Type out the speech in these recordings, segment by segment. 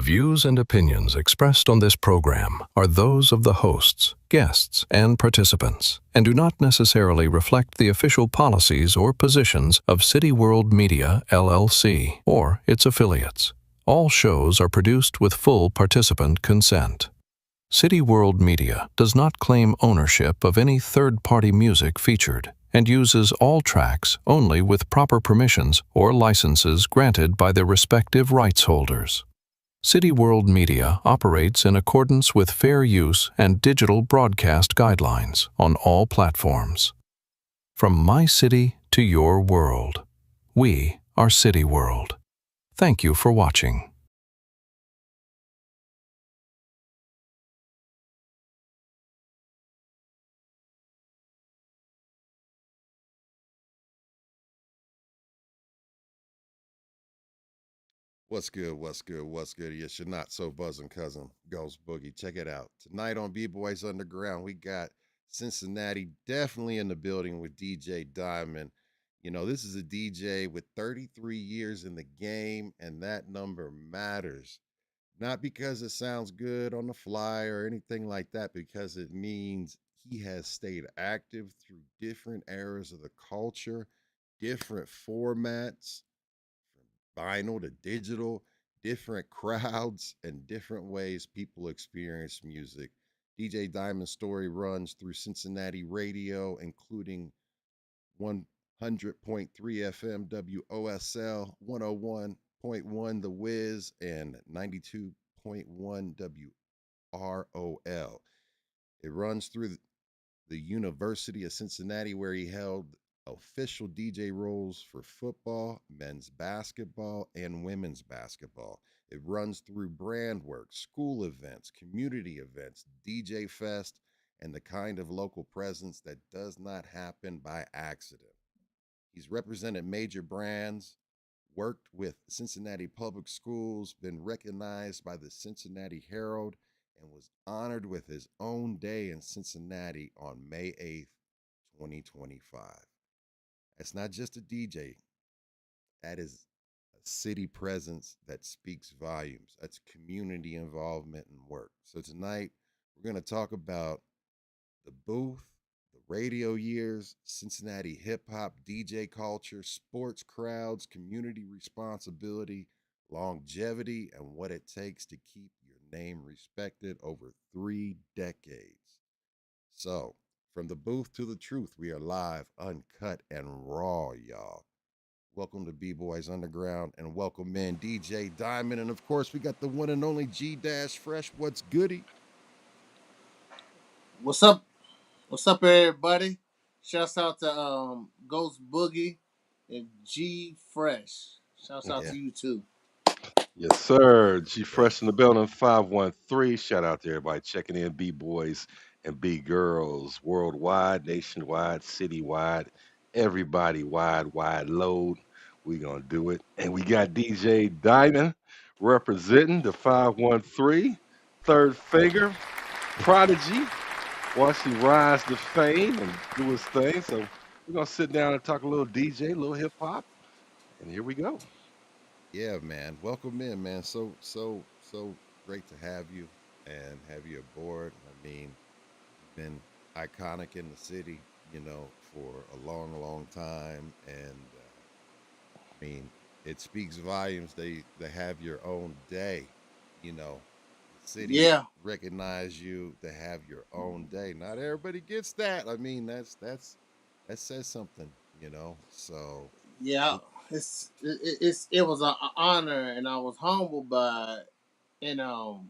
The views and opinions expressed on this program are those of the hosts, guests, and participants, and do not necessarily reflect the official policies or positions of City World Media, LLC, or its affiliates. All shows are produced with full participant consent. City World Media does not claim ownership of any third-party music featured and uses all tracks only with proper permissions or licenses granted by their respective rights holders. City World Media operates in accordance with fair use and digital broadcast guidelines on all platforms. From my city to your world, we are City World. Thank you for watching. What's good? What's good? What's good? Yes, you're not so buzzing, cousin. Ghost Boogie. Check it out. Tonight on B-Boys Underground, we got Cincinnati definitely in the building with DJ Diamond. You know, this is a DJ with 33 years in the game, and that number matters. Not because it sounds good on the fly or anything like that, because it means he has stayed active through different eras of the culture, different formats vinyl to digital, different crowds, and different ways people experience music. DJ Diamond's story runs through Cincinnati radio, including 100.3 FM WOSL, 101.1 The Wiz, and 92.1 WROL. It runs through the University of Cincinnati, where he held official DJ roles for football, men's basketball, and women's basketball. It runs through brand work, school events, community events, DJ Fest, and the kind of local presence that does not happen by accident. He's represented major brands, worked with Cincinnati Public Schools, been recognized by the Cincinnati Herald, and was honored with his own day in Cincinnati on May 8th, 2025. That's not just a DJ, that is a city presence that speaks volumes. That's community involvement and work. So tonight, we're going to talk about the booth, the radio years, Cincinnati hip hop, DJ culture, sports crowds, community responsibility, longevity, and what it takes to keep your name respected over 3 decades. So, from the booth to the truth, we are live, uncut, and raw, y'all. Welcome to B-Boys Underground, and welcome in DJ Diamond. And of course, we got the one and only G Dash Fresh. What's goody? What's up? What's up, everybody? Shouts out to Ghost Boogie and G Fresh. Shouts out Yeah. to you too. Yes, sir. G Thank Fresh in the building, 513. Shout out to everybody checking in, B boys and B girls, worldwide, nationwide, citywide, everybody wide load. We gonna do it. And we got DJ Diamond representing the 513, third finger, prodigy. Watch him rise to fame and do his thing. So we're gonna sit down and talk a little DJ, a little hip hop. And here we go. Yeah, man. Welcome in, man. So great to have you and have you aboard. I mean, you've been iconic in the city, for a long time, and I mean, it speaks volumes. They have your own day, the city Yeah, recognize you to have your own day. Not everybody gets that. I mean, that says something, So, yeah. It was an honor, and I was humbled by it. And I'm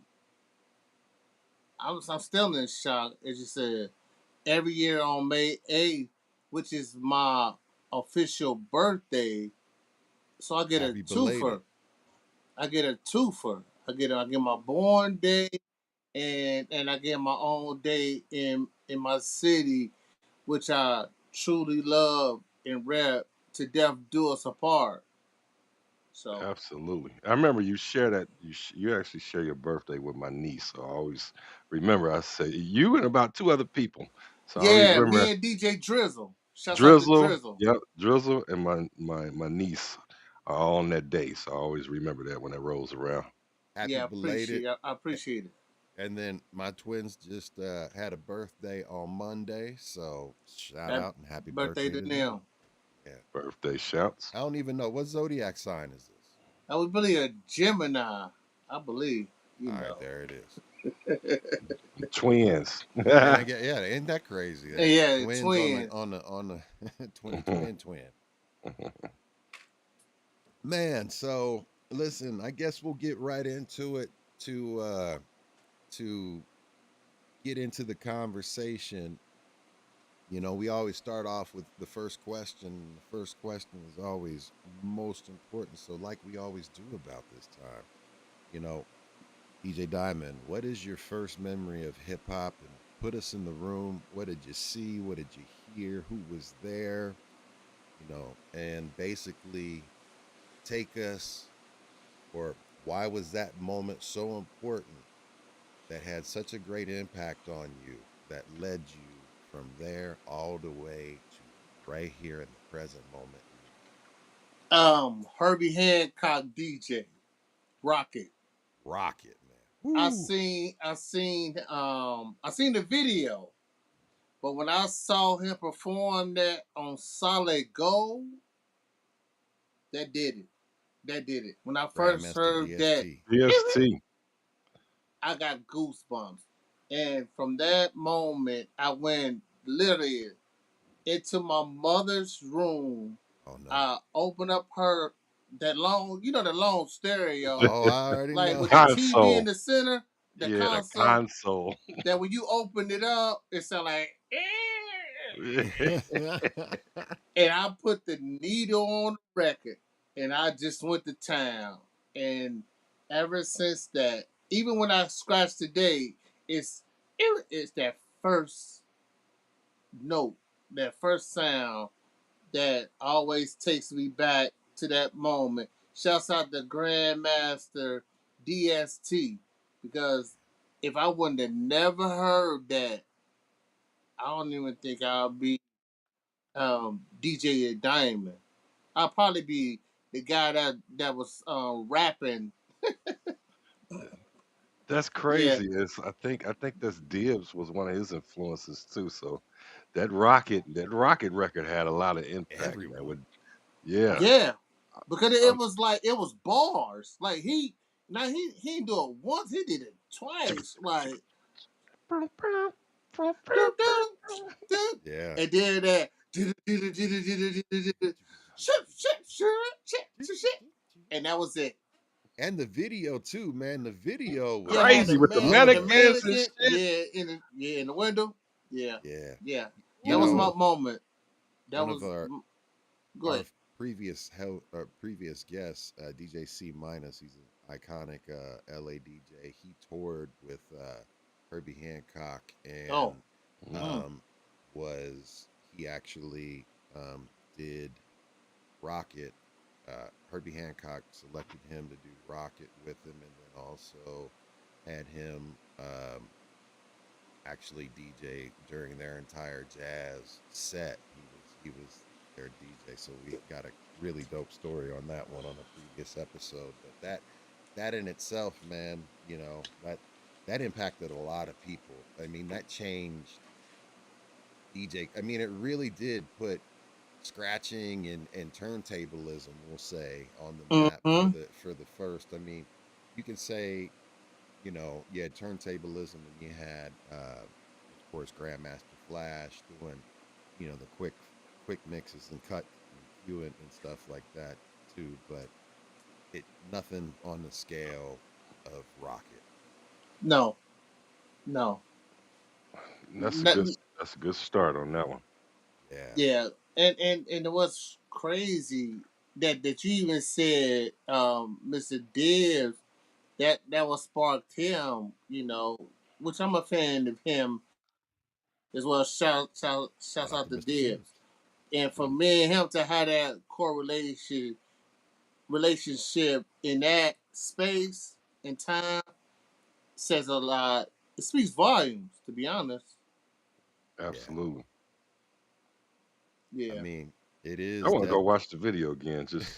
still in shock, as you said. Every year on May 8th, which is my official birthday, so I get a happy belated. twofer. I get a twofer. I get my born day and I get my own day in my city, which I truly love and rep to death do us apart. So Absolutely. I remember you share that you actually share your birthday with my niece. So I always remember I say you and about two other people. So I always yeah, remember me and DJ Drizzle. Shouts out to Drizzle, Drizzle. yep, Drizzle and my niece are all on that day. So I always remember that when it rolls around. Happy Yeah, belated. I appreciate it. And then my twins just had a birthday on Monday, so shout That out and happy birthday birthday to to them. them. Yeah, Birthday shouts. I don't even know what zodiac sign is this. I was really a Gemini, I believe. You All right, know. there it is. Twins. And I get, yeah, ain't that crazy? That Yeah, twins twins. on the twin. Man, so listen, I guess we'll get right into it to get into the conversation. We always start off with the first question. The first question is always most important. So, like we always do about this time, you know, DJ Diamond, what is your first memory of hip hop? And put us in the room. What did you see? What did you hear? Who was there? And basically take us, or why was that moment so important that had such a great impact on you that led you from there all the way to right here in the present moment? Herbie Hancock DJ, Rocket. Rocket, man. Woo! I seen the video, but when I saw him perform that on Solid Gold, that did it. That did it. When I first Grandmaster heard that, DST. DST. I got goosebumps. And from that moment, I went literally into my mother's room. Oh no. I opened up her that long, the long stereo, Oh, I already like know. with the TV in Console. the center, the Yeah, the console. console. That when you open it up, it sound like. And I put the needle on the record, and I just went to town. And ever since that, even when I scratch today, it's that first note, that first sound that always takes me back to that moment. Shouts out to Grandmaster DST, because if I wouldn't have never heard that, I don't even think I'll be DJ Diamond. I'll probably be the guy that was rapping. That's Yeah, crazy. I think that's Dibs was one of his influences too. So that rocket record had a lot of impact, man. Everyone. Yeah. yeah, because I, it was like it was bars. Like he didn't do it once. He did it twice. Like doo, doo, doo, Yeah. and then that shit, shit, shit, shit, shit, and that was it. And the video too, man. The video Yeah, was had crazy with the the mannequins and mannequin. shit. Yeah, in the window. Yeah, yeah. yeah. You That was know, my moment. That one of was go our ahead. previous guest, DJ C minus. He's an iconic LA DJ. He toured with Herbie Hancock, and Oh, mm, um, was he actually did Rocket. Herbie Hancock selected him to do Rocket with him, and then also had him actually DJ during their entire jazz set. He was their DJ, so we got a really dope story on that one on a previous episode. But that in itself, man, that impacted a lot of people. I mean, that changed DJ. I mean, it really did put scratching and turntablism, we'll say, on the map for mm-hmm. the first. I mean, you can say, you had turntablism and you had, of course, Grandmaster Flash doing, the quick mixes and cut and cue it and stuff like that too. But it nothing on the scale of Rocket. No, no. That's a good Nothing. that's a good start on that one. Yeah, Yeah, and what's crazy that you even said, Mr. Dibbs, that was sparked him. Which I'm a fan of him as well. shout Shouts out out to to Mr. Dibbs, Dibbs. and for me and him to have that correlation relationship in that space and time says a lot. It speaks volumes, to be honest. Yeah, Absolutely. I Yeah. mean, it I is want to go that. watch the video again, just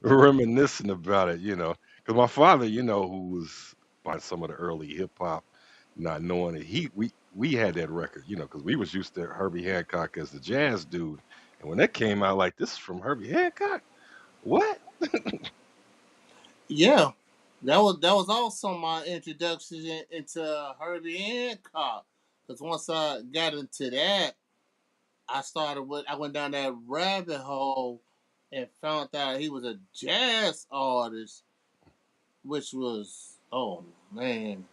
reminiscing about it, Because my father, who was by some of the early hip hop, not knowing it, we had that record, because we was used to Herbie Hancock as the jazz dude, and when that came out, like this is from Herbie Hancock, what? Yeah, that was also my introduction into Herbie Hancock. Because once I got into that, I went down that rabbit hole and found out he was a jazz artist, which was, oh man,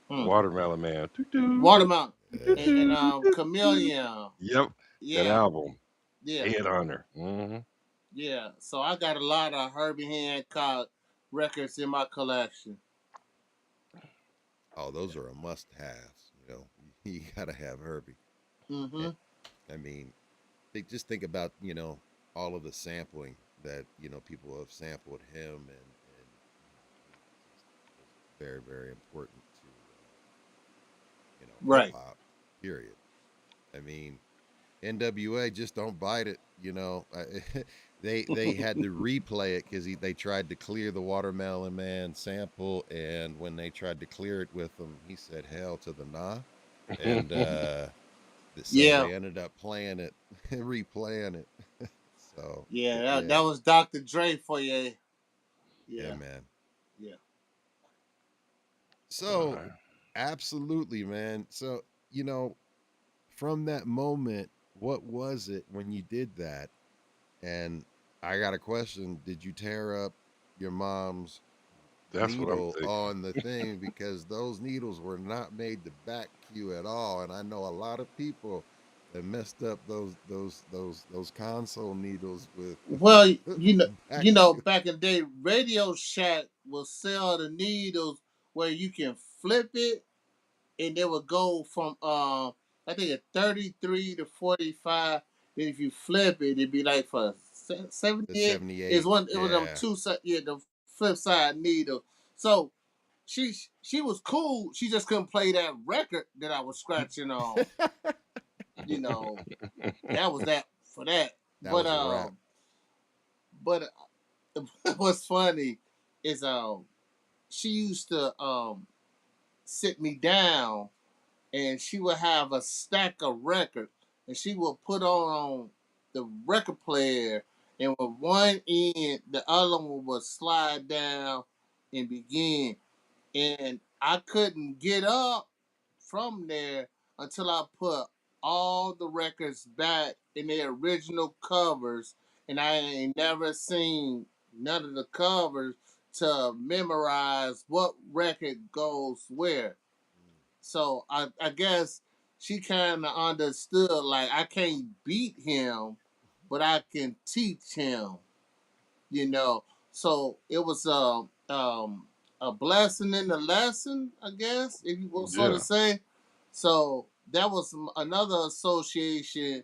hmm. Watermelon Man, Watermelon Yeah. and Chameleon. yep, that Yeah, album, yeah, Headhunter. yeah. So I got a lot of Herbie Hancock records in my collection. Oh, those are a must-have. You gotta have Herbie. Mm-hmm. And, I mean, just think about all of the sampling that people have sampled him, and he was very very important to hip Right. hop. Period. I mean, NWA just don't bite it. They had to replay it because they tried to clear the Watermelon Man sample, and when they tried to clear it with him, he said hell to the nah, and so Yeah. they ended up playing it, replaying it. So Yeah. That yeah, was Dr. Dre for you. yeah, Yeah. man. Yeah. So absolutely, man. So you know, from that moment, what was it when you did that? And I got a question. Did you tear up your mom's That's what I'm needle thinking. on the thing? Because those needles were not made to back you at all. And I know a lot of people that messed up those console needles with Well, back you. back in the day, Radio Shack will sell the needles where you can flip it, and they would go from I think a 33 to 45. Then if you flip it, it'd be like for The 78. Is 78. one it was them Yeah. two side, yeah, the flip side needle. So she was cool. She just couldn't play that record that I was scratching on. You know, that was that for that. That But was a wrap. but what's funny is she used to sit me down, and she would have a stack of records, and she would put on the record player, and with one end the other one would slide down and begin, and I couldn't get up from there until I put all the records back in their original covers, and I ain't never seen none of the covers to memorize what record goes where. So I guess she kind of understood, like, I can't beat him, but I can teach him, you know. So it was a blessing in the lesson, I guess, if you will sort Yeah, of say. So that was another association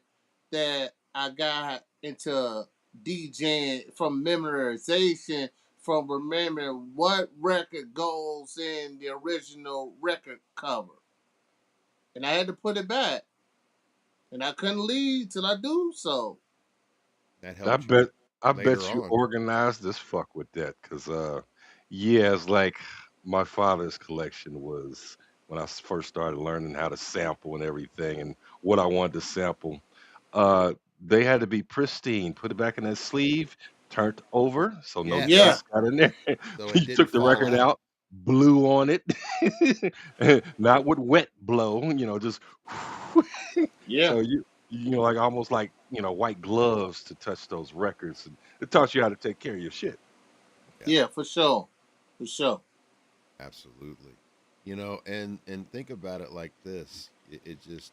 that I got into DJing from memorization, from remembering what record goes in the original record cover. And I had to put it back. And I couldn't leave till I do so. That I helped you bet I later bet you on. organized as fuck with that, cause yeah, it's like my father's collection was when I first started learning how to sample and everything, and what I wanted to sample. Uh, they had to be pristine. Put it back in that sleeve, turned over, so no Yeah, Yes. dust got in there. So it You didn't took the fall record out. out, blew on it, not with wet blow, just yeah, so like almost like white gloves to touch those records, and it taught you how to take care of your shit. Yeah, yeah, for sure. For sure. absolutely. And think about it like this. It just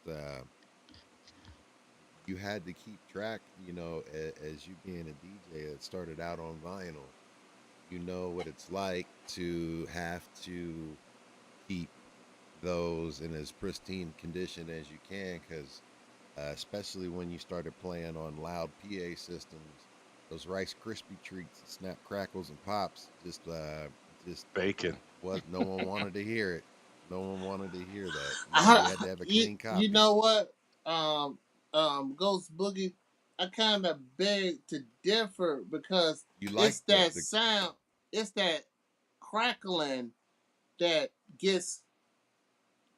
you had to keep track, as you being a DJ that started out on vinyl, you know what it's like to have to keep those in as pristine condition as you can, because especially when you started playing on loud PA systems, those Rice Krispie treats, snap crackles and pops, just Bacon. was no one wanted to hear it. No one wanted to hear that. You I, had to have a you, clean you copy. know what? Um, Ghost Boogie, I kind of beg to differ because You it's like that the sound. It's that crackling that gets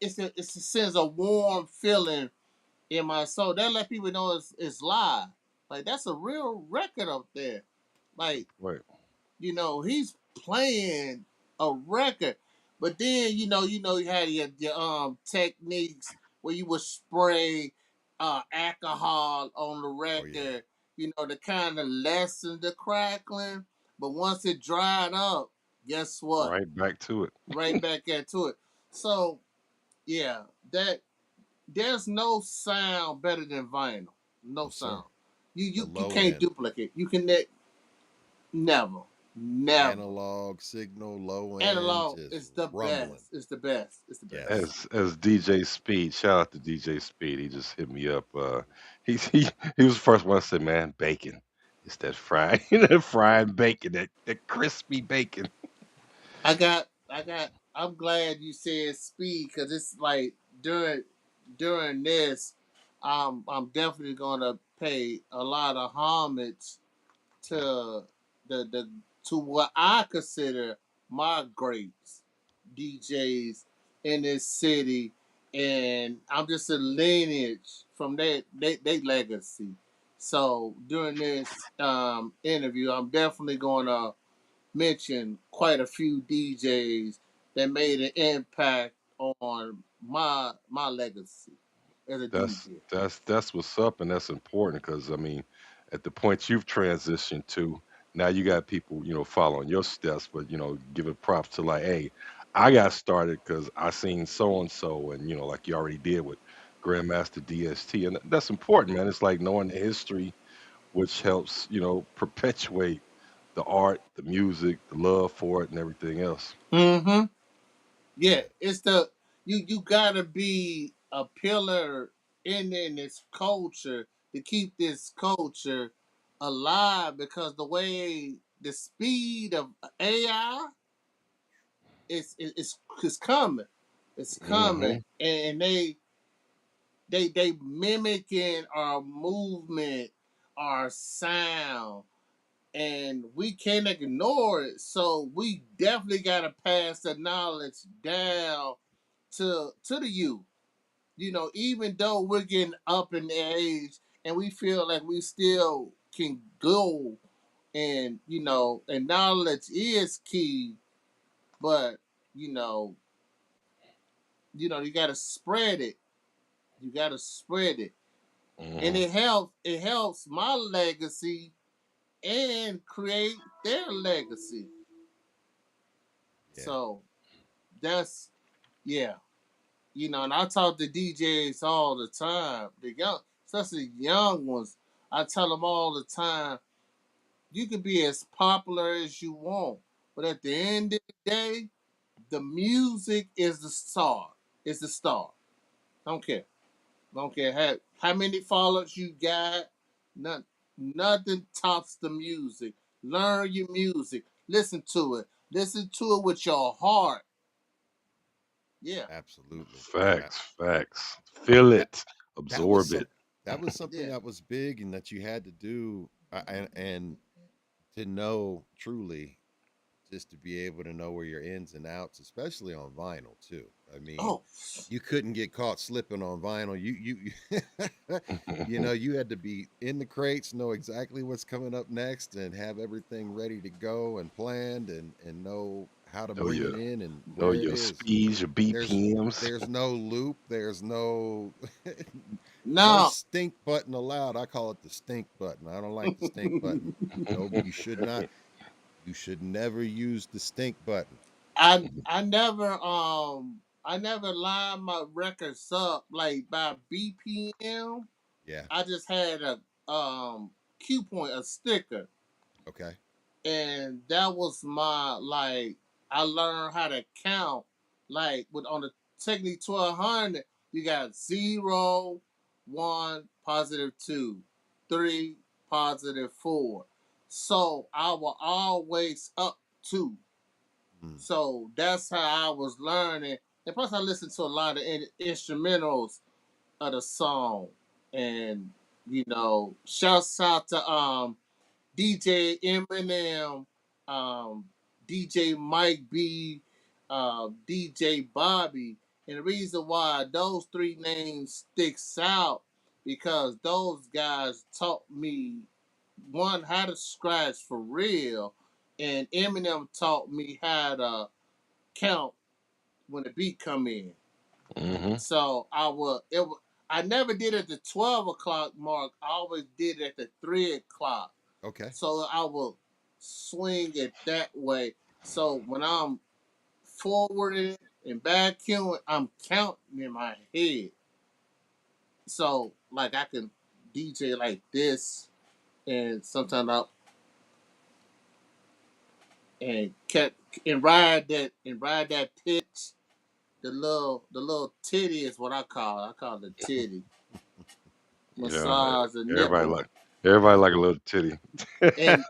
it sends a warm feeling in my soul. That let people know it's live. Like that's a real record up there. Like Right. he's playing a record. But then you had your techniques where you would spray alcohol on the Oh yeah. record, to kind of lessen the crackling. But once it dried up, guess what? Right back to it. Right back into it. So yeah, that there's no sound better than vinyl. No No sir. sound. You The you you low can't end duplicate. You can never, never. analog signal, low end, Analog just is the rumbling. best. It's the best. It's the best. Yes. As DJ Speed, shout out to DJ Speed. He just hit me up. He was the first one to say, "Man, bacon. It's that fried, that fried bacon, that crispy bacon." I'm glad you said speed because it's like during this, I'm definitely gonna pay a lot of homage Yeah. to the to what I consider my greats DJs in this city, and I'm just a lineage from they legacy. So during this interview, I'm definitely going to mention quite a few DJs that made an impact on my legacy as a That's DJ. that's what's up, and that's important because I mean, at the point you've transitioned to, now you got people following your steps, but giving props to like, hey, I got started because I seen so and so, and like you already did with Grandmaster DST, and that's important, man. It's like knowing the history, which helps perpetuate the art, the music, the love for it, and everything else. Mm-hmm. Yeah, Yeah. it's the you gotta be a pillar in this culture to keep this culture alive because the way the speed of AI is coming. It's coming Hmm. and they mimicking our movement, our sound, and we can't ignore it. So we definitely gotta pass the knowledge down to the youth. Even though we're getting up in age and we feel like we still can go and knowledge is key, but you know, you gotta spread it. You gotta spread it. And Hmm. it helps my legacy and create their legacy. Yeah. So that's yeah. And I talk to DJs all the time. The young, especially young ones, I tell them all the time, you can be as popular as you want, but at the end of the day, the music is the star. Is the star. Don't care. Don't care how many followers you got. Nothing, nothing tops the music. Learn your music. Listen to it. Listen to it with your heart. Yeah. Absolutely. Facts, facts. Feel That it, that was absorb some it. that was something Yeah. that was big and that you had to do, and to know truly, just to be able to know where your ins and outs, especially on vinyl too. I mean, Oh, you couldn't get caught slipping on vinyl. You had to be in the crates, know exactly what's coming up next, and have everything ready to go and planned, and know how to Oh bring yeah. it in and Know where it your is. speeds, your There's BPMs. there's no loop. There's no no no. stink button allowed. I call it the stink button. I don't like the stink button. No, you should not. You should never use the stink button. I never line my records up like by BPM. Yeah. I just had a cue point, a sticker, Okay. and that was my like. I learned how to count like with on the technique 1200. You got 0, 1, positive 2, 3, positive 4. So I will always up 2. Mm. So that's how I was learning. And plus, I listened to a lot of instrumentals of the song. And, shouts out to DJ Eminem, um, DJ Mike B, DJ Bobby. And the reason why those three names sticks out because those guys taught me one how to scratch for real, and Eminem taught me how to count when the beat come in. Mm-hmm. So I never did it at the 12 o'clock mark. I always did it at the 3 o'clock. Okay. So I will swing it that way. So when I'm forwarding and vacuuming, I'm counting in my head. So like I can DJ like this, and sometimes I and cat and ride that pitch. The little titty is what I call it. I call it the titty. Yeah, Massage the everybody nipple like everybody like a little titty. and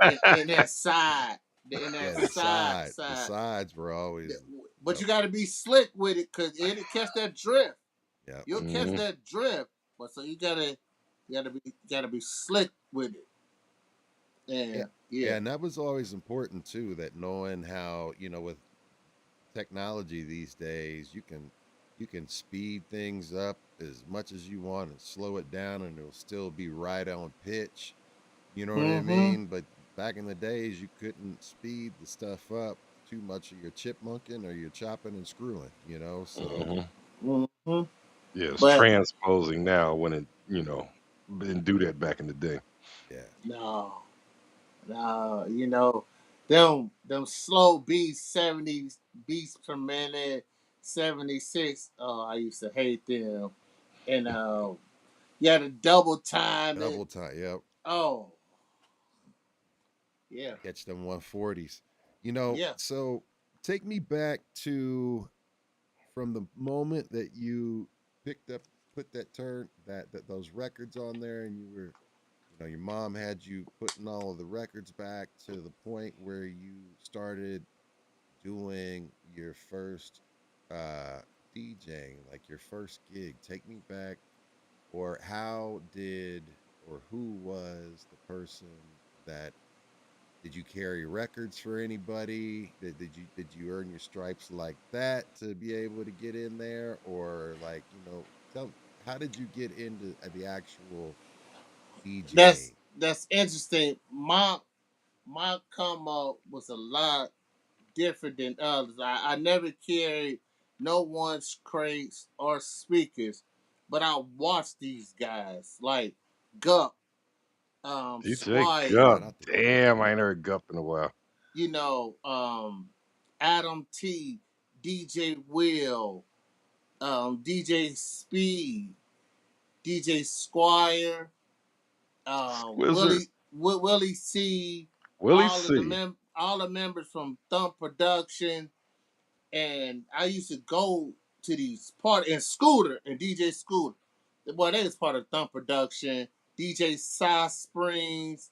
that side, in that Yeah, the side. sides were always, But yep, you got to be slick with it because it'll catch that drift. yep. You'll catch Hmm. that drift, but so you gotta be slick with it. Yeah, And yeah, yeah. and that was always important too. That knowing how, with technology these days, you can speed things up as much as you want and slow it down, and it'll still be right on pitch. You know what I Mm-hmm. mean? But back in the days, you couldn't speed the stuff up too much, or you're chipmunking or you're chopping and screwing. So Hmm. Mm-hmm. Yeah, it's But transposing now when it didn't do that back in the day. yeah, no, no, them slow beats, 70 beats per minute, 76. Oh, I used to hate them. And you had to double time it. double time. Yep, Oh, yeah, catch them 140s. yeah. So take me back to from the moment that you picked up, put that turn that those records on there, and you were, your mom had you putting all of the records back to the point where you started doing your first uh DJing, like your first gig. Take me back, or how did, or who was the person that, did you carry records for anybody? Did you earn your stripes like that to be able to get in there, or like, tell, how did you get into the actual That's DJing? that's interesting. My come up was a lot different than others. I never carried no one's crates or speakers, but I watched these guys like Gup, DJ Squire, Gup. Shout out to Gup. Damn, I ain't heard Gup in a while. you know, Adam T, DJ Will, DJ Speed, DJ Squire, Wizard. Willie C, Willie C. all the members from Thump Production, and I used to go to these parties and Scooter and DJ Scooter. Boy, they was part of Thump Production. DJ Cy Springs,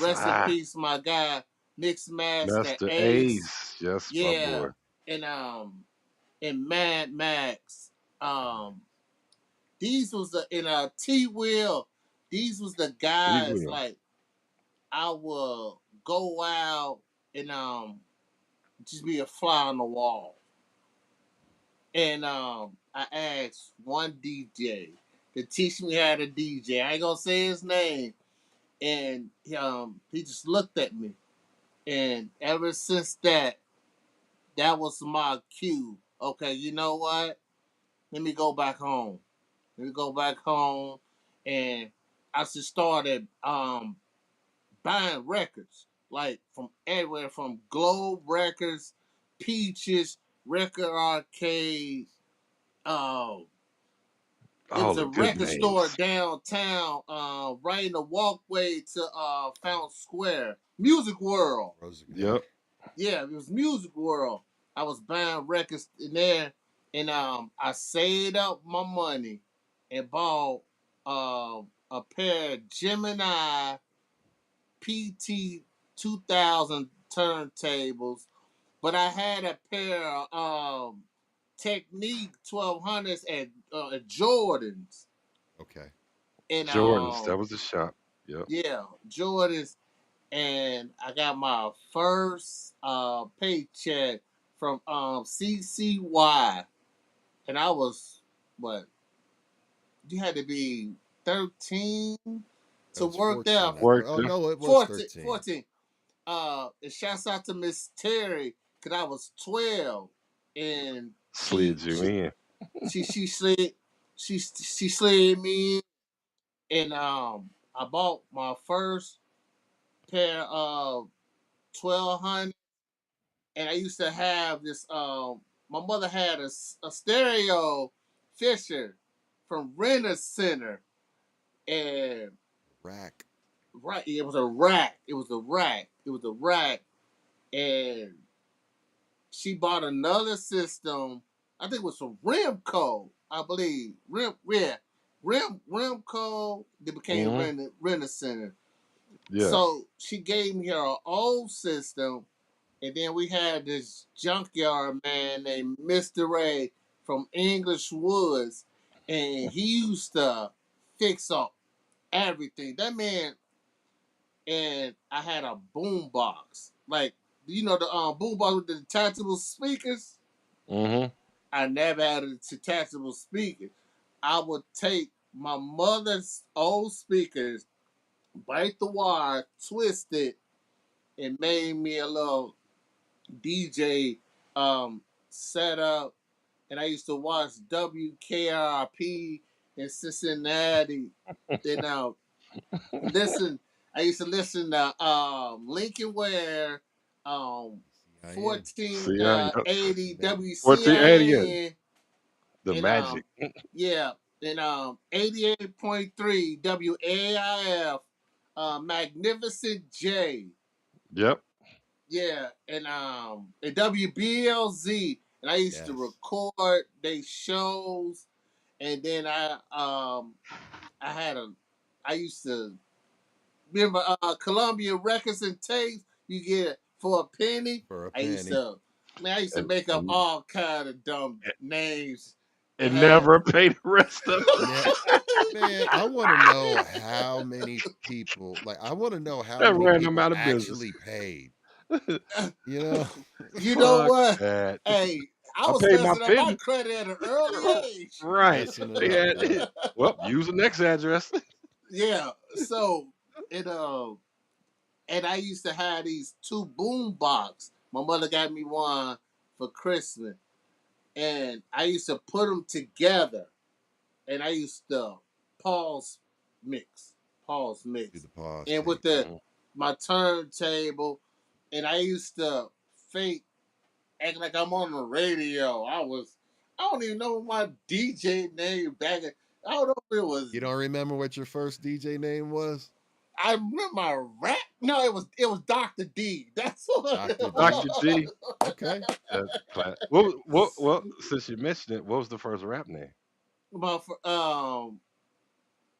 rest in Sigh. peace, my guy Mix Master Master Ace, Ace. Yes, my yeah, boy. and Mad Max. Um, these was the in T Will. These was the He guys will. like I would go out and just be a fly on the wall. And I asked one DJ to teach me how to DJ. I ain't gonna say his name. And he just looked at me. And ever since that was my cue. Okay, you know what? Let me go back home. Let me go back home, and I just started buying records, like from everywhere, from Globe Records, Peaches, Record Arcade. Uh, there All was the a good record store names. downtown, right in the walkway to Fountain Square. Music World. Yeah. Yep. Yeah, it was Music World. I was buying records in there, and I saved up my money and bought a pair of Gemini PT 2000 turntables, but I had a pair of Technique 1200s and Jordans, Okay. and Jordans. That was the shop. Yep. yeah, Jordans. and I got my first paycheck from CCY, and I was what, you had to be 13 That to was work there. 14. Worked Oh there. no, it was 14, 13. 14. And shouts out to Miss Terry, cause I was 12, and she Slid you she in. she slid she slid me in, and I bought my first pair of 1200, and I used to have this. My mother had a stereo Fisher from Renner Center, and Rack. right, it was a rack. It was a rack. It was a rack, and she bought another system. I think it was from Remco, I believe. Remco. They became Hmm. Renner Center. Yeah. So she gave me her old system, and then we had this junkyard man named Mr. Ray from English Woods, and he used to fix up everything. That man, and I had a boom box. Like, the boom box with the detachable speakers? Hmm. I never had a detachable speaker. I would take my mother's old speakers, bite the wire, twist it, and made me a little DJ setup. And I used to watch WKRP in Cincinnati. And listen, I used to listen to Lincoln Ware, CIN. 1480 Yeah. 1480. Yeah. WCIN, The and magic. yeah, and 88.3 WAIF, Magnificent J. Yep. Yeah, and WBLZ, and I used to Yes. record they shows, and then I had I used to remember Columbia Records and Tapes. You get it for a penny. For a I used penny. to I used to And, make up and, all kind of dumb names and and have. never pay the rest of Ne- Man, I want to know how many people, like, I want to know how that many ran them people out of business. actually paid. You know? You know Fuck what? that. Hey, I I was paid my messing up my penny. credit at an early age. Right. Messing it They up, had huh? well, use the next address. Yeah. So it and I used to have these two boom box. My mother got me one for Christmas, and I used to put them together, and I used to pause mix, pause Do mix, the pause and with tape. the Mhm. my turntable, and I used to fake act like I'm on the radio. I don't even know my DJ name back. I don't know if it was. You don't remember what your first DJ name was? I remember my rap. No, it was Dr. D. That's what it Dr. was. D. Dr. D. Okay. That's class. What since you mentioned it, what was the first rap name? My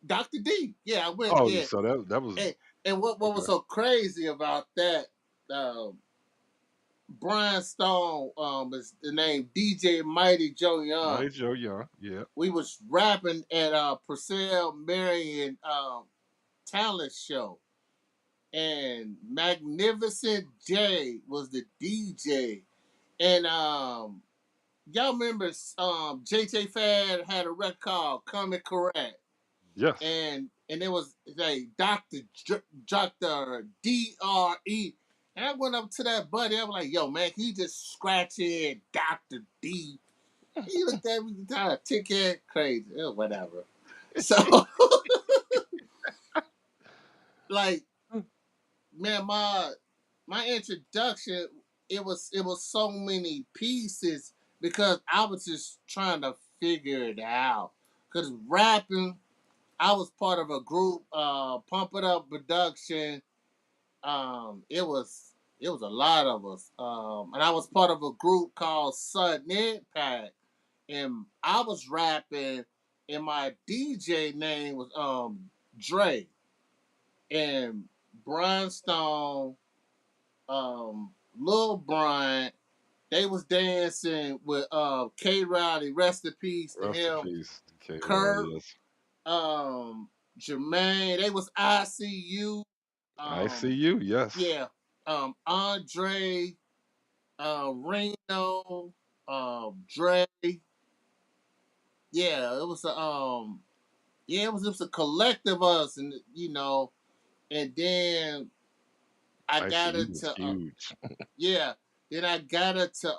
Dr. D. Yeah, I went. Oh, Yeah, so that was and what was okay. so crazy about that? Um, Brian Stone is the name, DJ Mighty Joe Young. Mighty Joe Young, yeah. We was rapping at Purcell Marion talent show, and Magnificent J was the DJ. And y'all remember JJ Fad had a record called Coming Correct, Yes. and it was like Dr. DRE. And I went up to that buddy. I was like, "Yo, man, can you just scratch in Dr. D?" He looked at me, kind of ticket crazy, whatever. So, like, man, my introduction, it was so many pieces because I was just trying to figure it out. Cause rapping, I was part of a group, Pump It Up Production. It was a lot of us, and I was part of a group called Sudden Impact, and I was rapping, and my DJ name was Dre, and Brian Stone, Lil Brian. They was dancing with K Rowdy, rest in peace to Rest in him. peace. Okay, Kurt, yes. um, Jermaine. They was ICU. I see you. Yes. Yeah, Andre, Reno, Dre. Yeah, it was a yeah, it was a collective of us, and and then I got ICU was into huge. yeah, then I got into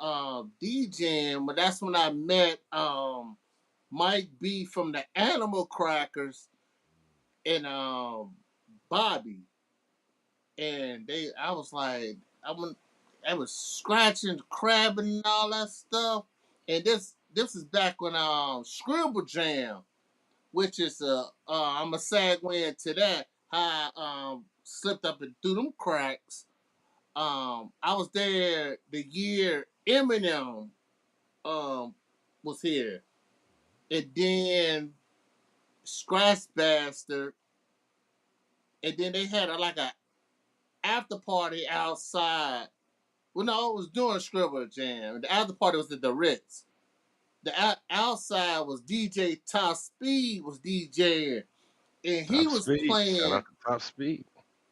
DJing, but that's when I met Mike B from the Animal Crackers and Bobby, and I was like, I was scratching, crabbing, and all that stuff, and this is back when Scribble Jam, which is I'm a segue into that how I slipped up and through them cracks. I was there the year Eminem um was here, and then Scratch Bastard, and then they had like a after party outside. Well, no, it was during Scribble Jam. The after party was at the Ritz. The outside was DJ Top Speed was DJing, and Top speed. Shout out to Top Speed.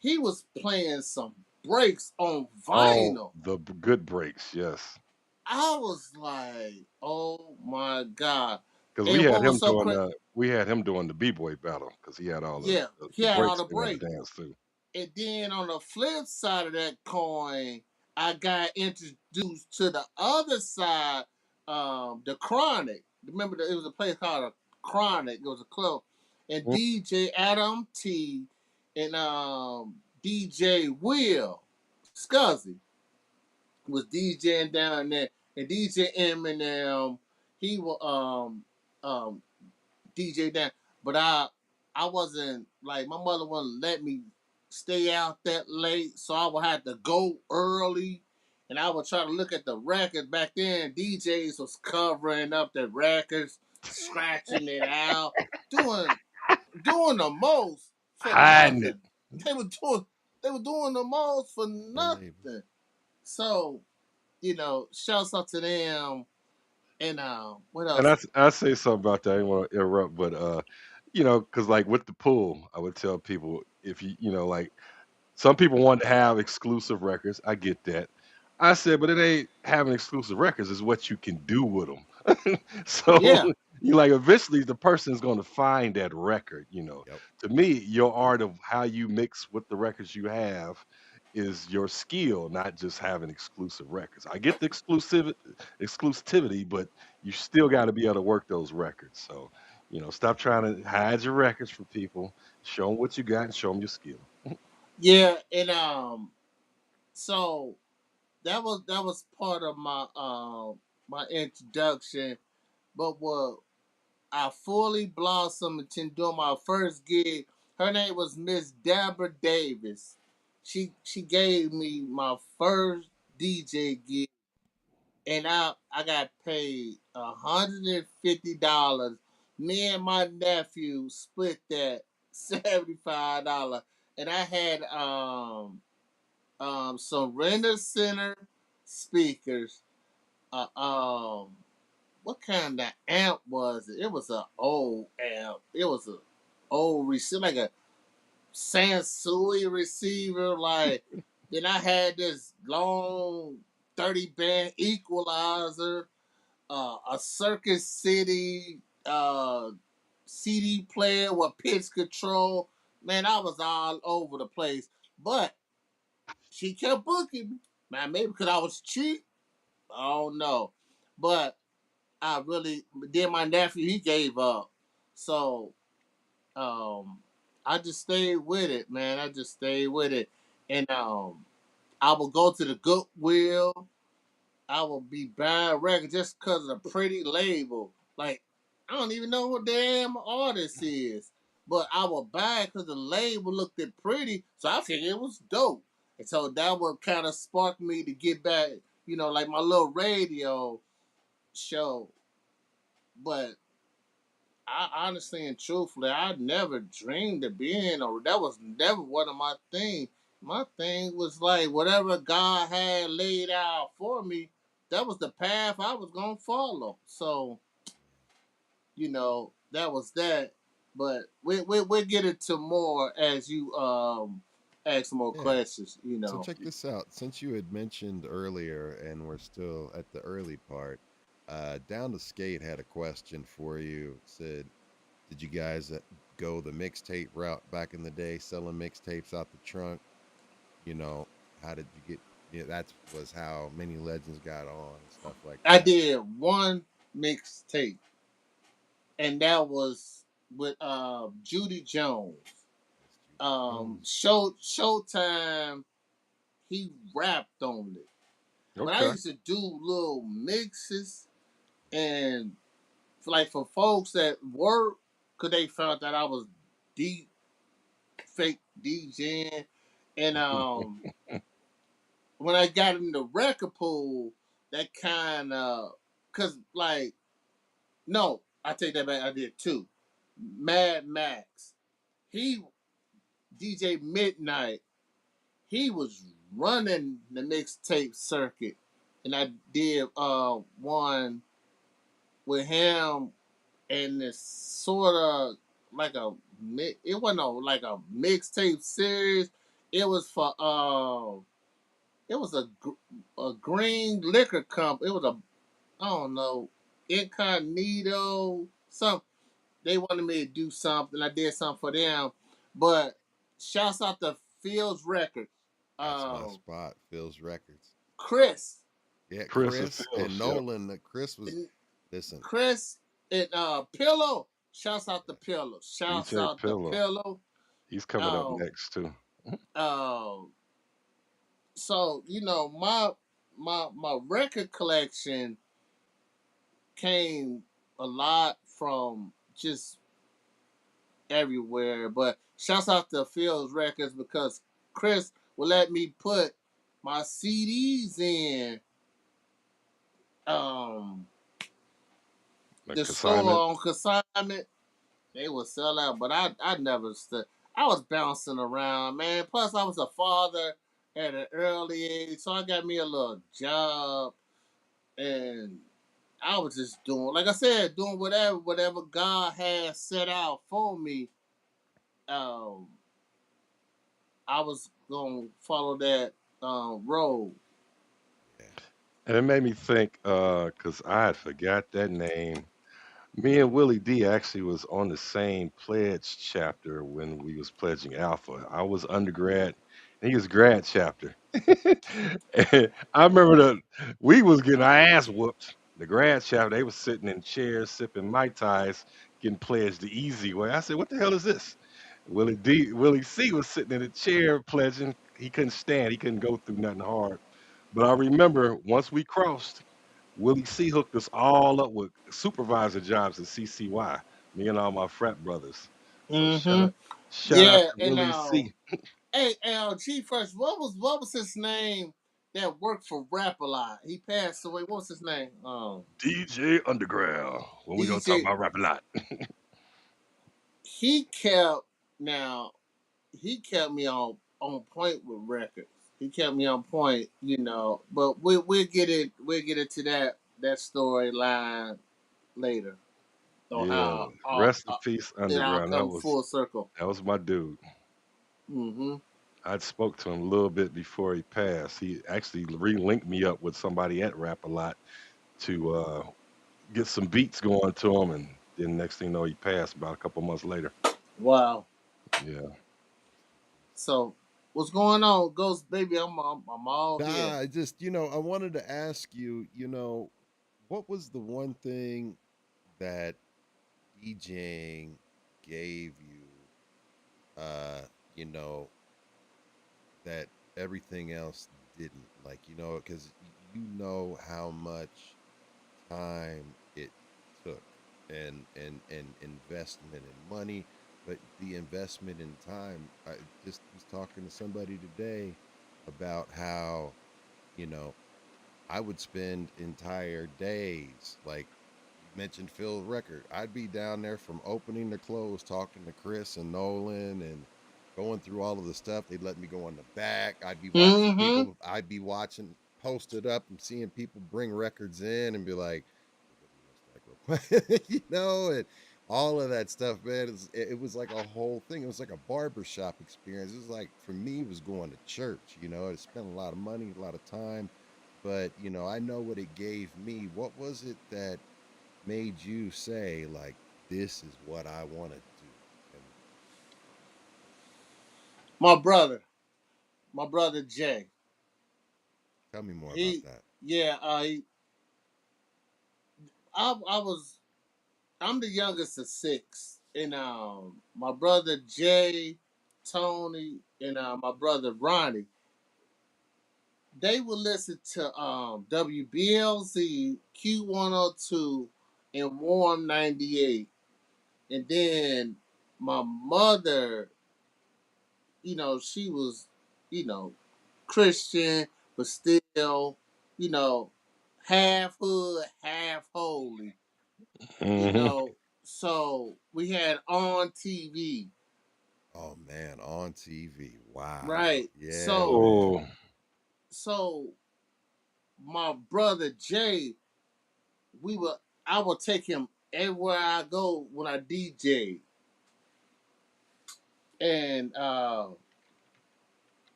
he was playing some breaks on Oh, vinyl. the good breaks. Yes. I was like, oh my god! Because And what was so crazy? we had him doing the b-boy battle because he had all Yeah, he the had all breaks the they had breaks. to dance to. And then on the flip side of that coin, I got introduced to the other side, the Chronic. Remember, it was a place called a Chronic. It was a club, and Mm. DJ Adam T and DJ Will Scuzzy was DJing down there, and DJ Eminem he was DJ down, but I wasn't like my mother wouldn't let me stay out that late, so I would have to go early, and I would try to look at the records. Back then, DJs was covering up the records, scratching it out, doing doing the most for Hiding it. nothing. They were doing they were doing the most for The label. nothing. So shouts out to them. And what And else? I say something about that. I didn't want to interrupt, but because like with the pool, I would tell people if like some people want to have exclusive records. I get that. I said, but it ain't having exclusive records. Is what you can do with them. So Yeah, you like eventually the person's going to find that record. Yep. To me, your art of how you mix with the records you have is your skill, not just having exclusive records. I get the exclusivity, but you still got to be able to work those records. So stop trying to hide your records from people. Show them what you got and show them your skill. yeah, and so that was part of my introduction. But what I fully blossomed into doing my first gig. Her name was Miss Deborah Davis. She gave me my first DJ gig, and I got paid $150. Me and my nephew split that $75, and I had some render center speakers. What kind of amp was it? It was an old amp. It was a old receiver, like a Sansui receiver. Like then I had this long 30 band equalizer, a Circuit City CD player with pitch control. Man, I was all over the place. But she kept booking me. Man, maybe because I was cheap. I don't know. But I really then my nephew he gave up. So um I just stayed with it, man. I just stayed with it. And I would go to the Goodwill. I would be buying records just because of the pretty label. Like, I don't even know what damn artist is. But I would buy it because the label looked it pretty. So I figured it was dope. And so that would kind of spark me to get back, like my little radio show. But I honestly and truthfully, I never dreamed of being, or that was never one of my things. My thing was like whatever God had laid out for me, that was the path I was gonna follow. So that was that. But we'll get into more as you ask some more Yeah. questions. So check this out. Since you had mentioned earlier, and we're still at the early part, Down to Skate had a question for you. Said, did you guys go the mixtape route back in the day, selling mixtapes out the trunk? You know, how did you get? Yeah, that was how Many Legends got on and stuff like I that. did one mixtape, and that was with Judy Jones. Miss Judy Jones. Showtime, he rapped on it. But I Okay. used to do little mixes, and for folks that work, cause they found that I was deep fake DJing, and when I got in the record pool, that kind of, cause no, I take that back. I did two. Mad Max, he DJ Midnight, he was running the mixtape circuit, and I did one with him, and it's sort of like it wasn't like a mixtape series. It was for it was a green liquor company. It was a, I don't know, Incognito something. They wanted me to do something. I did something for them, but shouts out to Fields Records. That's my Um, spot. Phil's Records. Chris, Yeah, Chris and Chris Phil. and Yep. Nolan. Chris was, listen. Chris and Pillow. Shouts out to Pillow. Shouts DJ out to Pillow. Pillow. He's coming up Um, next too. um, so my record collection came a lot from just everywhere. But shouts out to Fields Records because Chris will let me put my CDs in um Like the store consignment. on consignment. They would sell out, but I never stood. I was bouncing around, man. Plus, I was a father at an early age, so I got me a little job, and I was just doing, like I said, doing whatever God had set out for me. Um, I was gonna follow that road. Yeah, And it made me think, because I had forgot that name. Me and Willie D actually was on the same pledge chapter when we was pledging Alpha. I was undergrad, and he was grad chapter. And I remember we was getting our ass whooped. The grad chapter, they was sitting in chairs sipping Mai Tais, getting pledged the easy way. I said, "What the hell is this?" Willie C was sitting in a chair pledging. He couldn't stand. He couldn't go through nothing hard. But I remember once we crossed, Willie C hooked us all up with supervisor jobs at CCY, me and all my frat brothers. So Mm-hmm. shout out Yeah, to and Willie C. hey, LG first. What was his name that worked for Rap a lot? He passed away. What was his name? DJ Underground. When we gonna talk DJ. about rap a lot. He kept now. He kept me on point with records. He kept me on point, But we'll get into that storyline later on Yeah. how Rest in peace, it all Underground. come full circle. That was my dude. Mm-hmm. I'd spoke to him a little bit before he passed. He actually re-linked me up with somebody at Rap a Lot to get some beats going to him, and then next thing you know, he passed about a couple months later. Wow. Yeah. So what's going on, Ghost Baby? I'm all here. nah, I just, I wanted to ask you, what was the one thing that DJing gave you, uh, you know, that everything else didn't? Like, because you know how much time it took, and investment and money, but the investment in time. I just was talking to somebody today about how, you know I would spend entire days, like you mentioned Phil Record. I'd be down there from opening to close talking to Chris and Nolan and going through all of the stuff. They'd let me go on the back. I'd be watching Mm-hmm. people. I'd be watching posted up and seeing people bring records in and be like, "What do this like real quick?" And all of that stuff, man. It was like a whole thing. It was like a barbershop experience. It was like, for me, it was going to church. I spent a lot of money, a lot of time, but I know what it gave me. What was it that made you say, like, this is what I want to do? And My brother Jay. tell me more about He, that. yeah, I was, I'm the youngest of six, and my brother Jay, Tony, and my brother Ronnie, they would listen to WBLZ Q102 and Warm 98, and then my mother, she was, you know, Christian, but still, you know, half hood, half holy, you Hmm. know. So we had on TV, Oh man, on TV. Wow. right? Yeah, So, man. Oh, so my brother Jay, I would take him everywhere I go when I DJ, and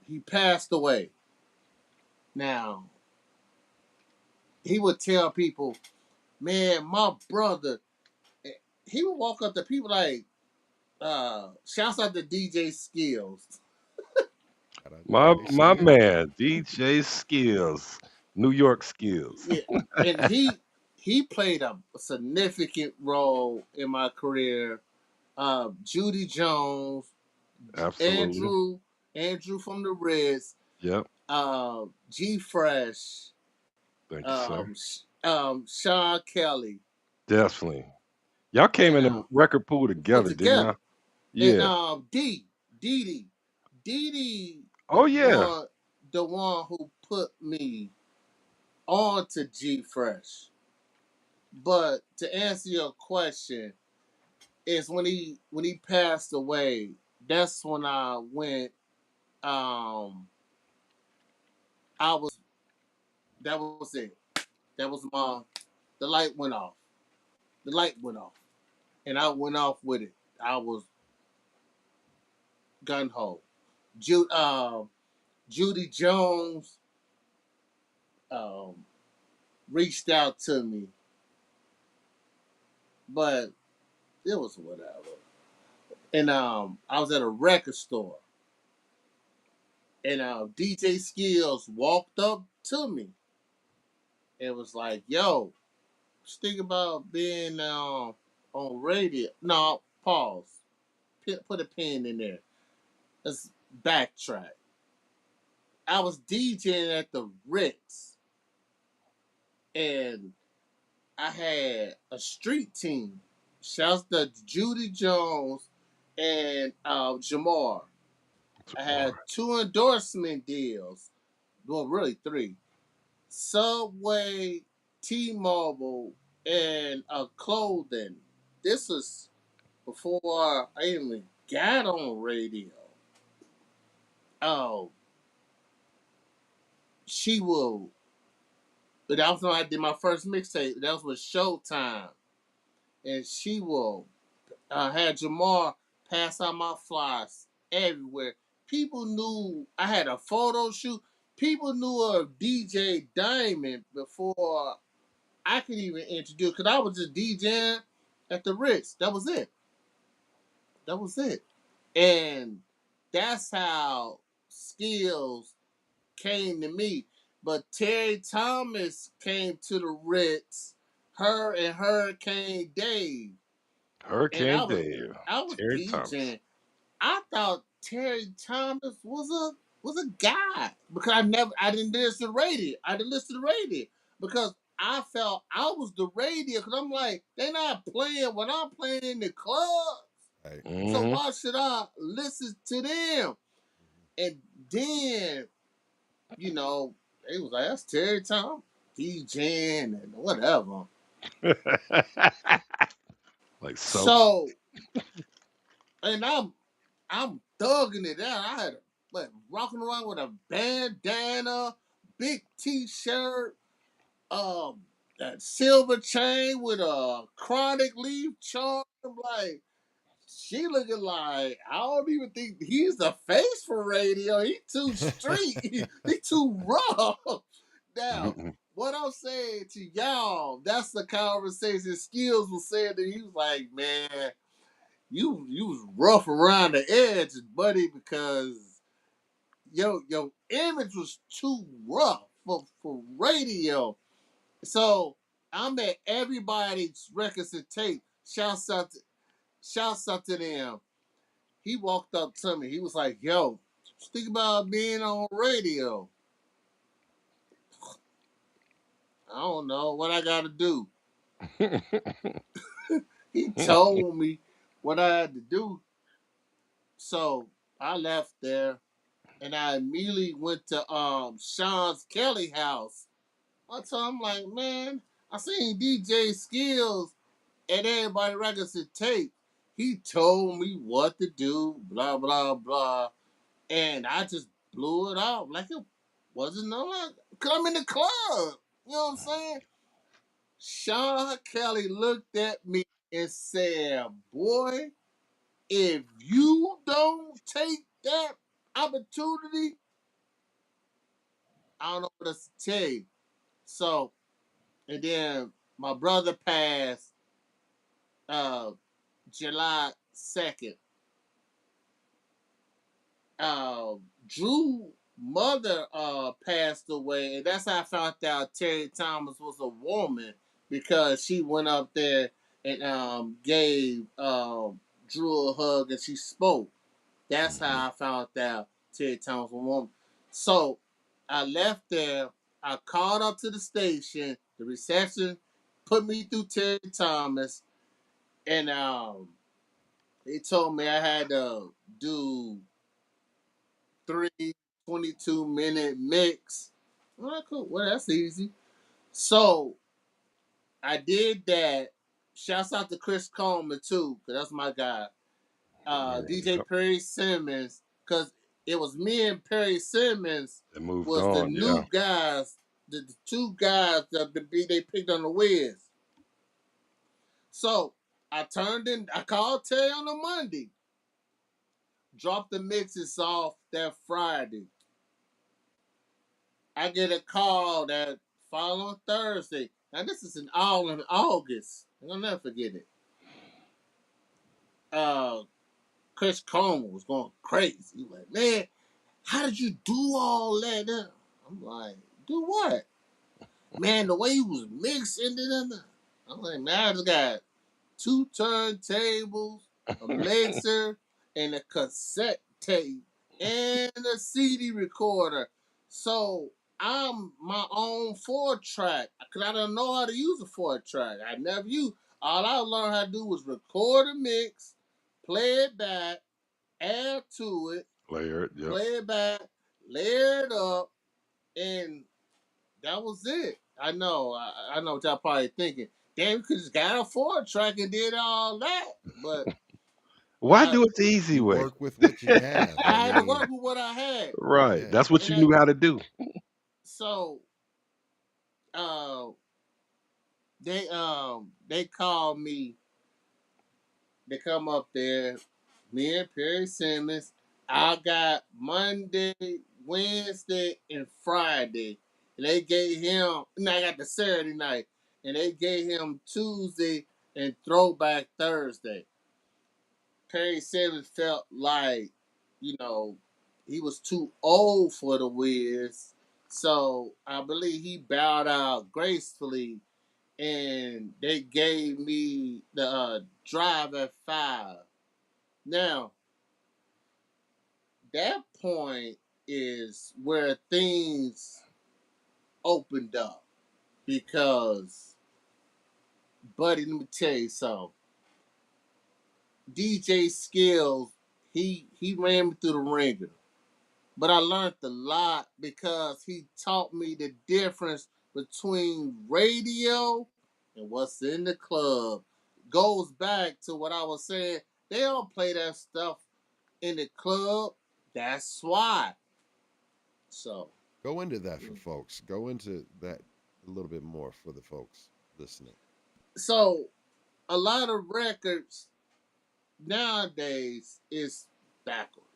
he passed away. Now he would tell people, man, my brother, he would walk up to people like, shouts out to DJ Skills. Shout out my DJ my Skill. man, DJ Skills, New York Skills. Yeah, and he played a significant role in my career. Judy Jones, Absolutely. Andrew, Andrew from the Reds, Yep. G Fresh, Thank you, sir. Sean Kelly, Definitely. Y'all came and in the record pool put together, didn't together. y'all? And Yeah. Dee Dee Oh yeah. one the one who put me on to G Fresh. But to answer your question, is when he passed away, that's when I went, I was that was it. That was the light went off. The light went off. And I went off with it. I was gun ho. Judy Jones um, reached out to me, but it was whatever. And I was at a record store, and DJ Skills walked up to me and was like, "Yo, just think about being on radio." No, pause. Put a pin in there. Let's backtrack. I was DJing at the Ritz, and I had a street team. Shouts to Judy Jones and Jamar. I had Tomorrow. two endorsement deals. Well, really three. Subway, T-Mobile, and clothing. This was before I even got on radio. Oh, she will. But that was when I did my first mixtape. That was with Showtime, and she will had Jamar pass out my flyers everywhere. People knew I had a photo shoot. People knew of DJ Diamond before I could even introduce, because I was just DJing at the Ritz. That was it. That was it. And that's how Skills came to me. But Terry Thomas came to the Ritz, her and Hurricane Dave. And Hurricane Dave. I was Terry Thomas. DJing. I thought Terry Thomas was a guy, because I didn't listen to radio. I didn't listen to radio because I felt I was the radio, because I'm like, they're not playing what I'm playing in the club. Right. So Hmm. why should I listen to them? And then, they was like, that's Terry Thomas DJing and whatever. Like so. So, and I'm thugging it out. I had rocking around with a bandana, big T-shirt, um, that silver chain with a chronic leaf charm. Like, she looking like, I don't even think he's the face for radio. He too street. He too rough. Now, what I'm saying to y'all, that's the conversation Skills was saying that he was like, man, you was rough around the edges, buddy, because your image was too rough for radio. So I'm at everybody's records and tape. Shouts out to them. He walked up to me. He was like, yo, think about being on radio. I don't know what I gotta do. He told me what I had to do. So I left there and I immediately went to Sean's Kelly house. I told him like, man, I seen DJ Skills and everybody records and tape. He told me what to do, blah blah blah, and I just blew it off like it wasn't no like. Cause I'm in the club. You know what I'm saying? Sean Kelly looked at me and said, "Boy, if you don't take that opportunity, I don't know what else to tell you." So, and then my brother passed uh, July 2nd. Drew mother passed away, and that's how I found out Terry Thomas was a woman because she went up there and gave Drew a hug and she spoke. That's how I found out Terry Thomas was a woman. So I left there. I called up to the station. The reception put me through Terry Thomas, and they told me I had to do 3 22-minute mix. All right, cool. Well, that's easy. So I did that. Shouts out to Chris Coleman too, cause that's my guy. DJ Yep. Perry Simmons, cause it was me and Perry Simmons It moved was the on, yeah. new guys, the two guys that they picked on the Wiz. So I turned in. I called Terry on a Monday. Dropped the mixes off that Friday. I get a call that following Thursday. Now this is all in August. I'll never forget it. Uh, Chris Coleman was going crazy. He was like, man, how did you do all that? I'm like, do what? Man, the way he was mixing it. I'm like, man, I just got 2 turntables, a mixer, and a cassette tape, and a CD recorder. So I'm my own 4-track because I don't know how to use a 4-track. I never used. All I learned how to do was record a mix, play it back, add to it, Layered, yep. play it back, layer it up, and that was it. I know what y'all probably thinking. Damn, you could just got a 4-track and did all that. But Why I do it the easy You way? work with what you have. I I had to mean, work with what I had. Right. yeah. That's what And you that, knew how to do. so they called me, they come up there, me and Perry Simmons. I got Monday, Wednesday, and Friday. And they gave him, and I got the Saturday night. And they gave him Tuesday and Throwback Thursday. Perry Simmons felt like, you know, he was too old for the Wiz. So I believe he bowed out gracefully and they gave me the drive at 5. Now, that point is where things opened up because, buddy, let me tell you something. DJ Skills, he ran me through the ringer. But I learned a lot because he taught me the difference between radio and what's in the club. Goes back to what I was saying. They don't play that stuff in the club. That's why. So Go into that for folks. Go into that a little bit more for the folks listening. So a lot of records nowadays is backwards.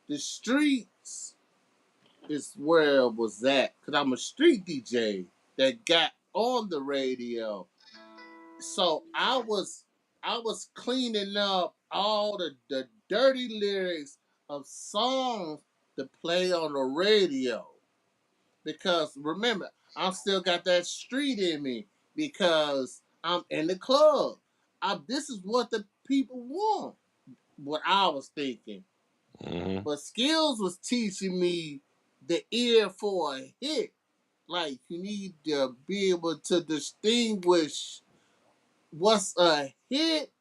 The streets is where it was at. Cause I'm a street DJ that got on the radio. So I was cleaning up all the dirty lyrics of songs to play on the radio. Because remember, I still got that street in me because I'm in the club. This is what the people want. What I was thinking. Hmm. But Skills was teaching me the ear for a hit. Like you need to be able to distinguish what's a hit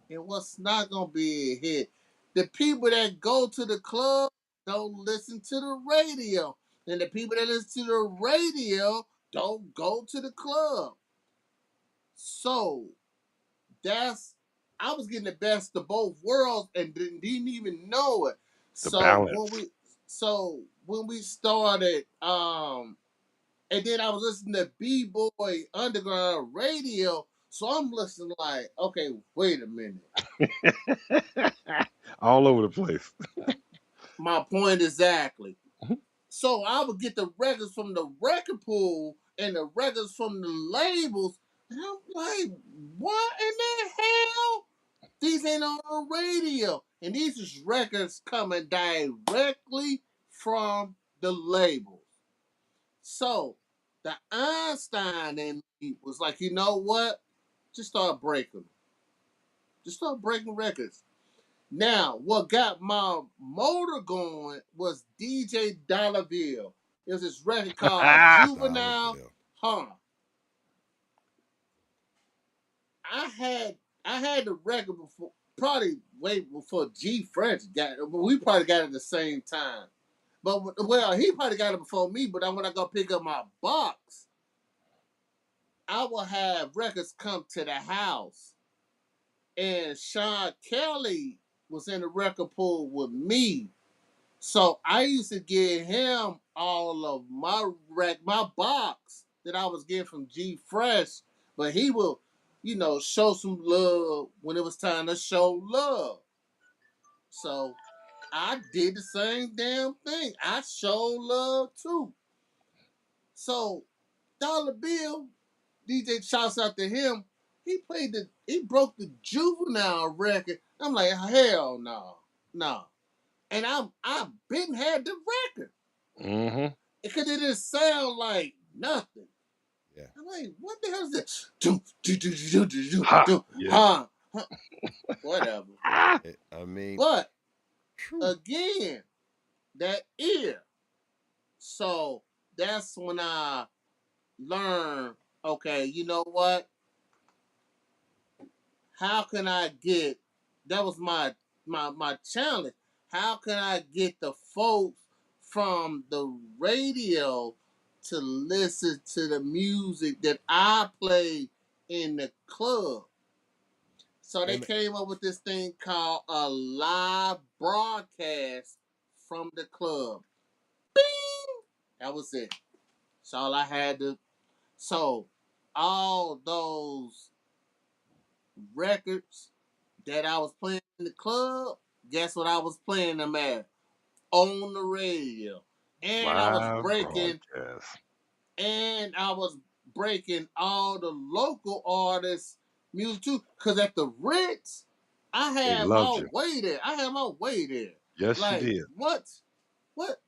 and what's not gonna be a hit. The people that go to the club don't listen to the radio, and the people that listen to the radio don't go to the club. So that's I was getting the best of both worlds and didn't even know it. The So when balance. we so when we started, and then I was listening to B Boy Underground Radio. So I'm listening like, okay, wait a minute. All over the place. My point exactly. So I would get the records from the record pool and the records from the labels, and I'm like, what in the hell? These ain't on the radio, and these is records coming directly from the labels. So the Einstein in me was like, you know what? Just start breaking them. Just start breaking records. Now, what got my motor going was DJ Dollarville. It was this record called Juvenile. Dollarville. Huh. I had I had the record before, probably way before G French got it. We probably got it at the same time. But well, he probably got it before me. But when I go pick up my box, I will have records come to the house, and Sean Kelly was in the record pool with me. So I used to give him all of my box that I was getting from G Fresh, but he will, show some love when it was time to show love. So I did the same damn thing. I showed love too. So Dollar Bill, DJ shouts out to him. He broke the juvenile record. I'm like, hell no, no. And I've been had the record. Hmm. Because it didn't sound like nothing. Yeah. I'm like, what the hell is this? Do, do, do, do, do, do, Ha. do, Yeah. huh, huh, whatever. Ah. I mean, But true. again, that ear. So that's when I learned, okay, you know what? How can I get that was my challenge. How can I get the folks from the radio to listen to the music that I play in the club? So they And came up with this thing called a live broadcast from the club. Bing! That was it. That's all I had to. So all those records that I was playing in the club, guess what I was playing them at? On the radio. And I was Live breaking broadcast. and I was breaking all the local artists' music too. Cause at the Ritz, I They had loved my you. way there. I had my way there. Yes, you Like did. what? What?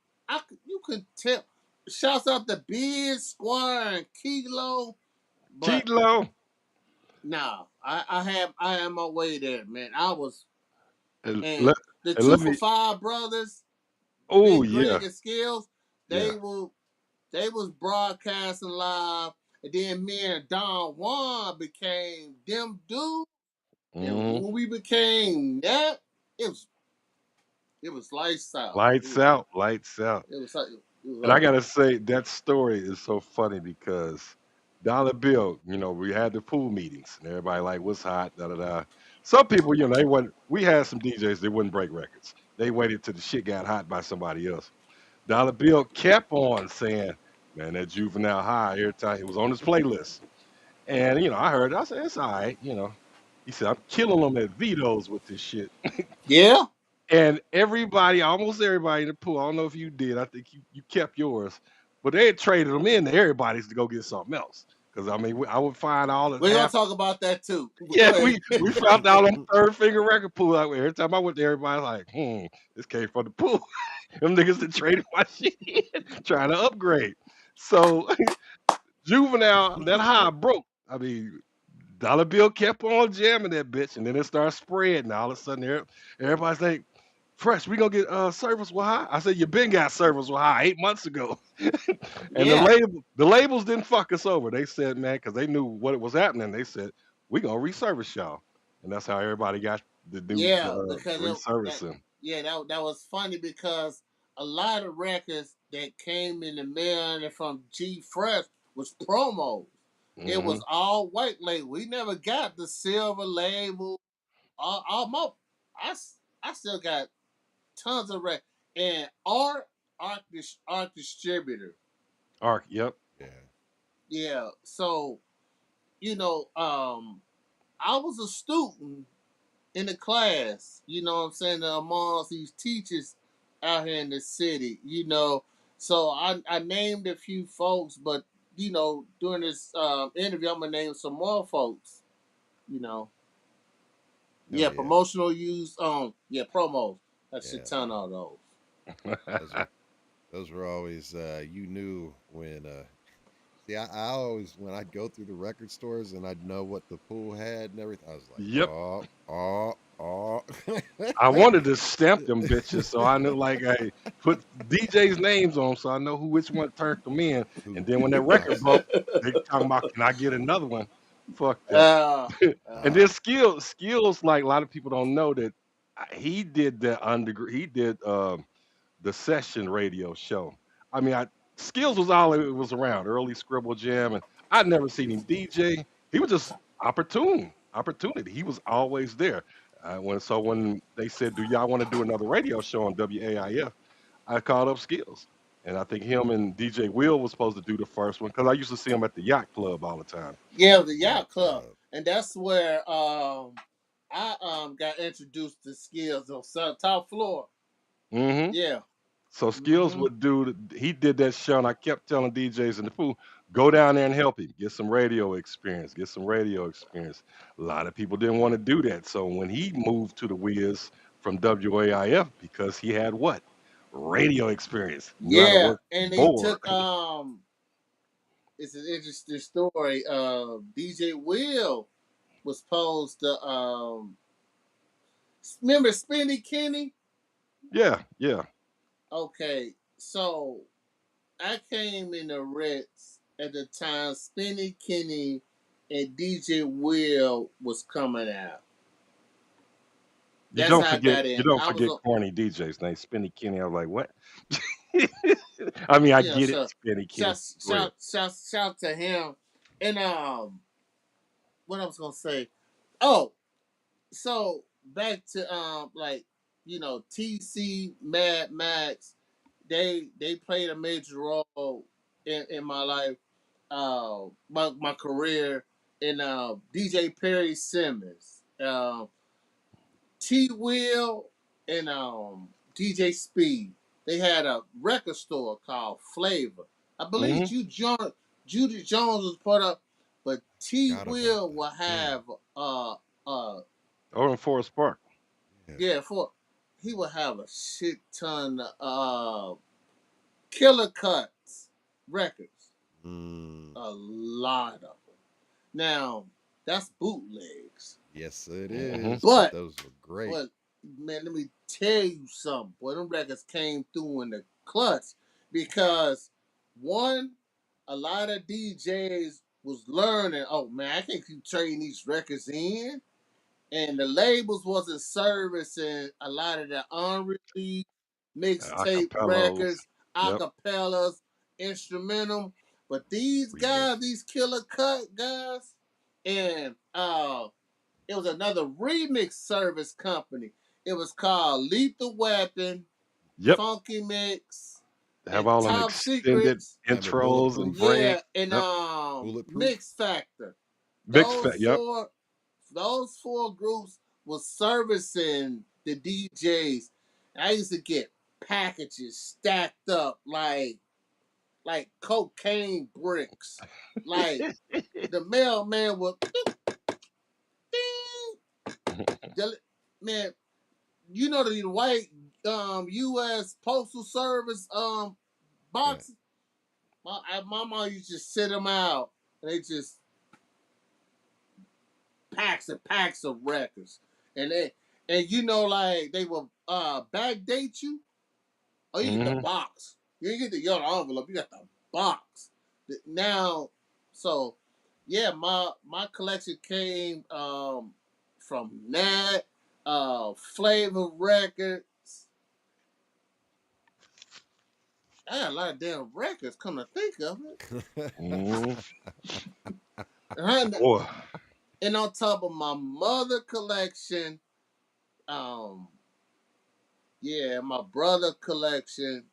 You could tell. Shouts out to Biz, Squire, and Kilo. But Kilo. no, I had my way there, man. I was And and let, the and two let for me. five brothers, Oh, Big yeah. Greg and Skills, Yeah. they was broadcasting live, and then me and Don Juan became them dudes. And Hmm. when we became that, it was it was lights out. Lights out. Lights out. It was it was And I over. gotta say that story is so funny because Dollar Bill, we had the pool meetings and everybody like, what's hot, da da da. Some people, they wouldn't. We had some DJs they wouldn't break records. They waited till the shit got hot by somebody else. Dollar Bill kept on saying, Man, that Juvenile High, every time it was on his playlist. And, I heard it. I said, it's all right, He said, I'm killing them at vetoes with this shit. Yeah. And everybody, almost everybody in the pool, I don't know if you did, I think you kept yours, but they had traded them in to everybody's to go get something else. Because, I mean, I would find all the We're gonna half. talk about that too. Yeah, Go ahead. we found out on third finger record pool. Like, every time I went there, everybody was like, this came from the pool. Them niggas that traded my shit in, trying to upgrade. So, Juvenile, that high broke. I mean, Dollar Bill kept on jamming that bitch, and then it started spreading. All of a sudden, everybody's like, Fresh, we gonna get service with high. I said, you been got service with high 8 months ago. And Yeah. the labels didn't fuck us over. They said, man, because they knew what it was happening. They said, we gonna reservice y'all. And that's how everybody got the new Yeah, because reservicing. that was funny because a lot of records that came in the mail and from G Fresh was promos. It Hmm. was all white label. We never got the silver label. All my, I, I still got tons of records. And art distributor. Arc, yep. Yeah. Yeah. So, I was a student in the class, what I'm saying, amongst these teachers out here in the city, So I named a few folks, but during this interview, I'm gonna name some more folks. You know, Oh yeah, yeah. promotional use, promos. I should Yeah. ton all those. Those were those were always you knew when see I always when I'd go through the record stores and I'd know what the pool had and everything, I was like, Yep. oh. I wanted to stamp them bitches so I knew, like, I put DJ's names on so I know which one turned them in. Who And then when that who record else? broke, they talking about, can I get another one? Fuck that. uh, And uh, then skills, like a lot of people don't know that he did the he did the session radio show. I mean, skills was all it was around, early Scribble Jam, and I'd never seen him DJ. He was just opportunity. He was always there. When they said, "Do y'all want to do another radio show on WAIF?" I called up Skills, and I think him and DJ Will was supposed to do the first one because I used to see him at the yacht club all the time. yeah, the Yacht yacht club, Club. and that's where I got introduced to skills on top floor. Hmm. Yeah. So Skills Mm-hmm. would he did that show, and I kept telling DJs in the pool, go down there and help him, get some radio experience, get some radio experience. A lot of people didn't want to do that. So when he moved to the Wiz from WAIF, because he had what? Radio experience, knew how to Yeah, work the and they board. took it's an interesting story. DJ Will was supposed to remember Spinny Kenny? Yeah, yeah. Okay, so I came in the Ritz at the time Spinny Kenny and DJ Will was coming out. That's how I got You in. don't I was forget corny DJs named Spinny Kenny. I was like, what? I mean, I get it, so Spinny Kenny. shout Go ahead. shout shout shout to him. And what I was gonna say. Oh, so back to TC Mad Max, they played a major role in my life, my career, and DJ Perry Simmons, T Will, and DJ Speed. They had a record store called Flavor. I believe Hmm. Judy Jones was put up, but T Forgot about Will that. will Yeah. have uh Over in Forest Park. Yeah. yeah, for he will have a shit ton of killer cuts records, Mm, a lot of them. Now that's bootlegs, yes, it Hmm. is. But but those were great. but man, let me tell you something. Boy, them records came through in the clutch because one, a lot of DJs was learning. Oh man, I can't keep trading these records in. And the labels wasn't servicing a lot of the unreleased mixtape Acapellos. records, Yep. acapellas, instrumental. But these guys, Remixes. these killer cut guys, and it was another remix service company. It was called Lethal Weapon, Yep. Funky Mix, Have and all them Top extended Secrets. Remember intros and Bulletproof? break. Yeah, and Yep. Bulletproof? Mix Factor. Big Those fat. Yep. four, those four groups was servicing the DJs. I used to get packages stacked up like cocaine bricks. Like the mailman would man, you know the white U.S. Postal Service Yeah. boxes. My mom used to just sit them out, and they just packs and packs of records, and you know like they will backdate you. Oh, you get the Hmm. box. You didn't get the yellow envelope. You got the box. Now, so yeah, my collection came from that Flavor Records. I got a lot of damn records. Come to think of Hmm. it, Boy. and on top of my mother collection, um, yeah, my brother collection.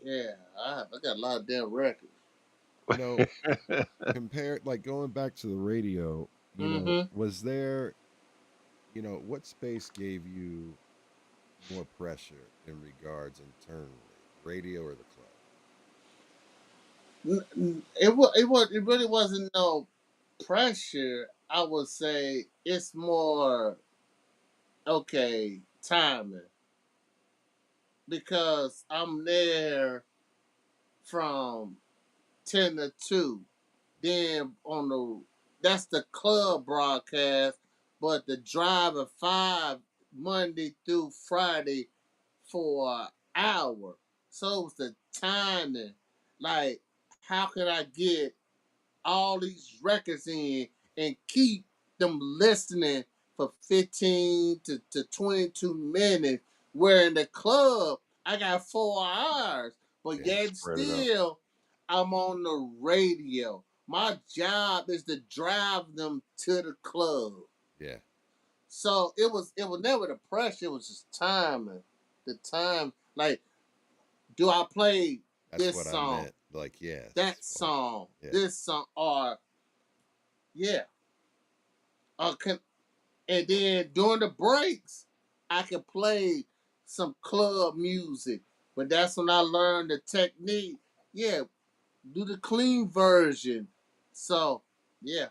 Yeah, I got a lot of damn records. You know, compared like going back to the radio, Mm-hmm. was there, what space gave you more pressure in regards internally, radio or the club? It really wasn't no pressure. I would say it's more okay timing because I'm there from 10 to 2. Then on the that's the club broadcast, but the drive at 5 Monday through Friday for an hour. So it was the timing. Like, how can I get all these records in and keep them listening for 15 to 22 minutes? Where in the club, I got 4 hours, but Yeah. yet Spread it out. still, I'm on the radio. My job is to drive them to the club. Yeah. So it was never the pressure, it was just timing. The time, like, do I play That's this what I song, meant. Like, yes. that song, Yeah. this song, or yeah, and then during the breaks, I can play some club music. But that's when I learned the technique. Yeah, do the clean version. So yeah.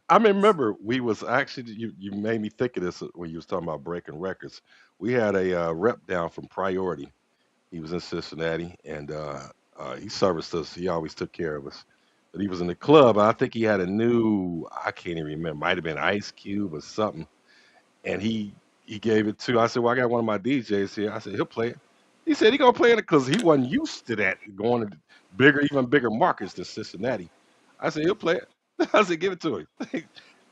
I remember we was actually you made me think of this when you was talking about breaking records. We had a rep down from Priority. He was in Cincinnati, and he serviced us. He always took care of us. But he was in the club. I think he had a new. I can't even remember. Might have been Ice Cube or something. And he gave it to. I said, "Well, I got one of my DJs here." I said, "He'll play it." He said he gonna play it because he wasn't used to that going to bigger, even bigger markets than Cincinnati. I said, "He'll play it." I said, "Give it to him."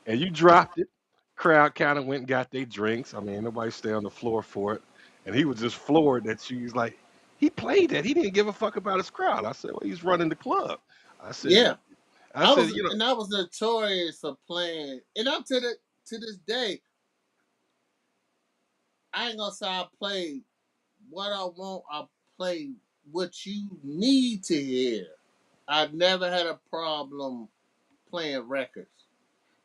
And you dropped it. Crowd kind of went and got their drinks. I mean, nobody stay on the floor for it. And he was just floored that she's like, he played that. He didn't give a fuck about his crowd. I said, well, he's running the club. I said, Yeah. I said, you know, I was notorious for playing, and up to this day, I ain't gonna say I play what I want. I play what you need to hear. I've never had a problem playing records.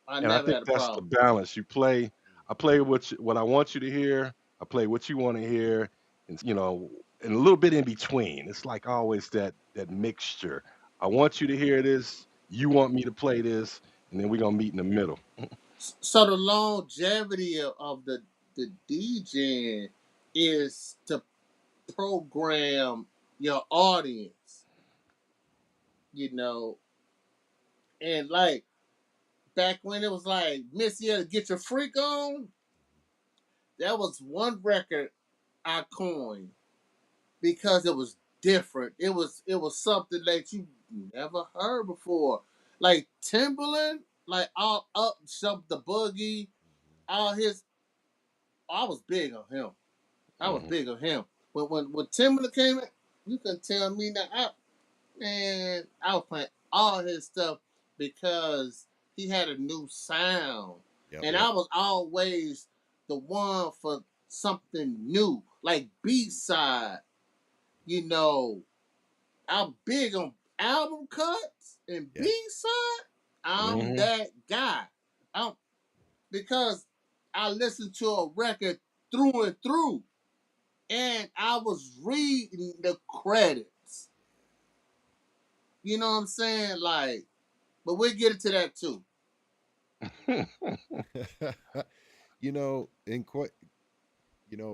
I and I never think had a that's the problem. balance. You play, I play what I want you to hear. I play what you want to hear, and and a little bit in between. It's like always that mixture. I want you to hear this. You want me to play this, and then we're gonna meet in the middle. So the longevity of the DJing is to program your audience, you know, and like back when it was like Missy had to get your freak on, that was one record I coined because it was different. It was something that you never heard before. Like Timberland, like all up some the boogie, all his I was big on him. I was Hmm. big on him. When Timberland came in, you can tell me that I was playing all his stuff because he had a new sound. Yep. And I was always the one for something new, like B side. you know, I'm big on album cuts and Yeah. B-side. I'm Mhm. that guy. I'm because I listened to a record through and through, and I was reading the credits. You know what I'm saying? Like, but we'll get into that too. You know,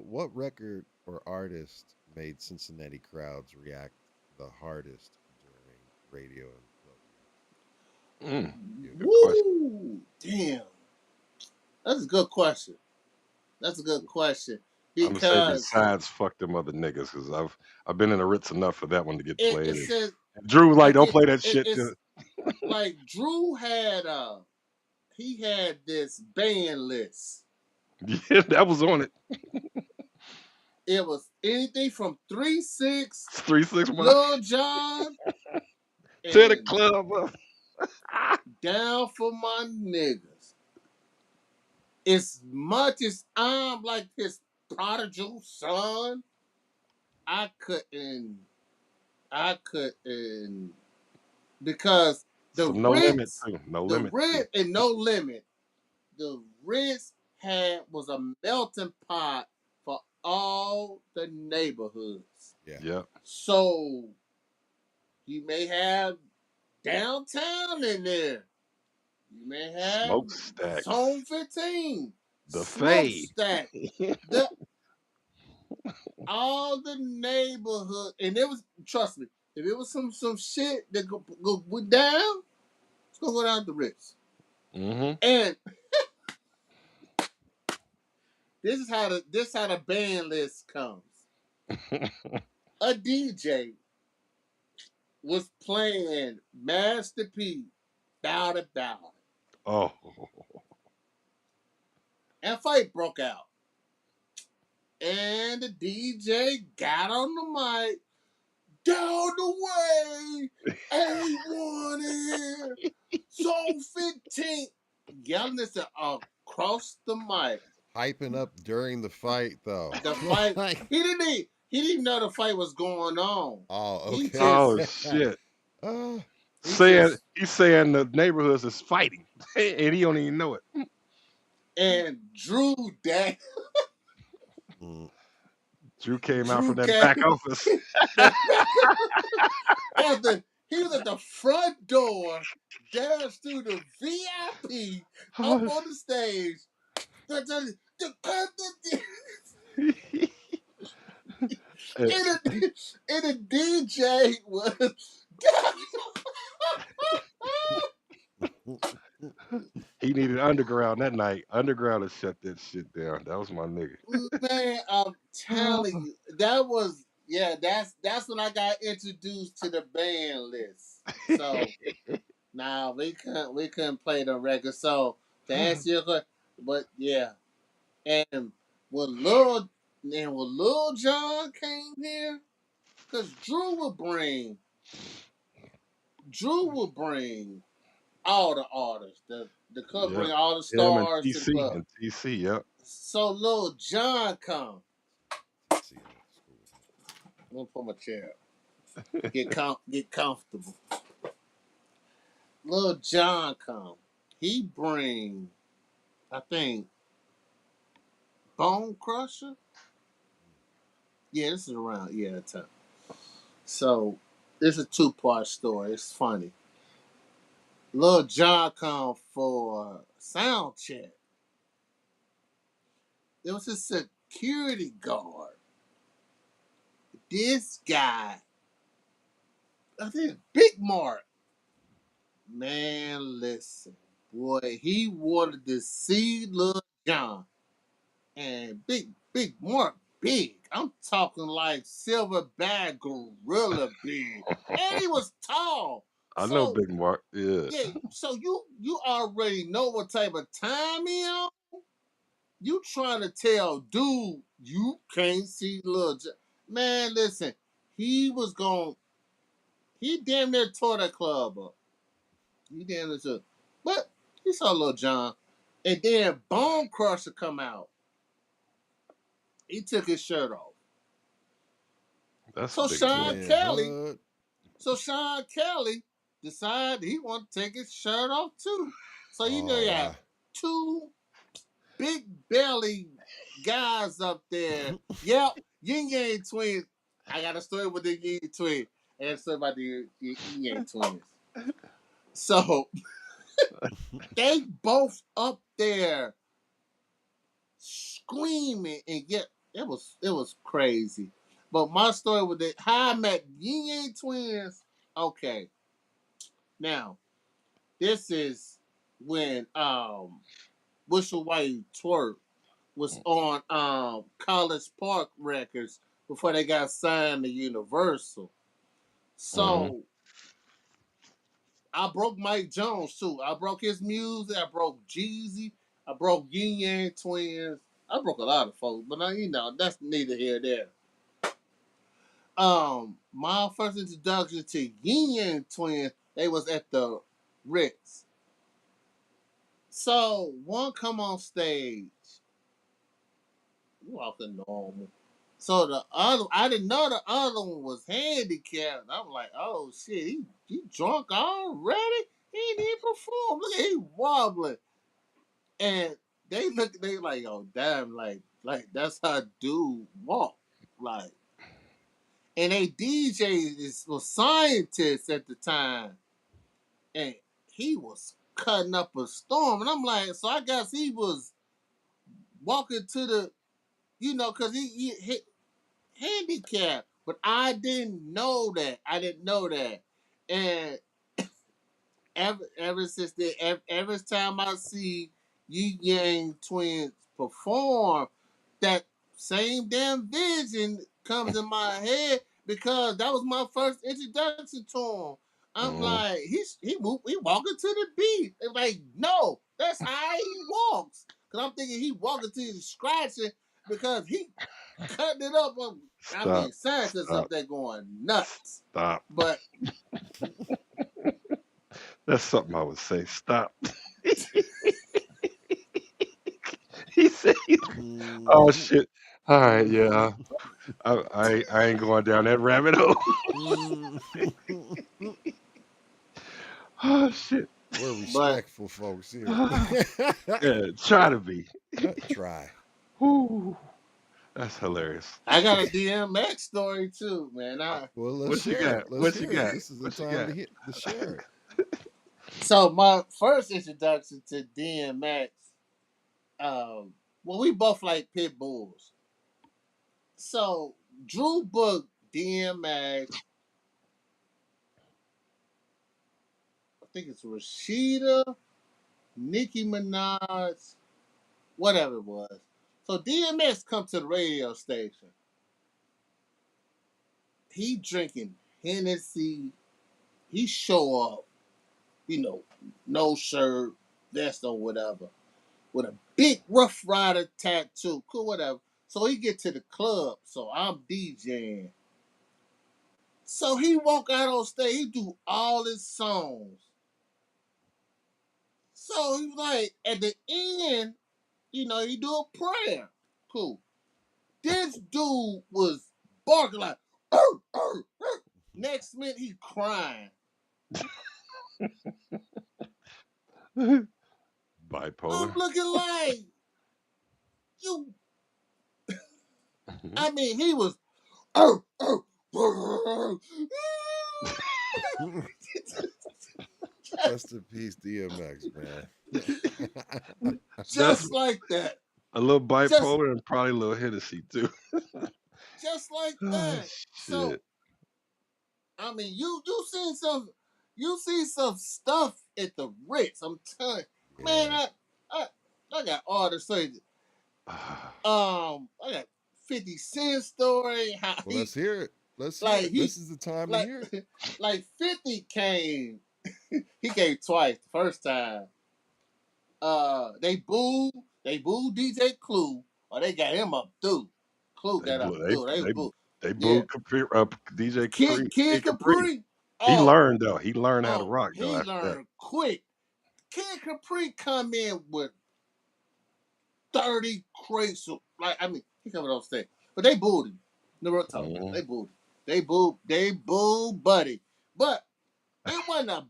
what record or artist made Cincinnati crowds react the hardest during radio and club Mm, music? good question. Woo! Damn. That's a good question. That's a good question. I'm gonna say Because besides fuck them other niggas, because I've been in the Ritz enough for that one to get it played. says And Drew was like, don't again, play that shit. it's like Drew had he had this band list. Yeah, that was on it. It was anything from 3-6, It's 3 6 months. Lil Jon, Tear the and club up. Down for My Niggas. As much as I'm like his prodigal son, I couldn't I couldn't because the Some no limit Ritz, too. No the limit too. Ritz and No Limit, the Ritz was a melting pot for all the neighborhoods. Yeah. Yep. So you may have downtown in there. You may have Smokestacks. Zone 15, The Fade. Smokestack, the all the neighborhood, and it was trust me, if it was some shit that go down, it's gonna go down the Ritz. Mm-hmm. And this how the band list comes. A DJ was playing Master P, Bout It, Bout It, Oh. and a fight broke out. And the DJ got on the mic, down the way, A1 here, Zone 15, yelling this across the mic. Hyping up during the fight, though. The fight, Like, he didn't know the fight was going on. oh, He okay. Oh just, shit. uh, he Saying just, he's saying the neighborhoods is fighting. And he don't even know it. and Drew that mm, Drew came out from Drew that back came office. the back he was at the front door, dashed through the VIP up Oh, on the stage. shit. And the DJ was He needed underground that night. Underground to shut that shit down. That was my nigga. man, I'm telling you, that was that's when I got introduced to the band list. So now we couldn't play the record. So to answer your question, but yeah, and when Lil Jon came here, because Drew would bring all the artists. The club Yep. bring all the Him and stars to the TC club. and TC. Yep. So Lil Jon come. see, I went to school with him. I'm gonna put my chair up. Get comfortable. Lil Jon come. He bring, I think, Bone Crusher. Yeah, this is around that time. So this is a 2-part story. It's funny. Lil Jon come for sound check. There was a security guard. This guy, I think Big Mark. Man, listen, boy, he wanted to see Lil Jon. And big Mark big. I'm talking like silverback gorilla big. And he was tall. I know So Big Mark. Yeah. yeah, so you already know what type of time he on. You trying to tell dude you can't see Lil Jon. Man, listen, he was going he damn near tore that club up. He damn near took. But he saw Lil Jon. And then Bone Crusher come out. He took his shirt off. That's a So big boy. Sean Yeah, Kelly, Hud. so Sean Kelly decided he wanted to take his shirt off too. So you know Oh you wow. have two big belly guys up there. Yep, Yin Yang twins. I got a story with the Yin Yang twins. I got a story about the Yin Yang twins. So they both up there screaming and get it was crazy. But my story with it, how I met Yin Yang twins. Okay, now this is when Whistle White Twerk was on College Park Records before they got signed to Universal. Hmm. So I broke Mike Jones too. I broke his music. I broke Jeezy. I broke Yin Yang Twins. I broke a lot of folks, but that's neither here nor there. My first introduction to Yin Yang Twins, they was at the Ritz. So one come on stage, walking normal. So the other, I didn't know the other one was handicapped. I'm like, oh shit, he drunk already? He didn't even perform. Look at he wobbling. And they like, oh damn, like that's how dude walk. Like, and they DJ was scientists at the time, and he was cutting up a storm. And I'm like, so I guess he was walking to the, because he hit handicapped. But I didn't know that. I didn't know that. And ever since then, every time I see Yin Yang twins perform, that same damn vision comes in my head because that was my first introduction to him. I'm Hmm. like, he walking to the beat. It's like, no, that's how he walks. Cause I'm thinking he walking to the scratching because he cutting it up. I Stop. mean, scientists Stop. up there going nuts. Stop. But That's something I would say. Stop. He said, "Oh Mhm. shit." All right, yeah. Mhm. I ain't going down that rabbit hole. Mhm. Oh shit. We're but respectful folks here. Ah, yeah, try to be. Try. Whew, that's hilarious. I got a DMX story too, man. Well, let's What you share it. got? Let's What you hear it. got? This is the What you time got? to share it. So my first introduction to DMX, well, we both like pit bulls. So Drew booked DMX. I think it's Rashida, Nicki Minaj, whatever it was. So DMX come to the radio station. He drinking Hennessy. He show up, you know, no shirt, vest or whatever, with a big Rough Rider tattoo. Cool, whatever. So he get to the club. So I'm DJing. So he walk out on stage. He do all his songs. So he like at the end, he do a prayer. Cool. This dude was barking like, "Arr, arr, arr." Next minute he crying. I'm Bipolar. looking like you. I mean, he was. "Arr, arr, arr." Rest in peace, DMX, man. That's Just like that. a little Just bipolar and probably a little Hennessy too. just like Oh, that. So shit. I mean, you see some stuff at the Ritz. I'm telling you, man, Yeah. I I got all the say. Ah, I got 50 Cent story. How Well, let's hear it. Let's hear like it. he This is the time to like hear it. like 50 came. He came twice. The first time, they booed DJ Clue, or they got him up through. Clue they got up blew. through. They They booed. they Yeah, booed DJ Capri. Kid Kid Capri. Capri. He Oh, learned though. He learned how to oh, rock though he after that. learned quick. Kid Capri come in with 30 crates of, like, I mean, he coming on stage. But they booed him. The real talk. Mhm. They booed him. They boo Buddy. But it wasn't a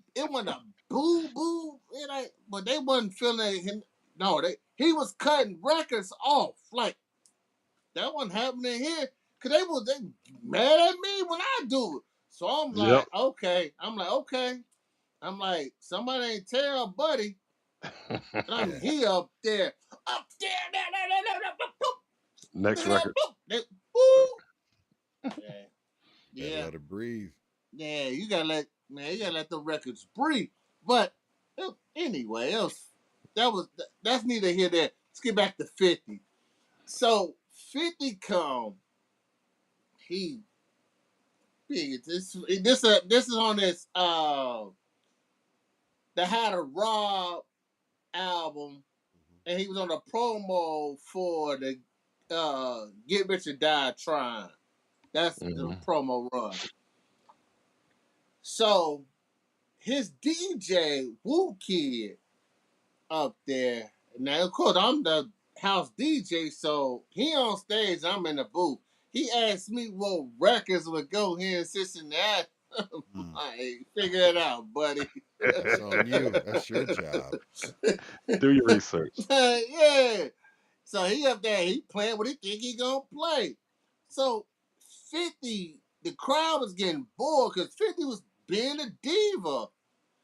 boo. It ain't, but they wasn't feeling him. No, he was cutting records off. Like that wasn't happening here. Cause they mad at me when I do it. So I'm Yep. like, okay. I'm like, somebody ain't tell Buddy. And I'm Yeah. he up there. Next record. Woo. Yeah. Gotta Yeah. let it breathe. Yeah, you gotta let the records breathe. But anyway, that's neither here nor there. Let's get back to 50. So 50 come, he this is on this the How to Rob album, and he was on a promo for the Get Rich or Die Trying. That's the Hmm. promo run. So his DJ Woo Kid up there. Now, of course, I'm the house DJ, so he on stage, I'm in the booth. He asked me what records would go here in Cincinnati. Mm. Like, figure it out, buddy. That's on you. That's your job. Do your research. Yeah. So he up there, he playing what he think he gonna play. So 50, the crowd was getting bored because 50 was being a diva.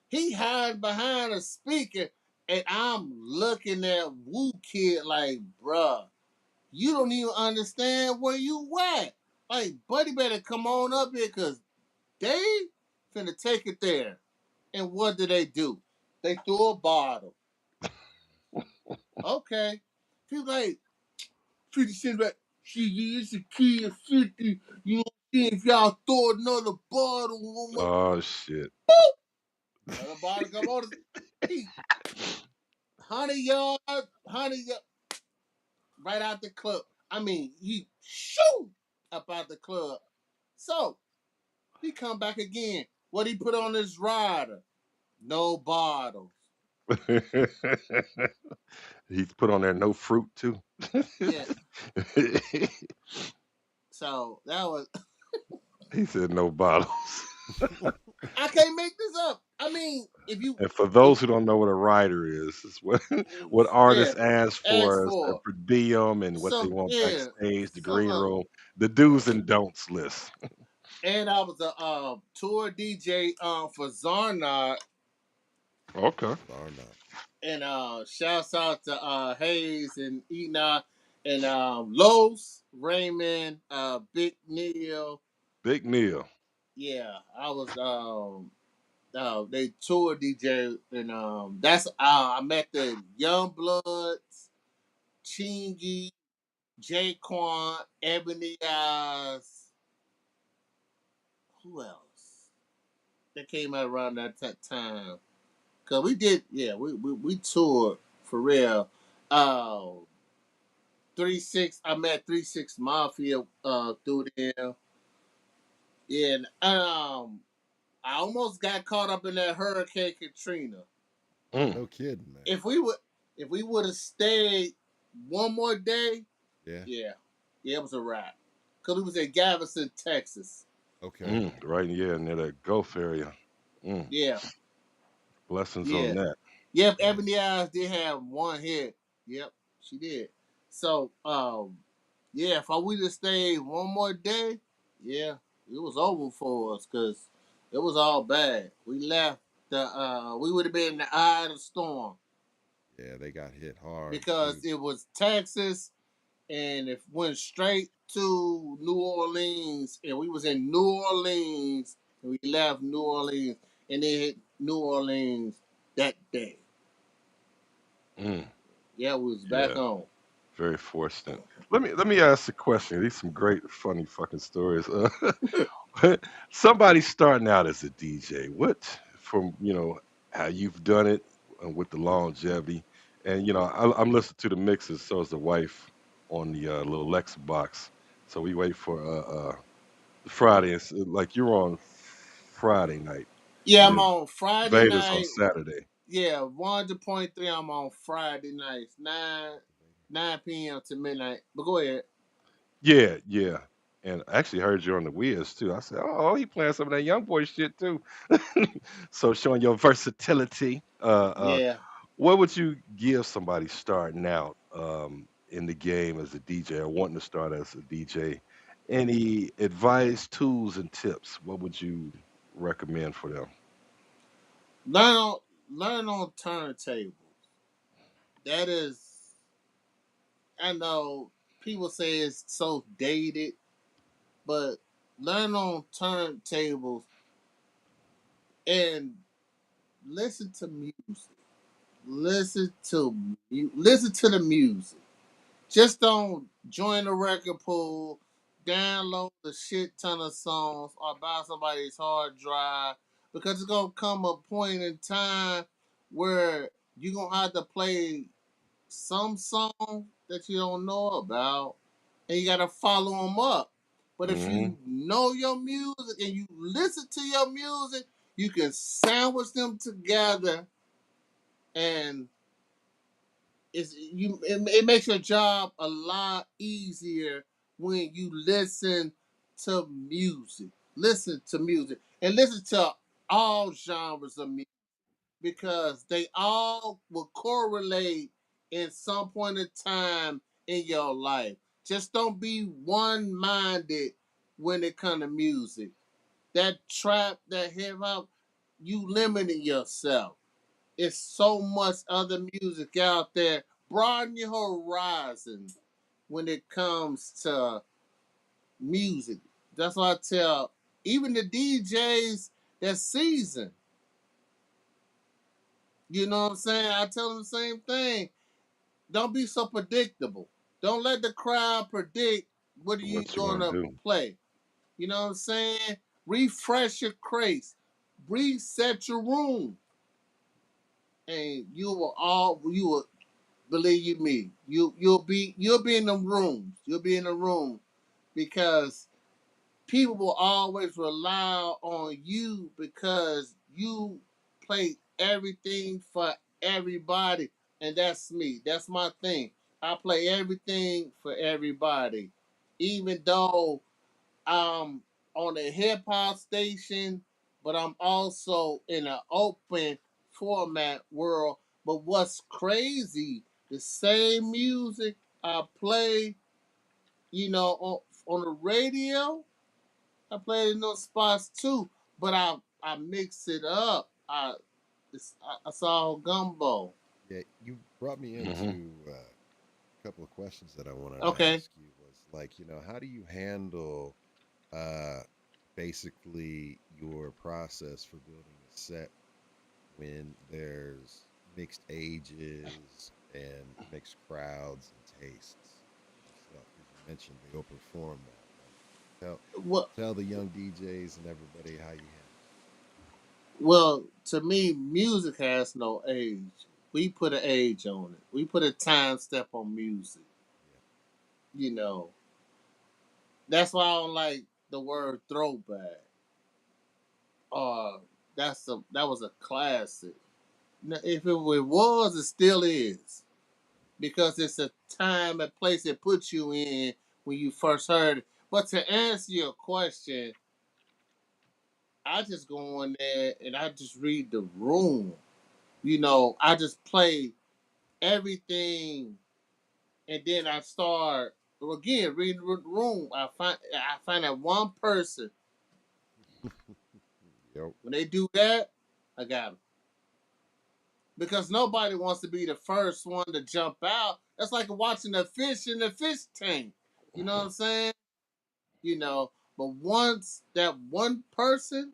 He hiding behind a speaker, and I'm looking at Woo Kid like, bruh, you don't even understand where you at. Like, buddy better come on up here because they finna take it there. And what did they do? They threw a bottle. Okay. People like, 50 Cent back, shit, it's a kid of 50. You know what I'm saying? If y'all throw another bottle, Oh shit. another bottle come on. He 100 yards, right out the club. I mean, he shoot up out the club. So he come back again. What he put on his rider? No bottles. He's put on there no fruit too. Yeah. So that was. He said no bottles. I can't make this up. I mean, if you, And for if those who don't know what a rider is, it's what what yeah, artists ask ask for is the for per diem and what they some, want yeah, backstage, the green some. room, the do's and don'ts list. And I was a tour DJ for Zarnot, Okay. Or not. and shouts out to Hayes and Enoch and Los, Raymond, Big Neil. Big Neil. Yeah, I was they tour DJ, and that's I met the Young Bloods, Chingy, Jaquan, Ebony Eyes. Who else? That came out around that time. Cause we did, yeah, we toured for real. 3-6. I met 3-6 Mafia through there. Yeah, and I almost got caught up in that Hurricane Katrina. Mm. No kidding, man. If we would have stayed one more day, Yeah. yeah, it was a wrap. Cause we was in Galveston, Texas. Okay. Mm. Right, yeah, near that Gulf area. Mm. Yeah, Blessings on yeah, that. yep. Yeah. Ebony Eyes did have one hit. Yep, she did. So yeah, if I would have stayed one more day, yeah, it was over for us because it was all bad. We left we would have been in the eye of the storm Yeah, they got hit hard because too. it was Texas and it went straight to New Orleans, and we was in New Orleans, and we left New Orleans, and they hit New Orleans that day. Mm. Yeah, we was back Yeah. home. Very fortunate. Let me ask a question. These some great, funny fucking stories. Somebody starting out as a DJ. What from how you've done it with the longevity, and I'm listening to the mixes. So is the wife on the little Lex box. So we wait for the Friday. It's like you're on Friday night, Yeah, and I'm then on Friday Veda's on night. Saturday. Yeah, 100.3. I'm on Friday nights, 9 p.m. to midnight. But go ahead. Yeah, yeah. And I actually heard you on the Wiz too. I said, "Oh, he playing some of that young boy shit too." So showing your versatility. Yeah. What would you give somebody starting out in the game as a DJ or wanting to start as a DJ? Any advice, tools, and tips? What would you recommend for them? Learn on learn on turntables. That is, I know people say it's so dated, but learn on turntables and listen to music. Listen to the music. Just don't join the record pool, download a shit ton of songs, or buy somebody's hard drive because it's gonna come a point in time where you're gonna have to play some song that you don't know about, and you gotta follow them up. But if Hmm. you know your music and you listen to your music, you can sandwich them together, and it makes your job a lot easier when you listen to music. Listen to music and listen to all genres of music because they all will correlate in some point in time in your life. Just don't be one minded when it comes to music. That trap, that hip hop, you limiting yourself. It's so much other music out there. Broaden your horizon when it comes to music. That's why I tell even the DJs that season. You know what I'm saying? I tell them the same thing. Don't be so predictable. Don't let the crowd predict what are you What you want gonna to do? play. You know what I'm saying? Refresh your crates. Reset your room. And you will believe you me, you'll be in the rooms. You'll be in the room because people will always rely on you because you play everything for everybody, and that's me. That's my thing. I play everything for everybody, even though I'm on a hip hop station, but I'm also in an open format world. But what's crazy, the same music I play, on the radio, I play it in those spots too. But I mix it up. It's all gumbo. Yeah, you brought me Hmm. into a couple of questions that I wanted to Okay. ask you. Was like, how do you handle uh, basically your process for building a set when there's mixed ages and mixed crowds and tastes and stuff? Because you mentioned the open format. Like, tell Well, tell the young DJs and everybody how you handle well, to me, music has no age. We put an age on it. We put a time step on music. it. You know, that's why I don't like the word throwback. That was a classic. Now, if it was, it still is because it's a time and place it puts you in when you first heard it. But to answer your question, I just go in there and I just read the room. I just play everything, and then I start again reading the room. I find that one person Yep. when they do that, I got them. Because nobody wants to be the first one to jump out. That's like watching a fish in the fish tank. You know what I'm saying? But once that one person,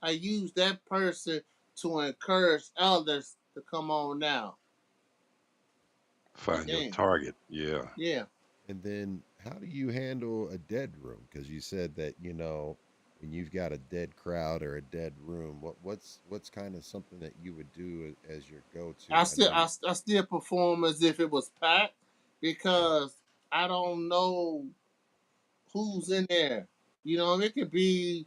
I use that person to encourage others to come on now. And Find your then, target. Yeah. yeah. And then how do you handle a dead room? Because you said that, when you've got a dead crowd or a dead room, what's kind of something that you would do as your I go-to? I know still you. I, I still perform as if it was packed Yeah. because I don't know who's in there. It could be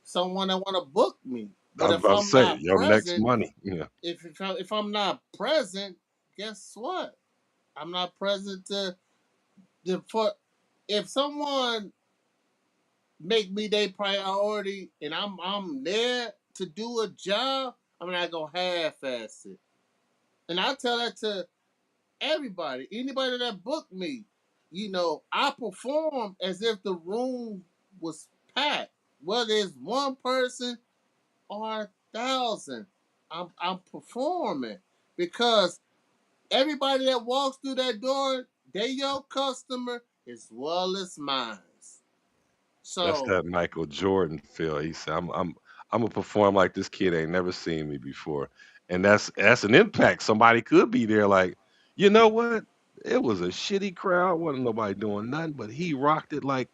someone that want to book me. I But was if about to I'm say not your next present, money. Yeah. if I'm not present, guess what? I'm not present to for if someone. make me their priority, and I'm there to do a job, I'm not gonna half-ass it. And I tell that to everybody, anybody that booked me. I perform as if the room was packed, whether it's one person or 1,000. I'm performing because everybody that walks through that door, they your customer as well as mine. That's So that Michael Jordan feel. He said, I'm gonna perform like this kid ain't never seen me before." And that's an impact. Somebody could be there like, you know what? It was a shitty crowd, wasn't nobody doing nothing, but he rocked it like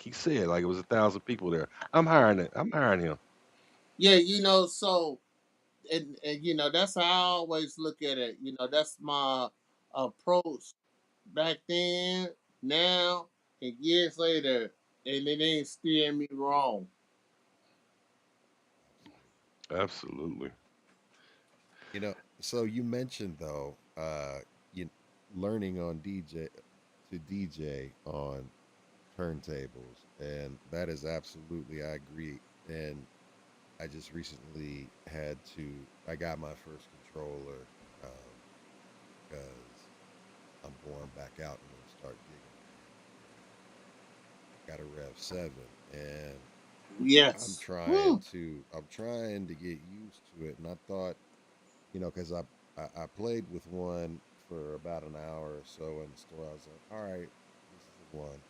he said, like it was 1,000 people there. I'm hiring it. I'm hiring him. yeah, so and that's how I always look at it. That's my approach back then, now, and years later, and it ain't steering me wrong. Absolutely. So you mentioned though, you learning on DJ on turntables, and that is absolutely, I agree. And I just recently I got my first controller because I'm going back out and gonna start gigging again. Got a Rev 7, and Yes. Woo. I'm trying to get used to it. And I thought, because I played with one for about an hour or so in the store. I was like, all right, this is the one.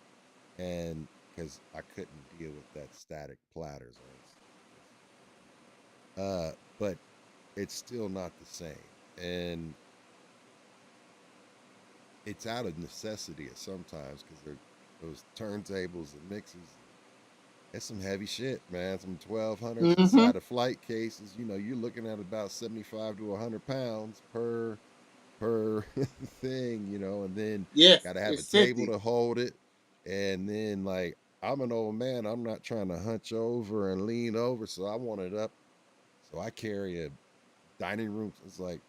And because I couldn't deal with that static platters. But it's still not the same. And it's out of necessity at sometimes because those turntables and mixes. It's some heavy shit, man. Some 1200s Mm-hmm. inside of flight cases. You're looking at about 75 to 100 pounds per thing. And then Yes, got to have a it's table 50. to hold it. And then like I'm an old man, I'm not trying to hunch over and lean over, so I want it up. So I carry a dining room. It's like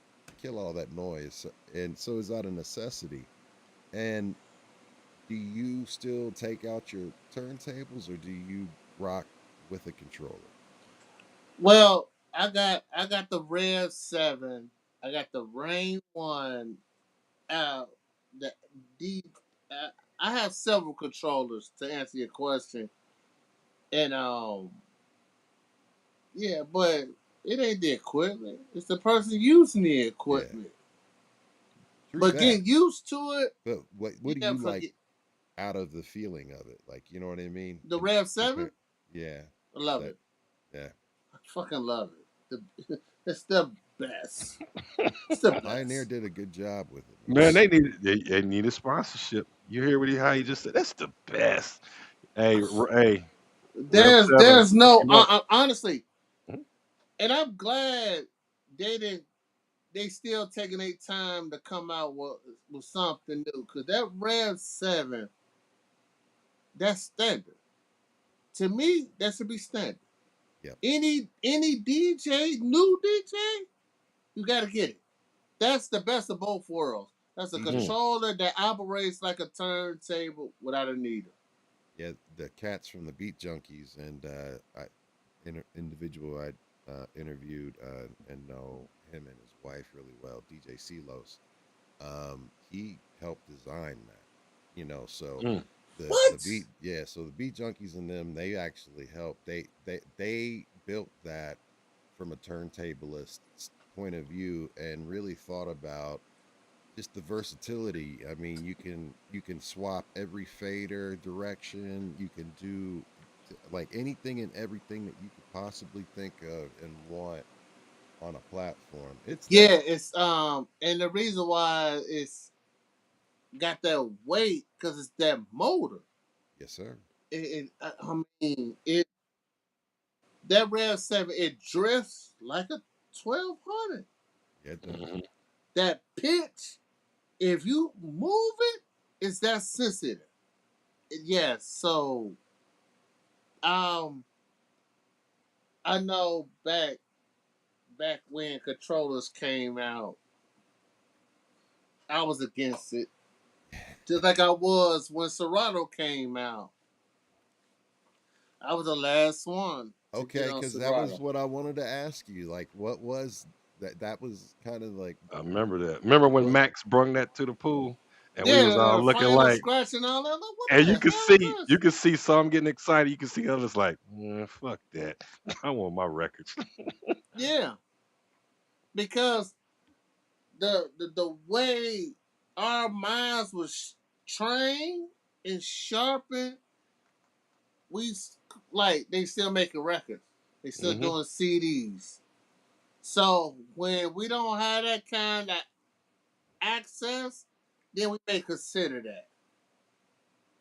kill all that noise, and so is that a necessity? And do you still take out your turntables, or do you rock with a controller? Well, I got the Rev 7. I got the Rain 1. Uh, the D. Uh, I have several controllers to answer your question, and yeah, but it ain't the equipment. It's the person using the Yeah, equipment. true But that. getting used to it, But what do yeah, you like forget out of the feeling of it? Like, you know what I mean? the Rev 7. Compare. Yeah, I love that. it. Yeah, I fucking love it. It's the best. It's the Pioneer best. did a good job with it, man. Man, they need a sponsorship. You hear how he just said? That's the best. Hey, Rev Seven, There's hook no him up. honestly, Mhm. and I'm glad they didn't. They still taking their time to come out with something new because that Rev 7, that's standard. To me, that should be standard. Yep. Any DJ, new DJ, you gotta get it. That's the best of both worlds. That's a DJ. Mm. controller that operates like a turntable without a needle. Yeah, the cats from the Beat Junkies and individual I interviewed and know him and his wife really well, DJ Celos. He helped design that, so Mm. the What? beat, yeah, so the Beat Junkies and them, they actually helped. They built that from a turntablist point of view and really thought about just the versatility. I mean, you can swap every fader direction. You can do like anything and everything that you could possibly think of and want on a platform. It's Yeah, there. it's and the reason why it's got that weight because it's that motor. Yes, sir. I mean, that Rev 7, it drifts like a 1200. Yeah, it does. Mhm. That pitch, if you move it, it's that sensitive. Yes, so um, I know back when controllers came out, I was against it, just like I was when Serato came out. I was the last one to get Okay, on because that was Serato. what I wanted to ask you. Like, what was that? That was kind of like I remember that. Remember when what? Max brung that to the pool, and we Yeah, was all the looking final like, scratch and all that. Like, what and the hell is you this? could see some getting excited. You could see others like, fuck that. I want my records. Yeah, because the way our minds was trained and sharpened, we like they still making records. They still hmm doing CDs. So when we don't have that kind of access, then we may consider that.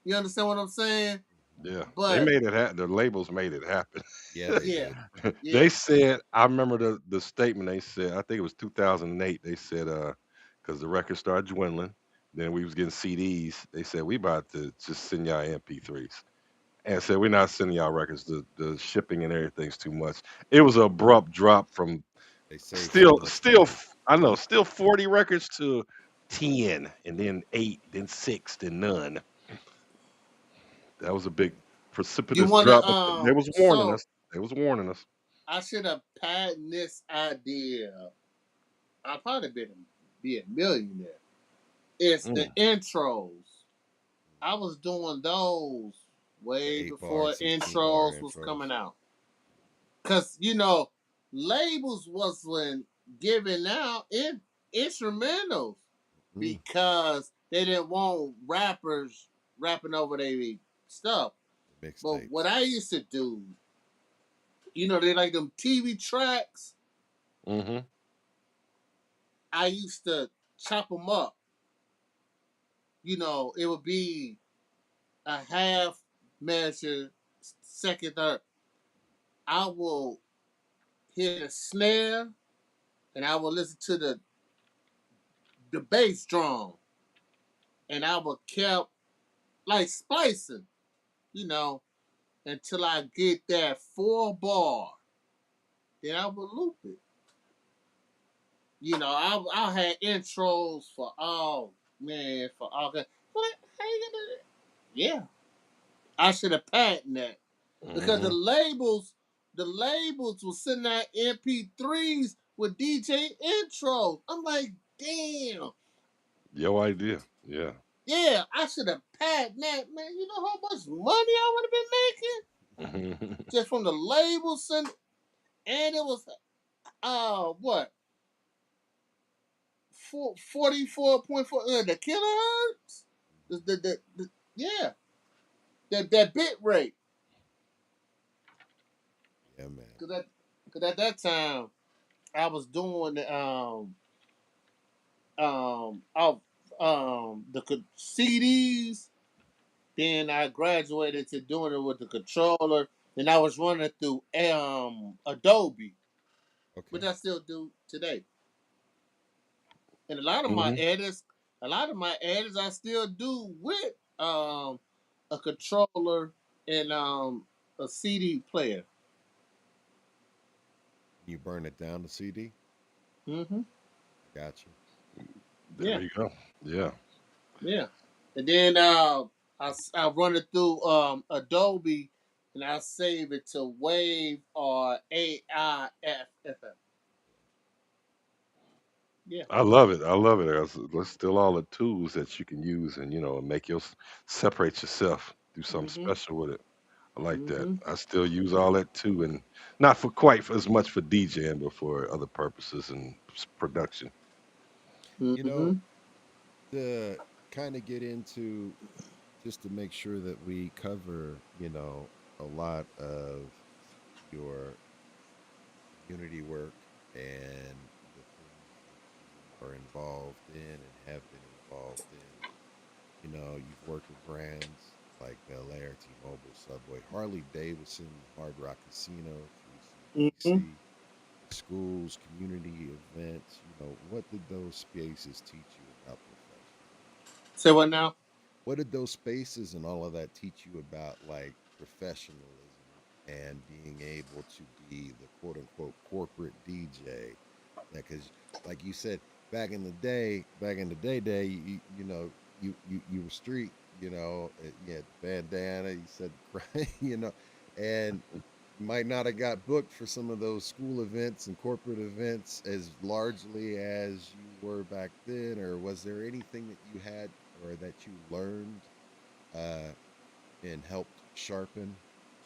You understand what I'm saying? Yeah, they But made it happen. The labels made it happen. Yeah, they yeah, did. They yeah. said, I remember the statement they said, I think it was 2008. They said, because the record started dwindling, then we was getting CDs. They said, we about to just send y'all MP3s. And said, we're not sending y'all records. The shipping and everything's too much. It was an abrupt drop from They saved so much money. I know, still 40 records to 10, and then 8, then 6, then none. That was a big You precipitous want to drop, but they was warning so us. They was warning us. I should have patented this idea. I'd probably be a millionaire. It's the Mm, intros. I was doing those The way 8 bar, before 16 bar intros was intros. coming out. Cause labels wasn't giving out instrumentals Mm, because they didn't want rappers rapping over their stuff. the But what mixtapes. I used to do, they like them TV tracks. hmm I used to chop them up. It would be a half measure, second, third. I will hit a snare and I will listen to the bass drum and I will kept like splicing, you know, until I get that 4 bar. Then I will loop it. I had intros for all man for all that. What? How you gonna do that? Yeah, I should have patented that because the hmm labels, the labels were sending out MP3s with DJ intros. I'm like, damn. Your idea. Yeah. Yeah, I should have patented that, man. You know how much money I would have been making just from the labels and it was what 44.4 the kilohertz, yeah, that bit rate. Yeah, man. Cause at that time I was doing of the CDs. Then I graduated to doing it with the controller. Then I was running through Adobe, which Okay. I still do today. And hmm a lot of my edits I still do with a controller and a CD player. You burn it down to CD. Mm-hmm. I got you. There Yeah, you go. Yeah. yeah. And then I run it through Adobe, and I save it to Wave or AIFFM. Yeah. I love it. I love it. That's still all the tools that you can use and, make separate yourself, do something Mm-hmm. special with it. I like that. Mm-hmm. I still use all that too, and not for quite as much for DJing, but for other purposes and production. You know, Mm-hmm. to kind of get into just to make sure that we cover, a lot of your community work and the things that you are involved in and have been involved in. You've worked with brands like Belaire, T-Mobile, Subway, Harley Davidson, Hard Rock Casino, Mm-hmm. 3CBC, schools, community events. What did those spaces teach you about professionalism? Say what now? What did those spaces and all of that teach you about like professionalism and being able to be the quote unquote corporate DJ? Because, like you said, back in the day, you were street. You had the bandana. You said, you know, and you might not have got booked for some of those school events and corporate events as largely as you were back then, or was there anything that you had or that you learned uh, and helped sharpen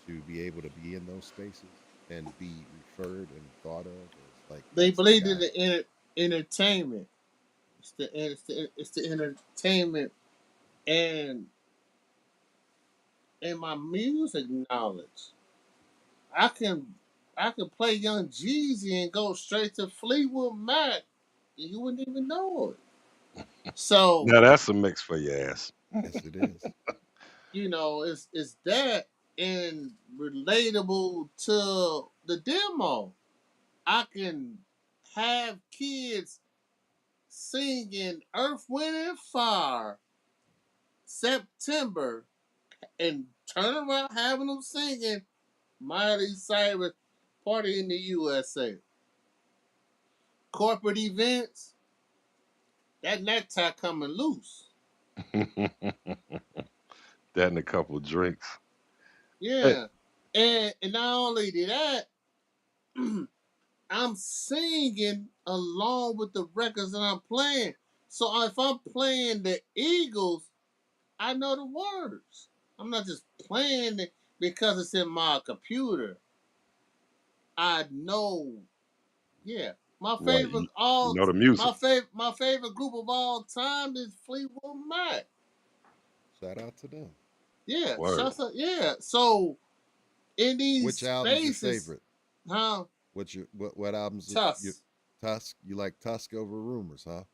to be able to be in those spaces and be referred and thought of as like They that's the believed in guy? the entertainment. It's the entertainment and my music knowledge. I can I can play Young Jeezy and go straight to Fleetwood Mac, and you wouldn't even know it. So Now that's a mix for your ass. Yes, it is. it's that and relatable to the demo. I can have kids singing Earth, Wind, and Fire September and turn around having them singing Miley Cyrus Party in the USA. Corporate events, that necktie coming loose. That and a couple of drinks. Hey, Yeah. And not only did that, I'm singing along with the records that I'm playing. So if I'm playing the Eagles, I know the words. I'm not just playing it because it's in my computer. I know. Yeah. My right, favorite you all know the music. my favorite group of all time is Fleetwood Mac. Shout out to them. Yeah, Word. shut up. Yeah. So in these Which album's your spaces, favorite? huh? What's your what albums is your Tuss. Tusk? You like Tusk over Rumors, huh?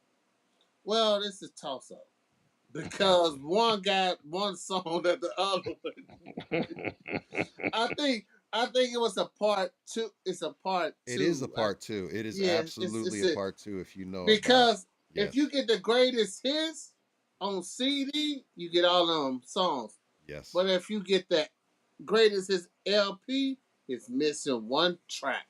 Well, this is toss up because Gotcha. one got one song that the other one. I think I think it was a part two. It's a part It is a two. part two. It is Yeah, absolutely it's a it part two if you know about. because if you Yes. get the greatest hits on CD, you get all them songs. Yes. But if you get the greatest hits LP, it's missing one track.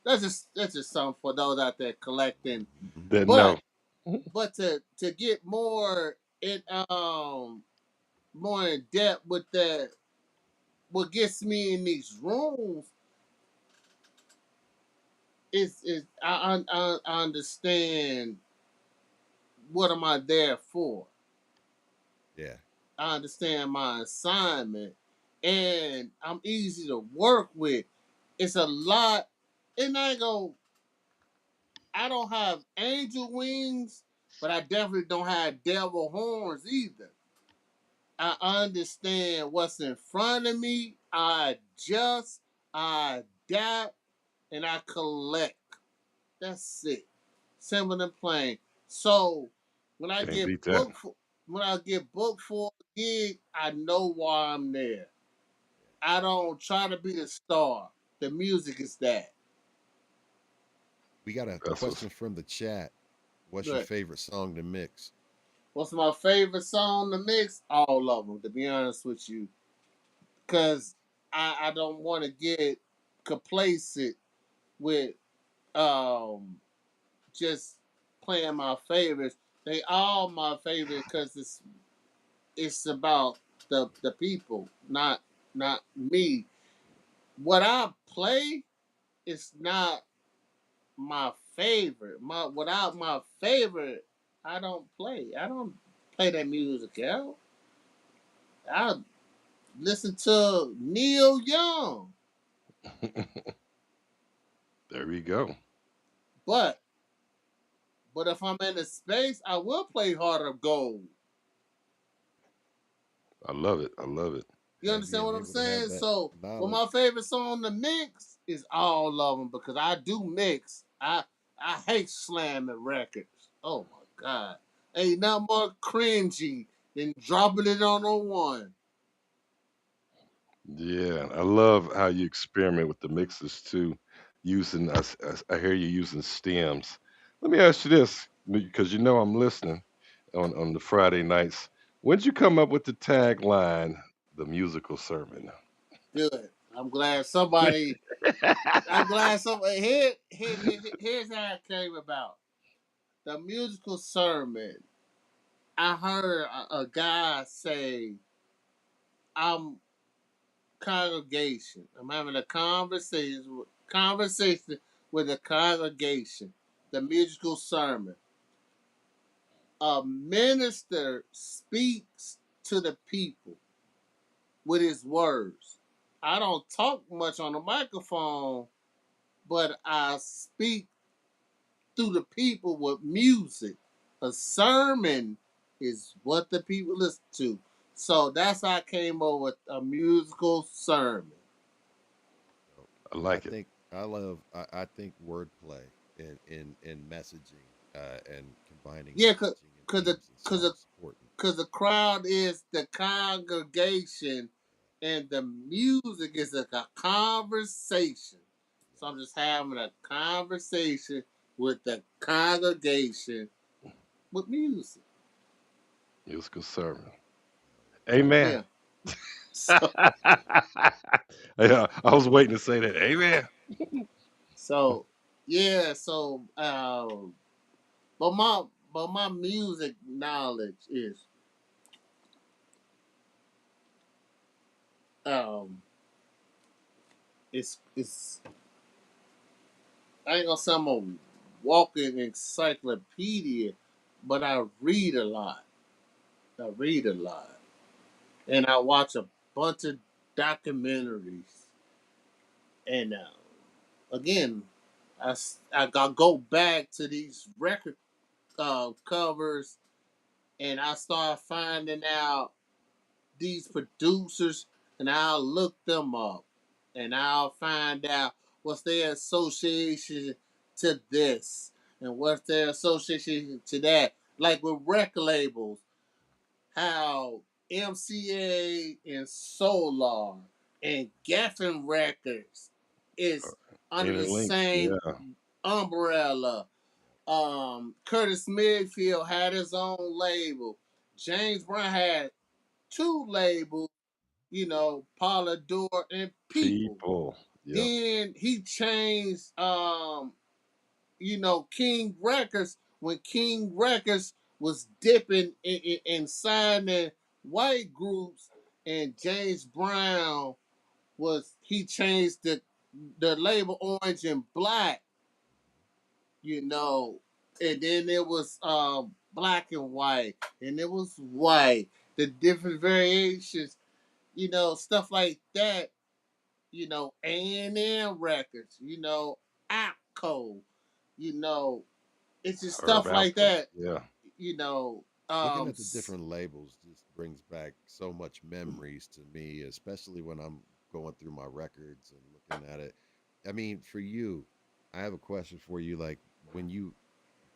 That's just something for those out there collecting. Didn't know. But to get in more in depth with that, what gets me in these rooms is I understand what am I there for. Yeah. I understand my assignment, and I'm easy to work with. It's a lot, and I don't have angel wings, but I definitely don't have devil horns either. I understand what's in front of me. I adjust, I adapt, and I collect. That's it. Simple and plain. So when I Can't get beat that. booked for a gig, I know why I'm there. I don't try to be the star. The music is that. We got a That's what's question from the chat. What's your Good. favorite song to mix? What's my favorite song to mix? All of them, to be honest with you, because I don't want to get complacent with um just playing my favorites. They all my favorite because it's about the people, not me. What I play is not my favorite. Without my favorite, I don't play. I don't play that music out. I listen to Neil Young, there we go. but if I'm in a space, I will play Heart of Gold. I love it. I love it. You Yeah, understand being what I'm able to have saying? that So, well, my knowledge. favorite song to mix is all of them because I do mix. I hate slamming records. Oh my god, ain't nothing more cringy than dropping it on a one. Yeah, I love how you experiment with the mixes too. Using, I hear you using stems. Let me ask you this, because you know I'm listening on the Friday nights. When did you come up with the tagline, "The musical sermon"? Good. I'm glad somebody. I'm glad somebody. Here's how it came about. The musical sermon. I heard a guy say, "I'm congregation. I'm having a conversation with the congregation. The musical sermon. A minister speaks to the people with his words. I don't talk much on the microphone, but I speak through the people with music. A sermon is what the people listen to. So that's how I came up with a musical sermon. I I like it. think I think wordplay in messaging and combining Yeah, messaging and cause the themes and cause the songs important. cause the crowd is the congregation, and the music is like a conversation. So I'm just having a conversation with the congregation with music. Musical sermon. Yeah. Amen. Yeah. So Yeah, I was waiting to say that. Amen. so yeah. But my music knowledge is um it's I ain't gonna say I'm a walking encyclopedia, but I read a lot. I read a lot, and I watch a bunch of documentaries. And again, I go back to these record covers, and I start finding out these producers, and I'll look them up, and I'll find out what's their association to this, and what's their association to that. Like with record labels, how MCA and Solar and Geffen Records is under the Interlinked. same Yeah. umbrella. Curtis Mayfield had his own label. James Brown had two labels, Paula Dore and People. People. Yep. Then he changed, King Records when King Records was dipping in signing white groups, and James Brown he changed the label Orange and Black, you know, and then it was black and white, and it was white. The different variations, stuff like that. A&M Records, APCO, you know, it's just Herb stuff like Alpert. that. Yeah. You know, Looking at the different labels just brings back so much memories to me, especially when I'm going through my records and looking at it. I mean, for you, I have a question for you. Like when you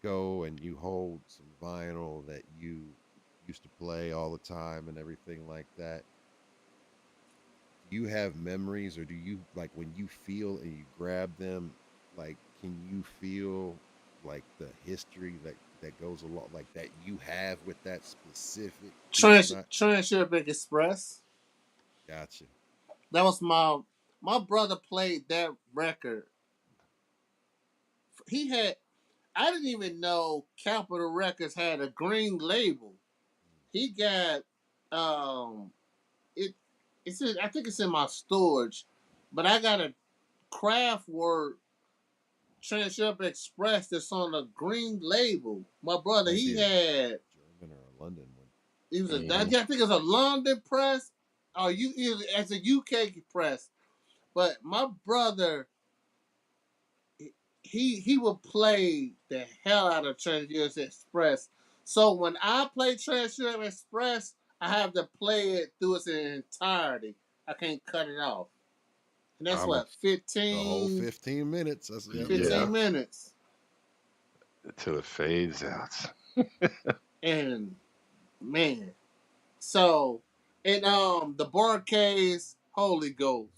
go and you hold some vinyl that you used to play all the time and everything like that, do you have memories or do you like when you feel and you grab them, like can you feel like the history that goes along like that you have with that specific piece? Not Trans Express. gotcha. That was my brother played that record. He had I didn't even know Capitol Records had a green label. He got um it I think it's in my storage, but I got a craft work Trans Express that's on a green label. My brother, Might he be a had German or a London one. he was I Hmm. think it's a London press or as a UK press. But my brother, he would play the hell out of Trans Express. So when I play Trans Express, I have to play it through its entirety. I can't cut it off. And that's I'm a what, The whole 15, 15 minutes. That's yep, yep. 15 yeah. minutes. Till it fades out. And man. So and the Barcades Holy Ghost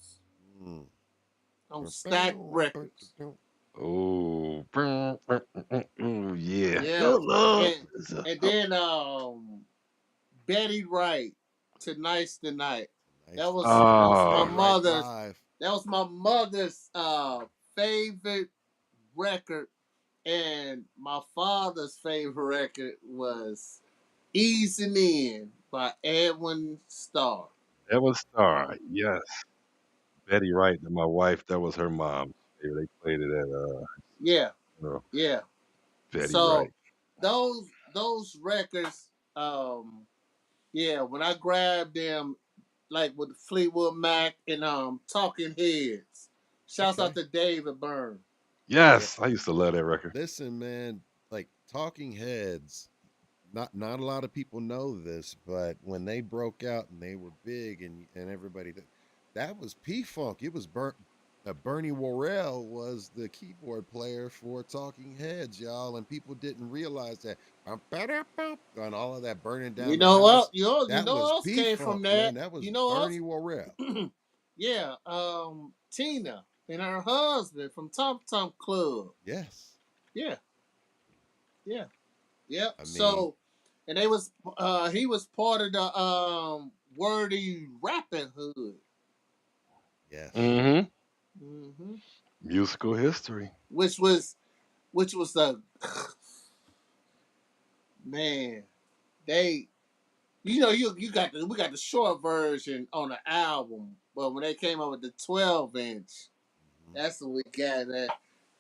Mm. on Stack Records. Oh, ooh, yeah. Yeah. Your love And is a and then Betty Wright, Tonight's the Night. Nice That was tonight. my Betty oh, Wright mother's live. that was my mother's favorite record, and my father's favorite record was Easing In by Edwin Starr. that was Star. Yes. Betty Wright, and my wife, that was her mom. They played it at Yeah, you know, yeah. Betty So Wright. those records, yeah, when I grabbed them, like with Fleetwood Mac and Talking Heads. Shouts out Okay. to David Byrne. Yeah. Yes, I used to love that record. Listen, man, like Talking Heads, not a lot of people know this, but when they broke out and they were big and everybody that was P Funk. It was Bernie Worrell was the keyboard player for Talking Heads, y'all, and people didn't realize that. And all of that burning You down the know what? house. You That know was what else P came from Funk, man. that? That was You know Bernie else? Worrell. Yeah, Tina and her husband from Tom Tom Club. Yes. Yeah, yeah, yep. I mean, So, and they was he was part of the wordy rapping hood. yes. Mm-hmm. Hmm. Musical history. Which was the man, they, you got we got the short version on the album, but when they came up with the 12-inch, Mhm. that's what we got. That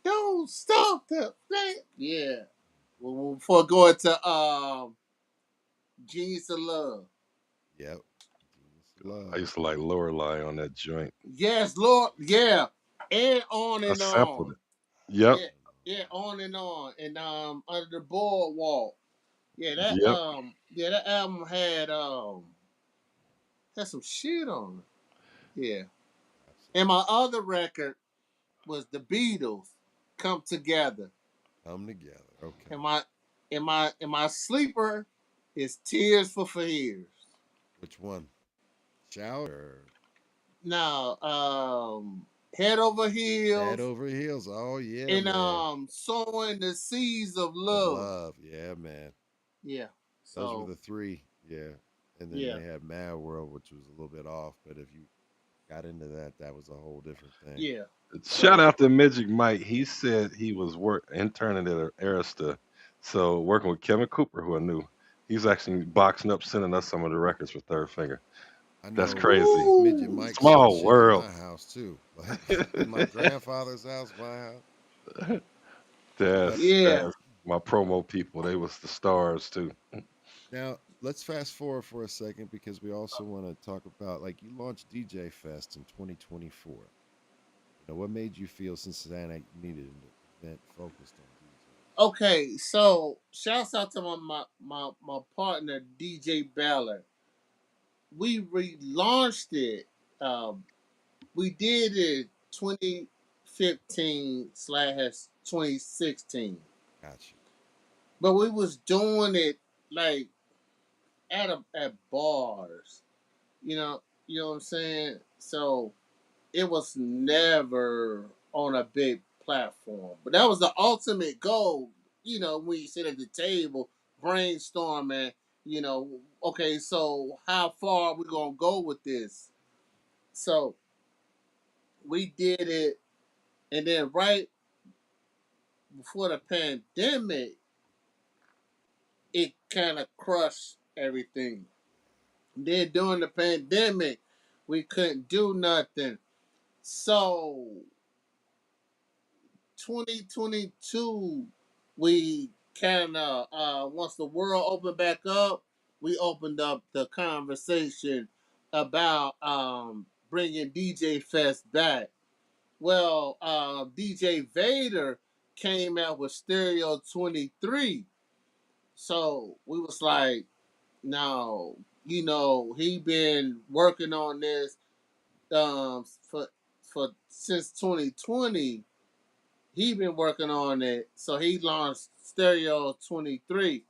don't stop the thing. Yeah. Well, before going to Genius of Love. Yep. Genius of I Love. used to like Lorelei on that joint. Yes, Lord. Yeah, and on I and sampled on. it. Yep. Yeah, yeah, on and under the boardwalk. Yep. Yeah, that album had some shit on it. Yeah. And Absolutely. my other record was the Beatles Come Together. Come together. Okay. And my sleeper is Tears for Fears. Which one? Shout or Now, Head Over Head Heels Over Heels? Oh yeah, and man. Sowing the Seeds of Of Love. love. Yeah, man. Yeah. Those were So the three. Yeah. And then yeah, they had Mad World, which was a little bit off. But if you got into that, that was a whole different thing. yeah. Shout So out to Magic Mike. He said he was interning at Arista, so working with Kevin Cooper, who I knew. He's actually boxing up, sending us some of the records for Third Finger. I That's know crazy. Midget woo. Mike sent Small shit in world. my house too. Like in my grandfather's house, my house. But Yeah. That's my promo people. They was the stars too. now let's fast forward for a second because we also want to talk about like you launched DJ Fest in 2024. What made you feel Cincinnati needed an event focused on DJs? Okay. So shouts out to my partner DJ Ballard. We relaunched it. Um, we did it 2015 slash 2016, Got you. but we was doing it like at bars. You know what I'm saying. So it was never on a big platform, but that was the ultimate goal. When you sit at the table brainstorming, you know, okay, so how far are we gonna go with this? So we did it, and then right before the pandemic, it kind of crushed everything. Then during the pandemic, we couldn't do nothing. So 2022, we kind of once the world opened back up, we opened up the conversation about bringing DJ Fest back. Well, DJ Vader came out with Stereo 23. So we was like, no, he been working on this for since 2020. He been working on it. So he launched Stereo 23,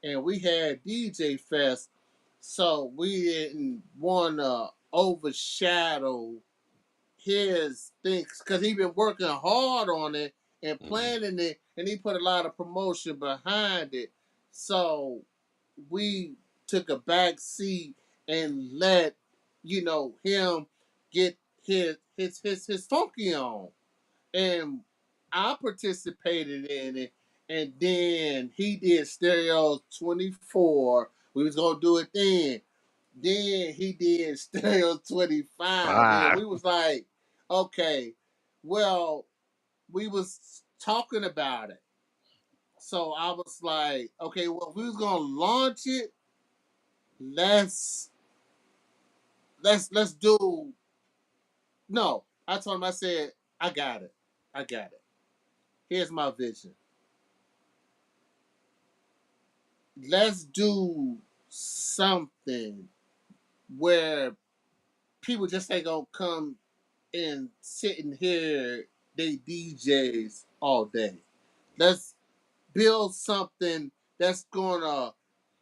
and we had DJ Fest. So we didn't want to overshadow his things because he been working hard on it and Mhm. planning it, and he put a lot of promotion behind it. So we took a back seat and let him get his funky on, and I participated in it. And then he did Stereo 24. We was gonna do it then. Then he did Stereo 25. Man, Ah, we was like, Okay, well, we was talking about it. So I was like, okay, well, if we was gonna launch it, let's let's do no. I told him, I said, I got it. I got it. Here's my vision. Let's do something where people just ain't gonna come and sit and hear they DJs all day. Let's build something that's gonna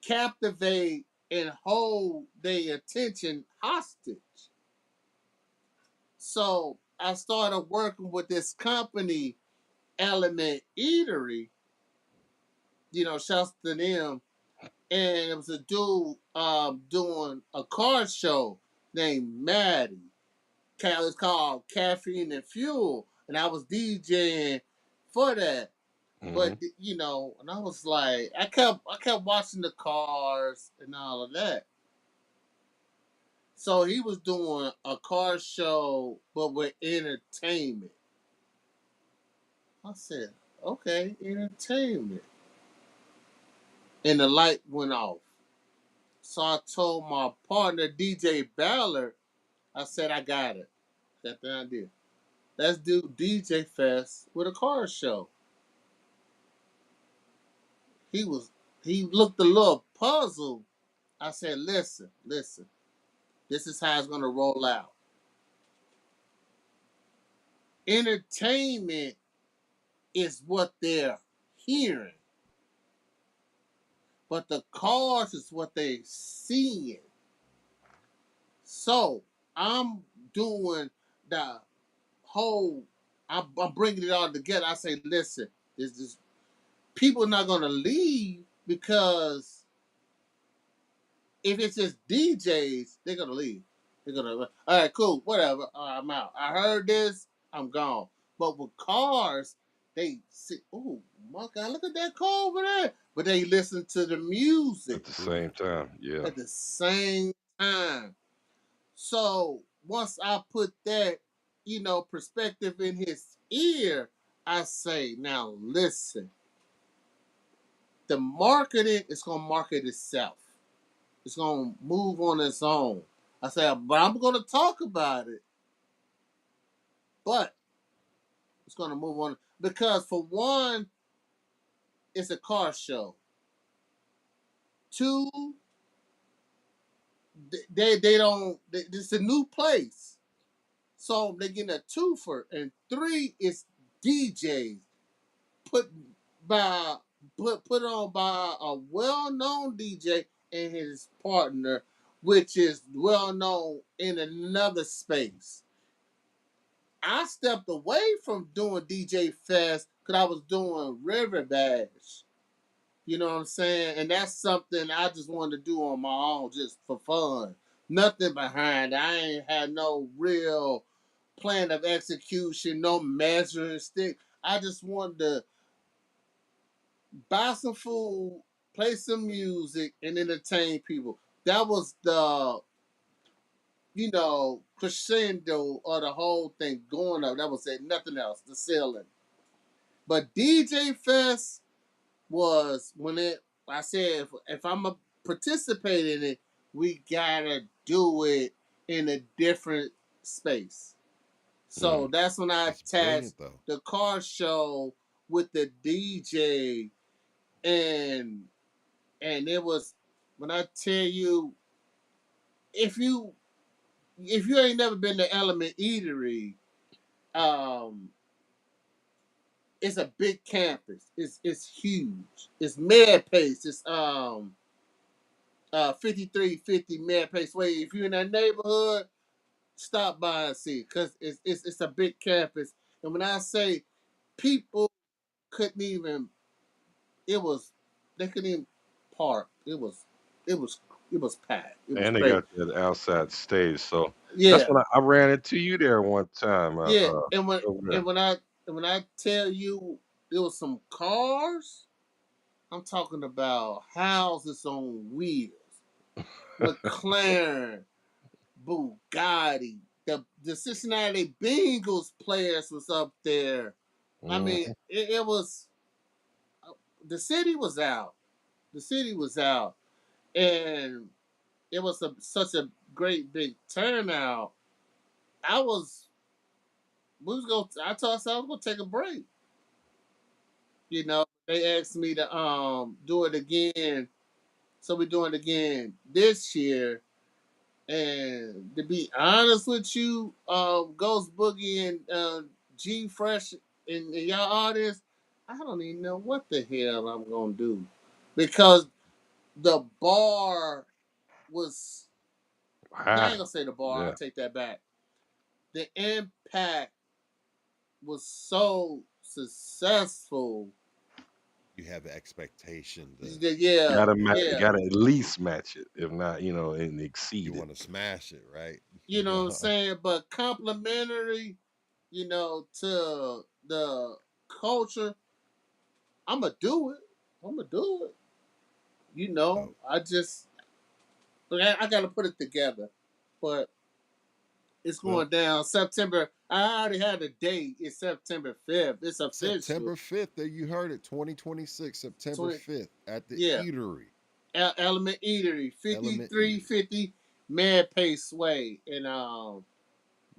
captivate and hold their attention hostage. So I started working with this company, Element Eatery, shouts to them. And it was a dude doing a car show named Maddie. It was called Caffeine and Fuel. And I was DJing for that. Hmm. But and I was like, I kept watching the cars and all of that. So he was doing a car show but with entertainment. I said, okay, entertainment. And the light went off. So I told my partner, DJ Ballard, I said, I got it. Got the idea. Let's do DJ Fest with a car show. He was he looked a little puzzled. I said, listen, listen. This is how it's gonna roll out. Entertainment is what they're hearing, but the cars is what they're seeing. So I'm doing the whole. I'm bringing it all together. I say, listen, this people are not gonna leave because if it's just DJs, they're gonna leave. They're gonna, all right, cool, whatever. All right, I'm out. I heard this, I'm gone. But with cars, they see, oh my God, look at that car over there. But they listen to the music At the same time, yeah. at the same time. So once I put that, perspective in his ear, I say, now listen, the marketing is gonna market itself. It's gonna move on its own. I said, but I'm gonna talk about it, but it's gonna move on because for one, it's a car show. Two, they don't. It's a new place, so they're getting a twofer. And three, it's DJs put by put on by a well known DJ and his partner, which is well known in another space. I stepped away from doing DJ Fest because I was doing River Bash. You know what I'm saying? And that's something I just wanted to do on my own, just for fun. Nothing behind it. I ain't had no real plan of execution, no measuring stick. I just wanted to buy some food, play some music, and entertain people. That was the, crescendo of the whole thing going up. That was it, nothing else, the ceiling. But DJ Fest was when I said, if I'm a participate in it, we gotta do it in a different space. Hmm. So that's when I That's attached brilliant, though. the car show with the DJ, and it was, when I tell you, if you ain't never been to Element Eatery, um, it's a big campus. It's huge. It's mad pace. It's 5350 Mad Pace Way. If you're in that neighborhood, stop by and see, because it's a big campus. And when I say people couldn't even, it was, they couldn't even park. It was it was packed. It was And they great. got that outside stage. So that's Yeah, when I ran into you there one time. yeah. And Over there. when I tell you there was some cars, I'm talking about houses on wheels, McLaren, Bugatti. the Cincinnati Bengals players was up there. I mean, Mhm. it was the city was out. The city was out, and it was such a great big turnout. I was we was going. I told myself I was gonna take a break. You know, they asked me to do it again, so we're doing it again this year. And to be honest with you, Ghost Boogie and G Fresh and y'all artists, I don't even know what the hell I'm gonna do because the bar was. No, I Ah, ain't gonna say the bar. I yeah. take that back. The impact was so successful. You have the expectation to Yeah, You yeah. gotta at least match it, if not, and you exceed it. want to smash it, right? You know what I'm saying? But complimentary, to the culture, I'ma do it. I'ma do it. So, I got to put it together. But it's well, going down September. I already had a date. It's September 5th. It's official. September 5th, there you heard it, 2026, September 20, 5th at the yeah. Eatery, Element Eatery, Element Eatery. 5350 Mad Pace Way. And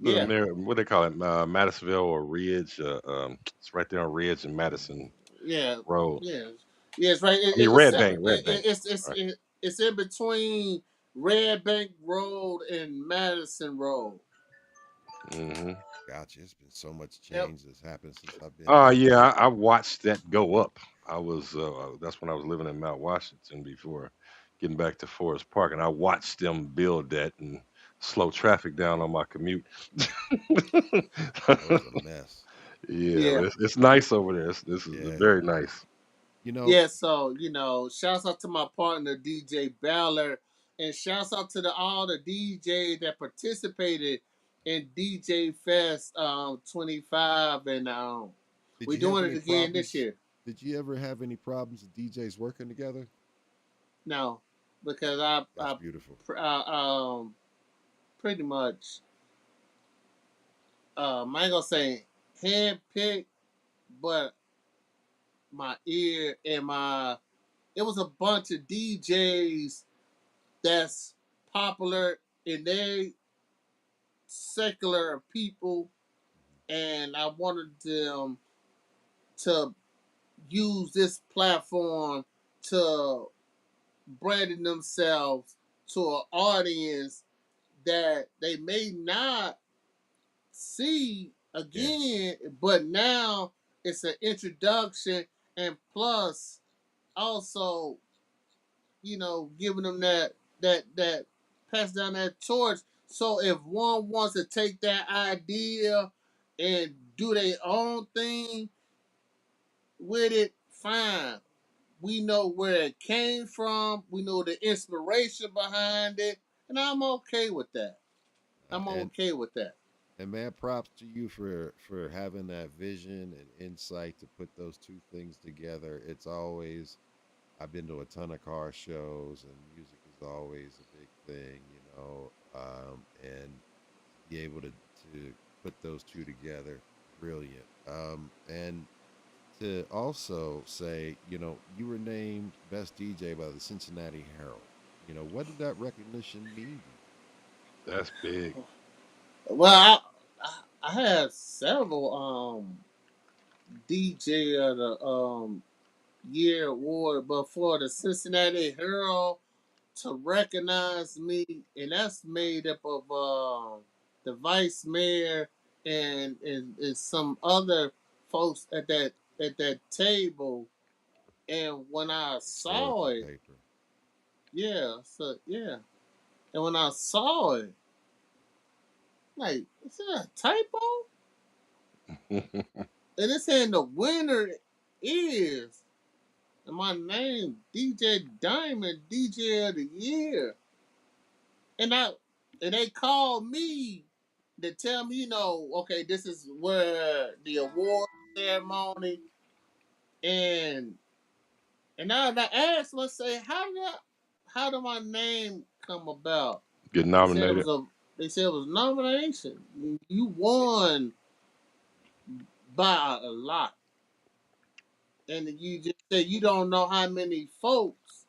Little yeah. near what they call it, Madisonville or Ridge. It's right there on Ridge and Madison Yeah, Road. yeah, yeah. It's right. I mean Red Bank, Red Bank. Right. It's in between Red Bank Road and Madison Road. Hmm. Gotcha. It's been so much Yep. change that's happened since I've been Oh there. yeah, I watched that go up. I was that's when I was living in Mount Washington before getting back to Forest Park, and I watched them build that and slow traffic down on my commute. That was a mess. Yeah, Yeah, but it's nice over there. This is Yeah. very nice. You know, yeah. So shouts out to my partner DJ Belaire, and shouts out to all the DJs that participated in DJ Fest 25, and did we're you have doing it any again this problems? year. Did you ever have any problems with DJs working together? No, because That's beautiful. pretty much I ain't gonna say handpicked, but my ear and my it was a bunch of DJs that's popular in their secular people, and I wanted them to use this platform to branding themselves to an audience that they may not see Yeah. again, but now it's an introduction, and plus also, giving them that pass down that torch. So if one wants to take that idea and do their own thing with it, fine. We know where it came from. We know the inspiration behind it, and I'm okay with that. I'm And okay with that. man, props to you for having that vision and insight to put those two things together. It's always I've been to a ton of car shows, and music is always a big thing, and be able to put those two together, brilliant. And to also say, you were named best DJ by the Cincinnati Herald. What did that recognition mean to That's big. Well, I had several DJ of the year award, but for the Cincinnati Herald to recognize me, and that's made up of the vice mayor and some other folks at that table. And when I you? saw Historical it, paper. yeah, so yeah, and when I saw it, like, is that a typo? And it's saying the winner is, and my name DJ Diamond, DJ of the year, and they called me to tell me, okay, this is where the award ceremony, and I asked, let's say, how did my name come about? Get They said it nominated. was a They said it was nomination. You won by a lot. And you just said you don't know how many folks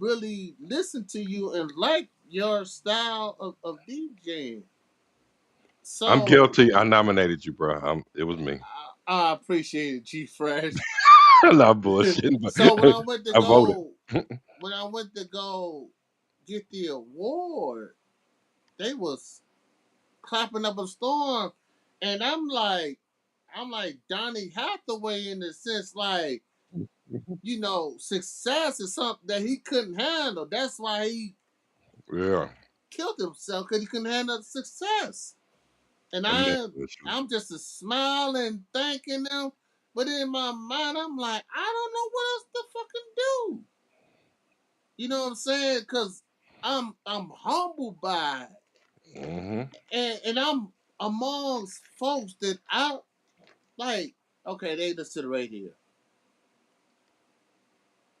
really listen to you and like your style of DJing. I'm So guilty. I nominated you, bro. It was me. I appreciate it, G Fresh. I'm not bullshitting, but So when I went to I voted. go, get the award, they was clapping up a storm, and I'm like Donnie Hathaway in the sense like, success is something that he couldn't handle. That's why he Yeah, killed himself because he couldn't handle success. And and mental issues. I'm just a smiling, thanking them. But in my mind, I'm like, I don't know what else to fucking do. You know what I'm saying? Because I'm humbled by it, Hmm. and I'm amongst folks that I like. Okay, they listen to the radio.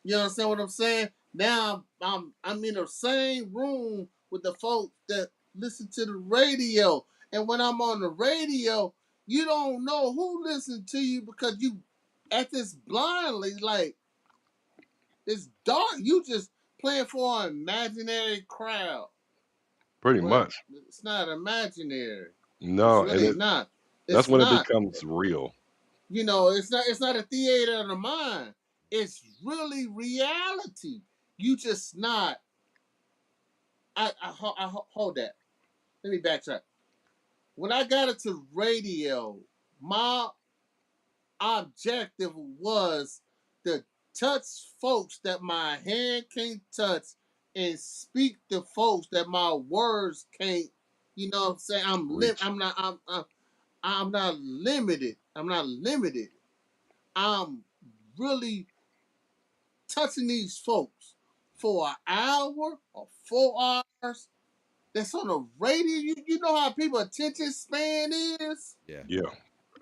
You understand what I'm saying? Now I'm in the same room with the folks that listen to the radio, and when I'm on the radio, you don't know who listened to you because you at this blindly like it's dark. You just playing for an imaginary crowd. Pretty Well, much. it's not imaginary. It's No, and really not. that's It's when it not. becomes real. It's not. It's not a theater of the mind. It's really reality. You just not. Hold that. Let me backtrack. When I got into radio, my objective was to touch folks that my hand can't touch and speak to folks that my words can't. You know what I'm saying? Reach. I'm not limited. I'm not limited. I'm really touching these folks for an hour or 4 hours. That's on the radio. You know how people attention span is, Yeah. Yeah,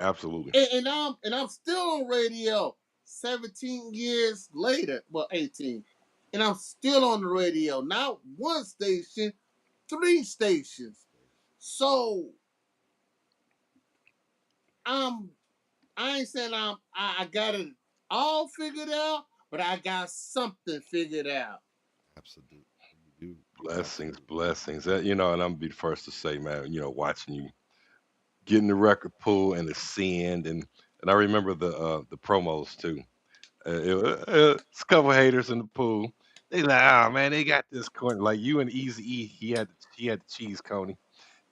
absolutely. and I'm still on radio 17 years later. Well, 18, and I'm still on the radio. Not one station, 3 stations. So I'm I ain't saying I got it all figured out, but I got something figured out. Absolutely. You do. Blessings, Absolutely. blessings. And I'm gonna be the first to say, man, watching you getting the record pool and the send, and I remember the promos too. It's a couple haters in the pool. They like, oh man, they got this corner. Like you and Easy E, he had the cheese coney.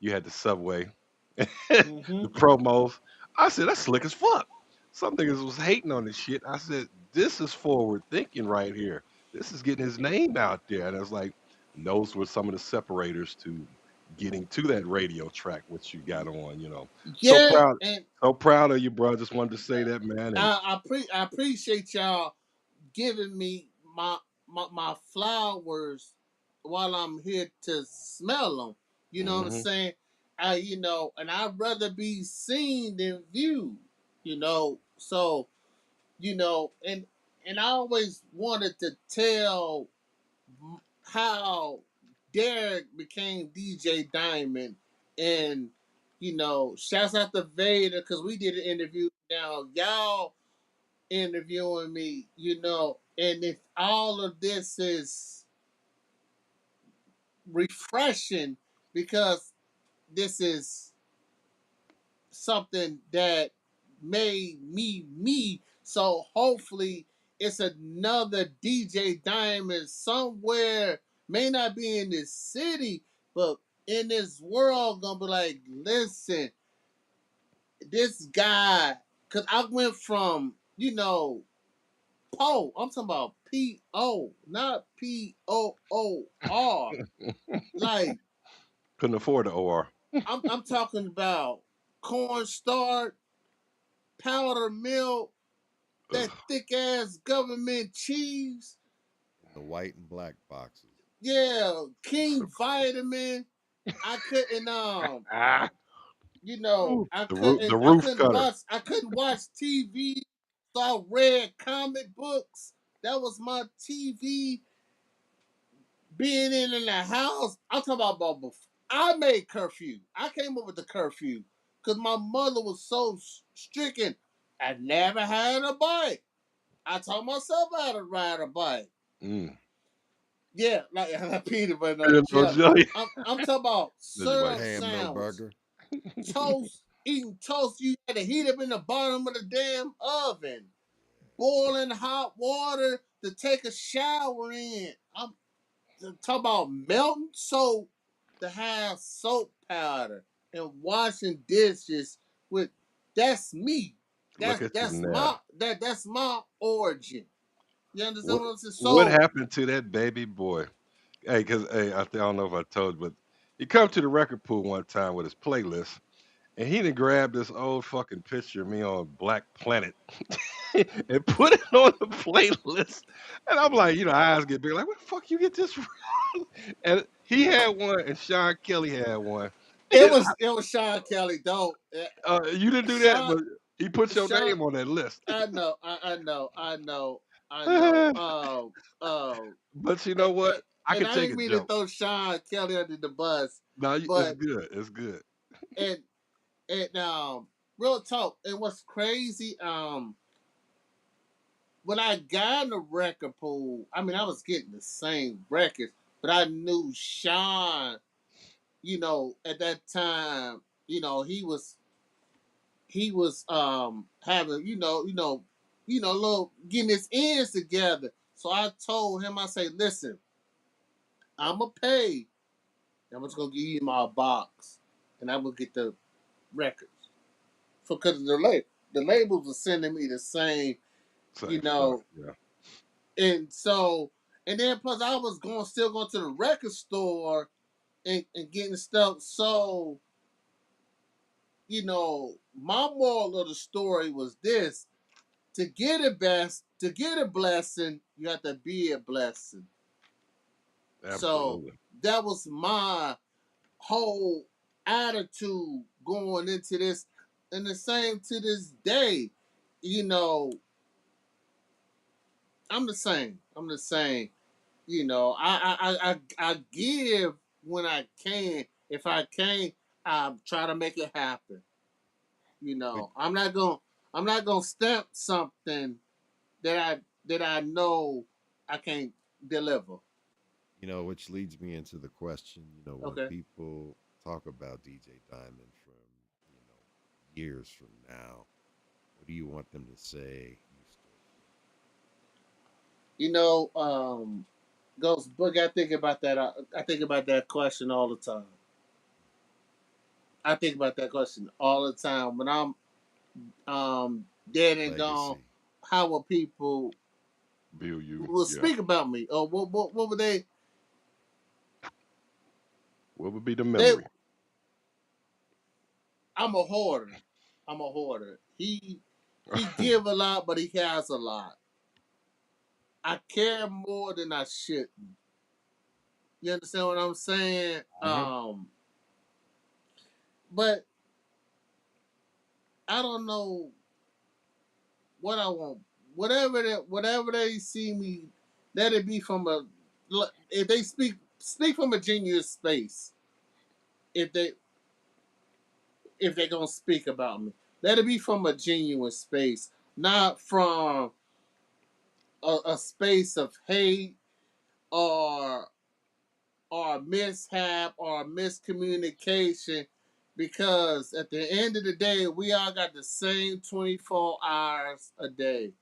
You had the Subway. Mm-hmm. The promos. I said, that's slick as fuck. Some niggas was hating on this shit. I said, this is forward thinking right here. This is getting his name out there. And I was like, and those were some of the separators to getting to that radio track, which you got on. So Yeah, proud, and so proud of you, bro. Just wanted to say that, man. And I appreciate y'all giving me my flowers while I'm here to smell them. You know what I'm hmm saying? And I'd rather be seen than viewed. So and I always wanted to tell how Derek became DJ Diamond, and shouts out to Vader because we did an interview. Now y'all interviewing me, and if all of this is refreshing because this is something that made me me. So hopefully it's another DJ Diamond somewhere, may not be in this city, but in this world gonna be like, listen, this guy, cause I went from, I'm talking about P-O, not P-O-O-R. Like, couldn't afford the OR. I'm talking about cornstarch, powder milk, that Ugh. thick ass government cheese. The white and black boxes. Yeah, So, King Vitamin. I couldn't ah, ooh, the roof cutter. I couldn't watch TV. So I read comic books. That was my TV being in the house. I'm talking about before. I made curfew. I came up with the curfew because my mother was so stricken. I never had a bike. I taught myself how to ride a bike. Mm. Yeah, like peanut butter no Peanut butter jelly. jelly. I'm talking about That's your bike. syrup Ham, no sandwich, burger. toast, eating toast. You had to heat up in the bottom of the damn oven, boiling hot water to take a shower in. I'm talking about melting soap to have soap powder and washing dishes with. That's me. Look at you now. That's my origin. You understand What what I'm saying? what So happened to that baby boy? Hey, cause hey, I don't know if I told you, but he come to the record pool one time with his playlist, and he done grabbed this old fucking picture of me on Black Planet and put it on the playlist. And I'm like, eyes get big, like, where the fuck you get this from? And he had one, and Sean Kelly had one. And then it was Sean Kelly. Don't you didn't do that, Sean but he put your Sean. name on that list. I know. I know. But you know And, what? and, I and can I take didn't a mean to joke. throw Sean Kelly under the bus, No, it's but good. It's good. and and real talk. And what's crazy, when I got in the record pool, I mean I was getting the same records, but I knew Sean. At that time, he was having little getting his ends together. So I told him, I say, listen, I'ma pay. I'm just gonna give you my box, and I'm gonna get the records. So because the labels were sending me the same, you Same stuff. know, Yeah. and so and then plus I was still going to the record store and getting stuff. So my moral of the story was this: to get a blessing, you have to be a blessing. So Absolutely. that was my whole attitude going into this, and the same to this day. You know, I'm the same. I'm the same. I give when I can. If I can't, I try to make it happen. Which, I'm not gonna stamp something that I know I can't deliver. which leads me into the question, when Okay. people talk about DJ Diamond from, years from now, what do you want them to say you stood You know, Ghost Book. I think about that. I think about that question all the time. I think about that question all the time. When I'm dead for? and gone, Legacy. how will people Bill you. will Yeah. speak about me? Or what would they? What would be the They memory? I'm a hoarder. I'm a hoarder. He give a lot, but he has a lot. I care more than I should. You understand what I'm saying? Hmm. But I don't know what I want. Whatever they see me, let it be from a. If they speak from a genuine space. If they if they're gonna speak about me, let it be from a genuine space, not from a space of hate or mishap or miscommunication, because at the end of the day we all got the same 24 hours a day,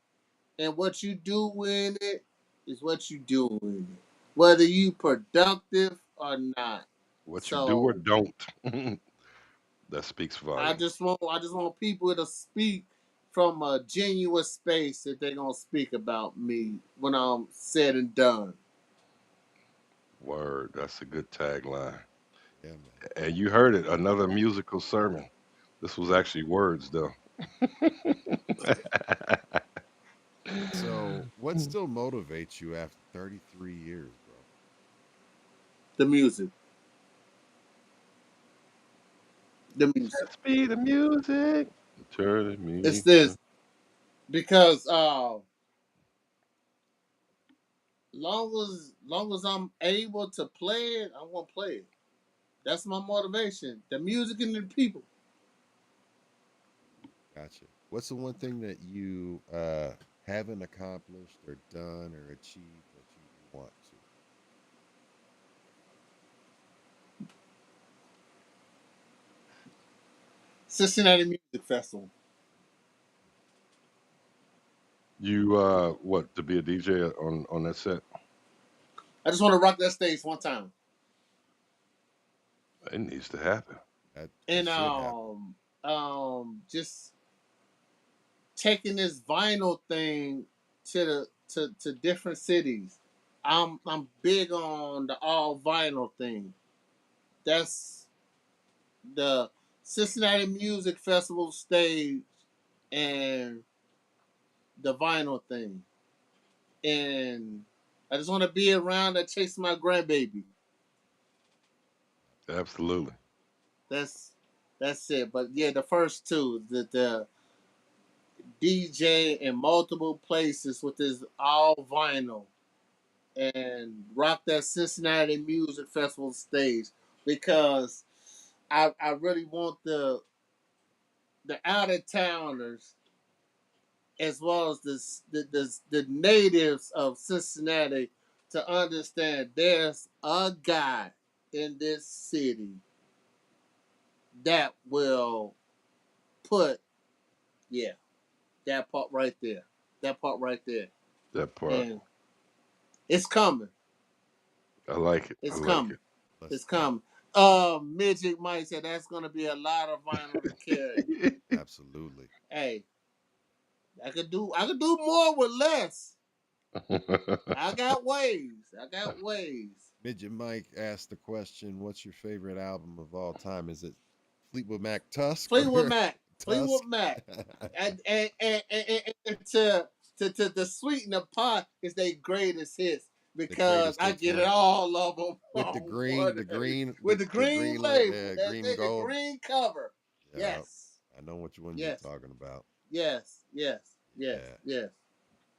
and what you do in it is what you do in it, whether you productive or not. What you do or So don't. That speaks volumes. I just want people to speak from a genuine space if they're gonna speak about me when I'm said and done. Word. That's a good tagline. Yeah, man. And you heard it. Another musical sermon. This was actually words, though. So, what still motivates you after 33 years, bro? The music, the music. Let's be the music. Turning It's me. this because long as I'm able to play it, I'm gonna play it. That's my motivation. The music and the people. Gotcha. What's the one thing that you haven't accomplished or done or achieved that you want to? Cincinnati Music Festival. You what to be a DJ on that set? I just want to rock that stage one time. It needs to happen. That And should happen. just taking this vinyl thing to different cities. I'm big on the all vinyl thing. That's the Cincinnati Music Festival stage and the vinyl thing. And I just want to be around and chase my grandbaby. Absolutely. That's that's it. But yeah, the first two, the DJ in multiple places with this all vinyl and rock that Cincinnati Music Festival stage because I really want the out of towners as well as the natives of Cincinnati to understand there's a guy in this city that will put, yeah, that part right there. That part right there. That part. And it's coming. I like it. I It's like coming. it. It's Let's coming. Midget Mike said that's gonna be a lot of vinyl to carry. absolutely. Hey, I could do more with less. I got ways. I got ways. Midget Mike asked the question, "What's your favorite album of all time? Is it Fleetwood Mac Tusk Fleetwood or Mac. Fleetwood Tusk?" Mac. And to sweeten the pot is their greatest hits The because greatest I hits get it one all of them with the on green, one the green, with the the green green, label. That's green and it, the gold. green cover. Yeah, Yes, I know which one you're yes, talking about. yes, yes, yes, Yeah, yes.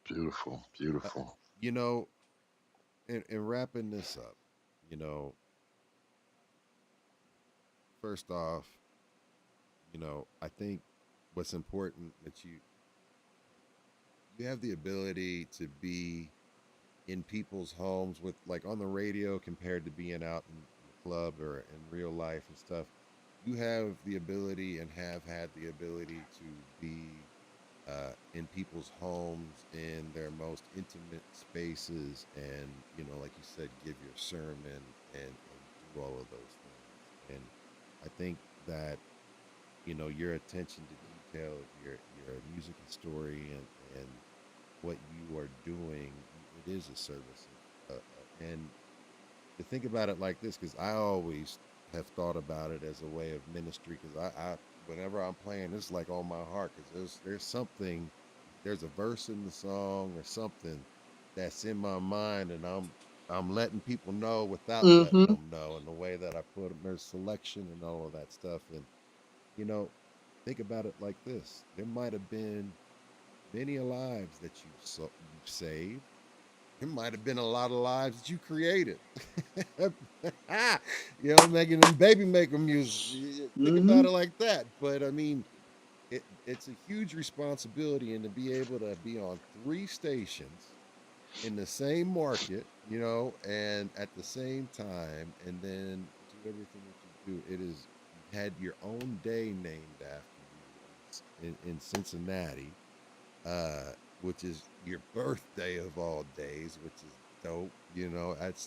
Beautiful. uh, Beautiful. you know, in wrapping this up, you know, first off, I think what's important that you have the ability to be in people's homes with like on the radio compared to being out in the club or in real life and stuff. You have the ability and have had the ability to be in people's homes in their most intimate spaces and like you said, give your sermon and do all of those things. And I think that your attention to detail, your music historian and what you are doing, it is a service. And to think about it like this, because I always have thought about it as a way of ministry, because I whenever I'm playing, it's like on my heart, because there's something, there's a verse in the song or something that's in my mind, and I'm letting people know without letting Mm-hmm. them know, and the way that I put them, there's selection and all of that stuff, and you know, think about it like this: there might have been many lives that you've saved. There might have been a lot of lives that you created. Making them baby maker music. Think Mm-hmm. about it like that. But I mean, it's a huge responsibility, and to be able to be on three stations in the same market, and at the same time, and then do everything that you do. It is you had your own day named after you in Cincinnati, uh, which is your birthday of all days, which is dope.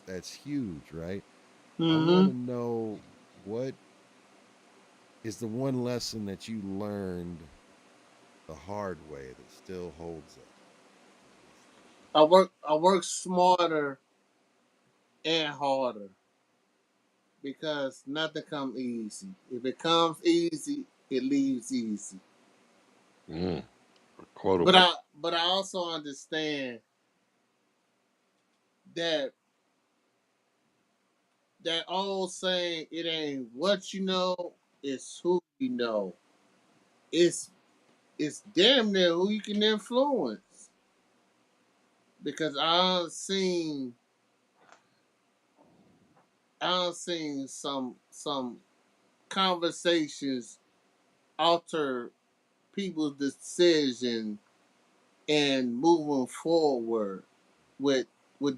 That's huge, right? I want Mm-hmm. to know what is the one lesson that you learned the hard way that still holds up to this day. I work smarter and harder because nothing comes easy. If it comes easy, it leaves easy. Mm, But quotable. I also understand that that old saying, it ain't what you know, it's who you know. It's it's damn near who you can influence. Because I've seen some conversations alter people's decision and moving forward with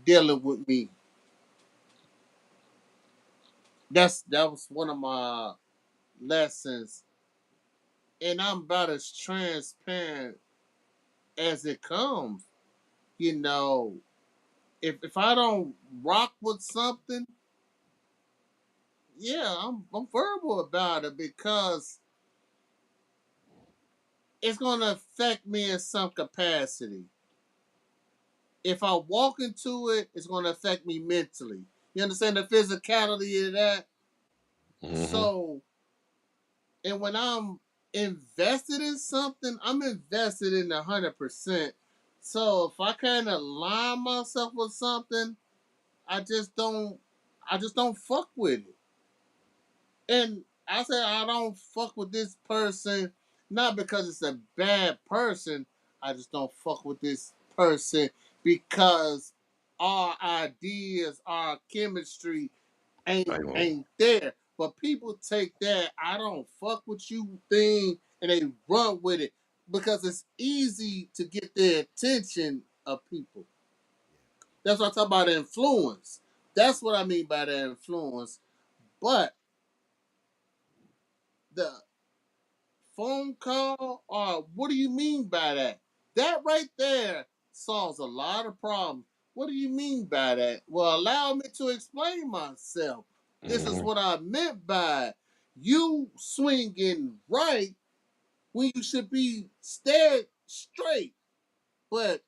dealing with me. That was one of my lessons, and I'm about as transparent as it comes. You know, if I don't rock with something, yeah, I'm verbal about it because it's gonna affect me in some capacity. If I walk into it, it's gonna affect me mentally. You understand the physicality of that? Mm-hmm. So, and when I'm invested in something, I'm invested in 100%. So if I kind of line myself with something, I just don't, I just don't fuck with it. And I say I don't fuck with this person not because it's a bad person. I just don't fuck with this person because our ideas, our chemistry I know. ain't there. But people take that I don't fuck with you thing and they run with it because it's easy to get the attention of people. That's what I talk about influence. That's what I mean by the influence. But the phone call or what do you mean by that? That right there solves a lot of problems. What do you mean by that? Well, allow me to explain myself. This is Mm-hmm. what I meant by you swinging right when you should be stared straight. But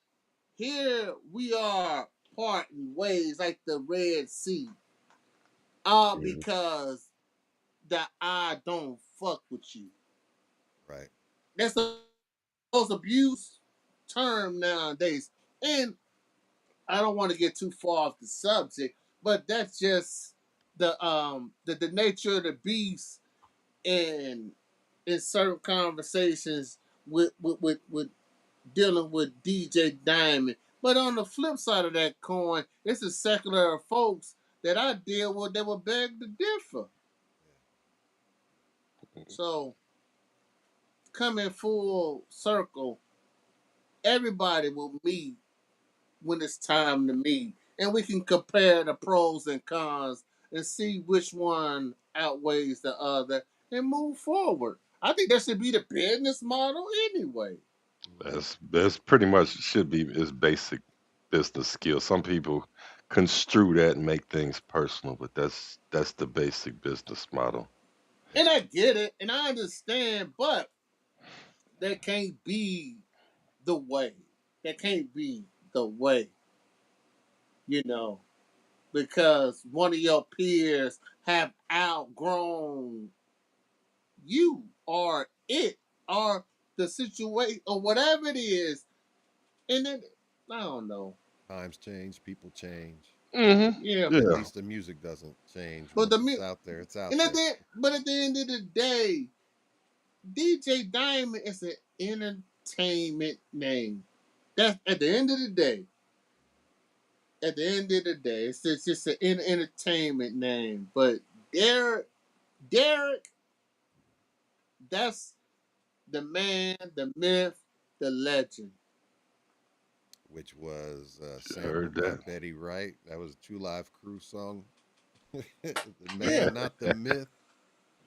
here we are parting ways like the Red Sea. All Yeah. because that I don't fuck with you. Right. That's the most abused term nowadays. And I don't want to get too far off the subject, but that's just the nature of the beast in certain conversations with dealing with DJ Diamond. But on the flip side of that coin, it's the secular folks that I deal with that will beg to differ. So coming full circle, everybody will meet when it's time to meet. And we can compare the pros and cons and see which one outweighs the other and move forward. I think that should be the business model anyway. That's pretty much should be is basic business skill. Some people construe that and make things personal, but that's the basic business model. Yeah. And I get it and I understand, but that can't be the way. That can't be the way, you know, because one of your peers have outgrown you or it or the situation or whatever it is. And then I don't know. Times change, people change. Mm-hmm. Yeah. At Yeah, least the music doesn't change. But Once it's out there, it's out and there. at the end of the day, DJ Diamond is an entertainment name. That's at the end of the day. At the end of the day, it's just an entertainment name. But Derek, that's the man, the myth, the legend. Which was heard sampled by that. Betty Wright. That was a Two Live Crew song. The Yeah, man, not the myth.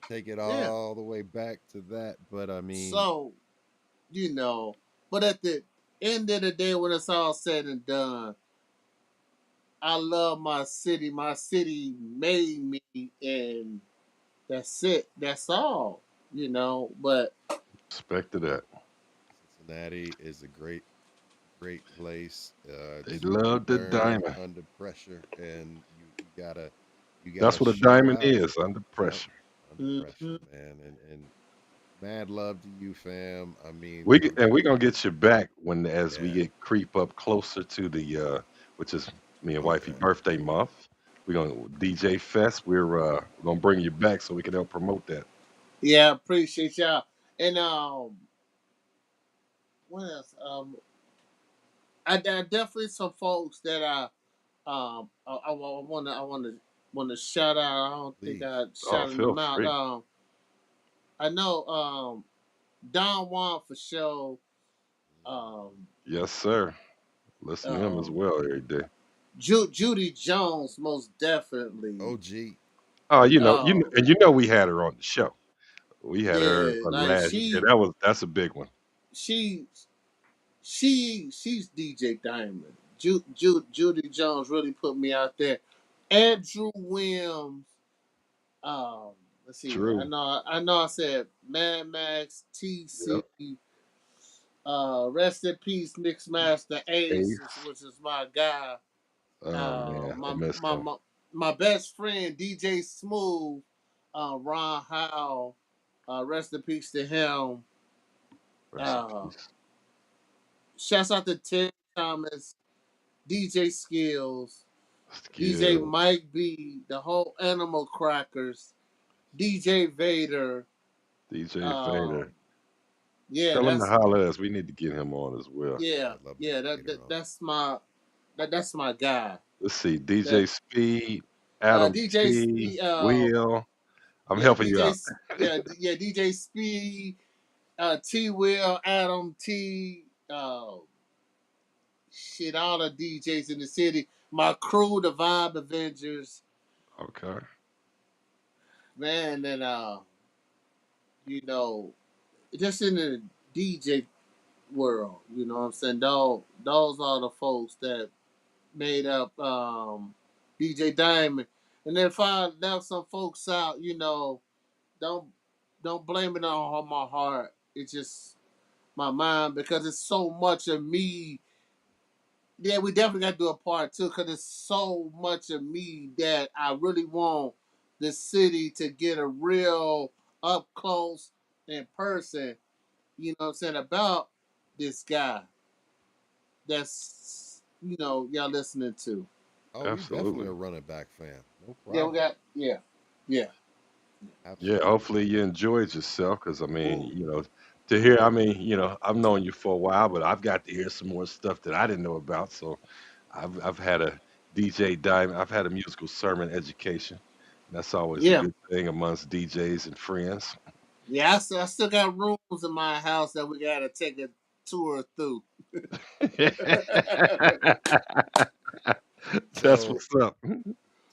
Take it yeah. all the way back to that. But I mean, So you know. But at the end of the day, when it's all said and done, I love my city. My city made me, and that's it. That's all, you know. But Respect to that. Cincinnati is a great place. They It's where you love the learn diamond. under pressure, and you gotta That's what a show diamond out. is under Yep, pressure. under pressure, mhm. man. And mad love to you, fam. I mean, And we're gonna get you back when as we yeah, get creep up closer to the which is me and wifey okay, birthday month. We're gonna DJ Fest. We're gonna bring you back so we can help promote that. Yeah, I appreciate y'all. And what else? I definitely some folks that I want to want to shout out. I don't think Please. I Oh, shouted feel them out. free. I know Don Juan for sure. Um, Yes, sir. Listen to him as um, well every day. Judy Jones, most definitely. OG. Oh, Um, and we had her on the show. We had her yeah, on like last year. That's a big one. she she's DJ Diamond. Judy Jones really put me out there. Andrew Williams. Um, let's see. True. I know. I said Mad Max, TC. Yep. Rest in peace, Mixmaster Ace, Ace. which is my guy. Oh Uh, man, I my miss my him. my, my best friend DJ Smooth. Ron Howe. Rest in peace to him. Rest in Uh, peace. Shouts out to Ted Thomas, DJ Skills, DJ Skill. Mike B, the whole Animal Crackers, DJ Vader. DJ Um, Vader. yeah, Tell him to holler at us. We need to get him on as well. yeah, I'd love to yeah. get Vader on. That's my guy. Let's see. That DJ Speed, Adam DJ T, Speed, Will. I'm yeah, helping you out. yeah, DJ Speed, T Will, Adam T, shit, all the DJs in the city. My crew, the Vibe Avengers, Okay. man, and you know, just in the DJ world, you know what I'm saying? Those are the folks that made up DJ Diamond. And then if I left some folks out, don't don't blame it on my heart. It's just my mind because it's so much of me. Yeah, we definitely got to do a part two because it's so much of me that I really want the city to get a real up close in person. You know what I'm saying about this guy that's y'all listening to. Oh, we definitely Absolutely. a running back fan. No Yeah, we problem. got yeah. Yeah, Absolutely. hopefully you enjoyed yourself because Ooh, to hear, I've known you for a while, but I've got to hear some more stuff that I didn't know about. So I've had a DJ Diamond, I've had a musical sermon education. That's always a yeah. good thing amongst DJs and friends. Yeah, I still got rooms in my house that we gotta take a tour through. That's So what's up.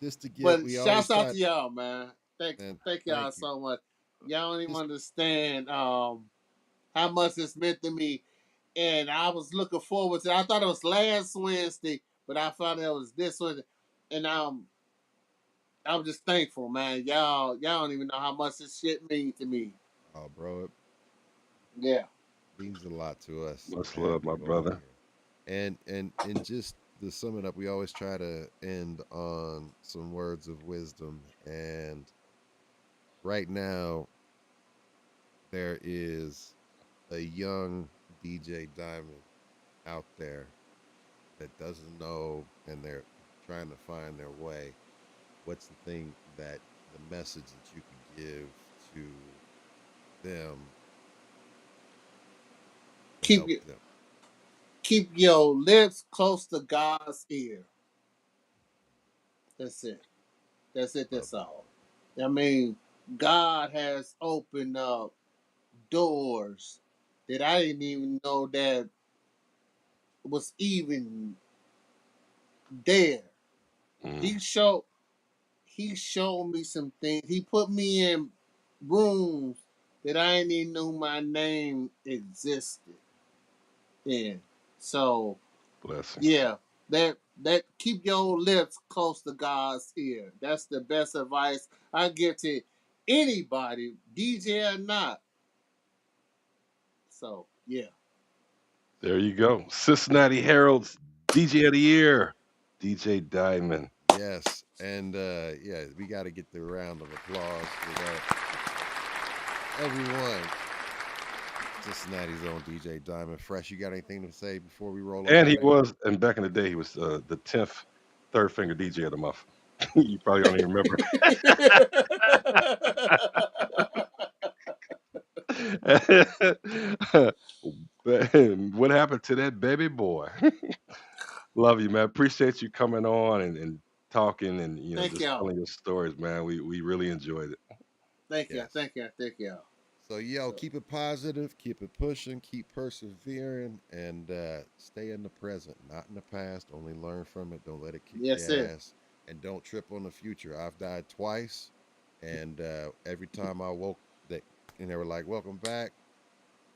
just to get, But we always shouts out try, to y'all, man. and Thank y'all thank you. so much. Y'all don't even Just understand how much it's meant to me. And I was looking forward to. I thought it was last Wednesday, but I found out it was this Wednesday. And I'm just thankful, man. Y'all don't even know how much this shit means to me. oh, bro, it Yeah. means a lot to us Much to have love, my you on brother. here. And just to sum it up, we always try to end on some words of wisdom. And right now, there is a young DJ Diamond out there that doesn't know, and they're trying to find their way. What's the thing that the message that you can give to them to Keep help your them? keep your lips close to God's ear. That's it. That's it. Love That's that. all. I mean, God has opened up doors that I didn't even know that was even there. Mm, He showed he showed me some things. He put me in rooms that I didn't even know my name existed in. So blessings. yeah, that keep your lips close to God's ear. That's the best advice I give to anybody, DJ or not. So yeah. There you go. Cincinnati Herald's DJ of the Year, DJ Diamond. Yes, and yeah, we got to get the round of applause for that. Everyone, Cincinnati's own DJ Diamond Fresh. You got anything to say before we roll up And he out of here? was, and back in the day, he was the 10th third finger DJ of the month. You probably don't even remember. Man, what happened to that baby boy? Love you, man. Appreciate you coming on and talking and Thank just y'all. telling your stories, man. We really enjoyed it. Thank y'all. Yes. Thank y'all. Thank y'all. So, yo, So, keep it positive, keep it pushing, keep persevering, and stay in the present, not in the past. Only learn from it. Don't let it kick yes, your sir. ass, and don't trip on the future. I've died twice, and every time I woke, and they were like, "Welcome back."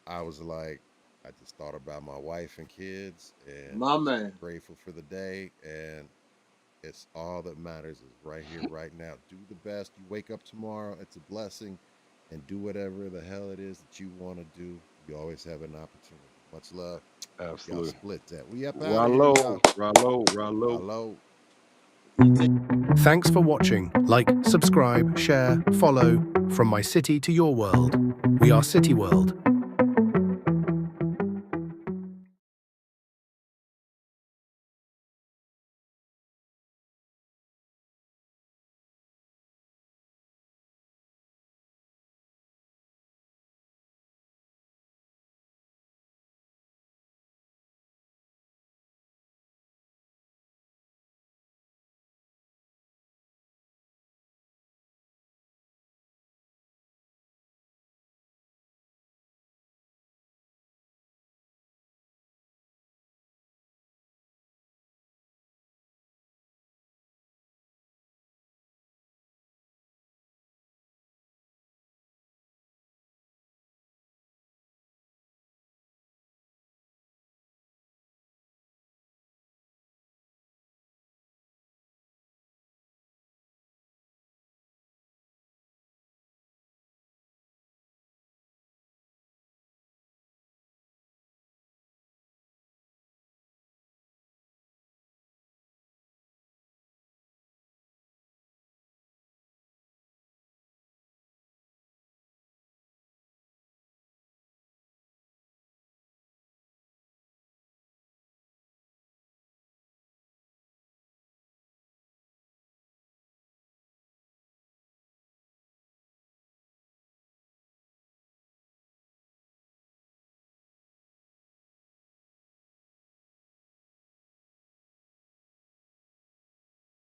I was like, I just thought about my wife and kids, and My just man. grateful for the day, and it's all that matters is right here, right now. Do the best. You wake up tomorrow, it's a blessing, and do whatever the hell it is that you want to do. You always have an opportunity. Much love. Y'all Absolutely. split that. We up out of here, Rollo, y'all. Rollo, Rollo. Hello. You take Thanks for watching. Like, subscribe, share, follow. From my city to your world. We are City World.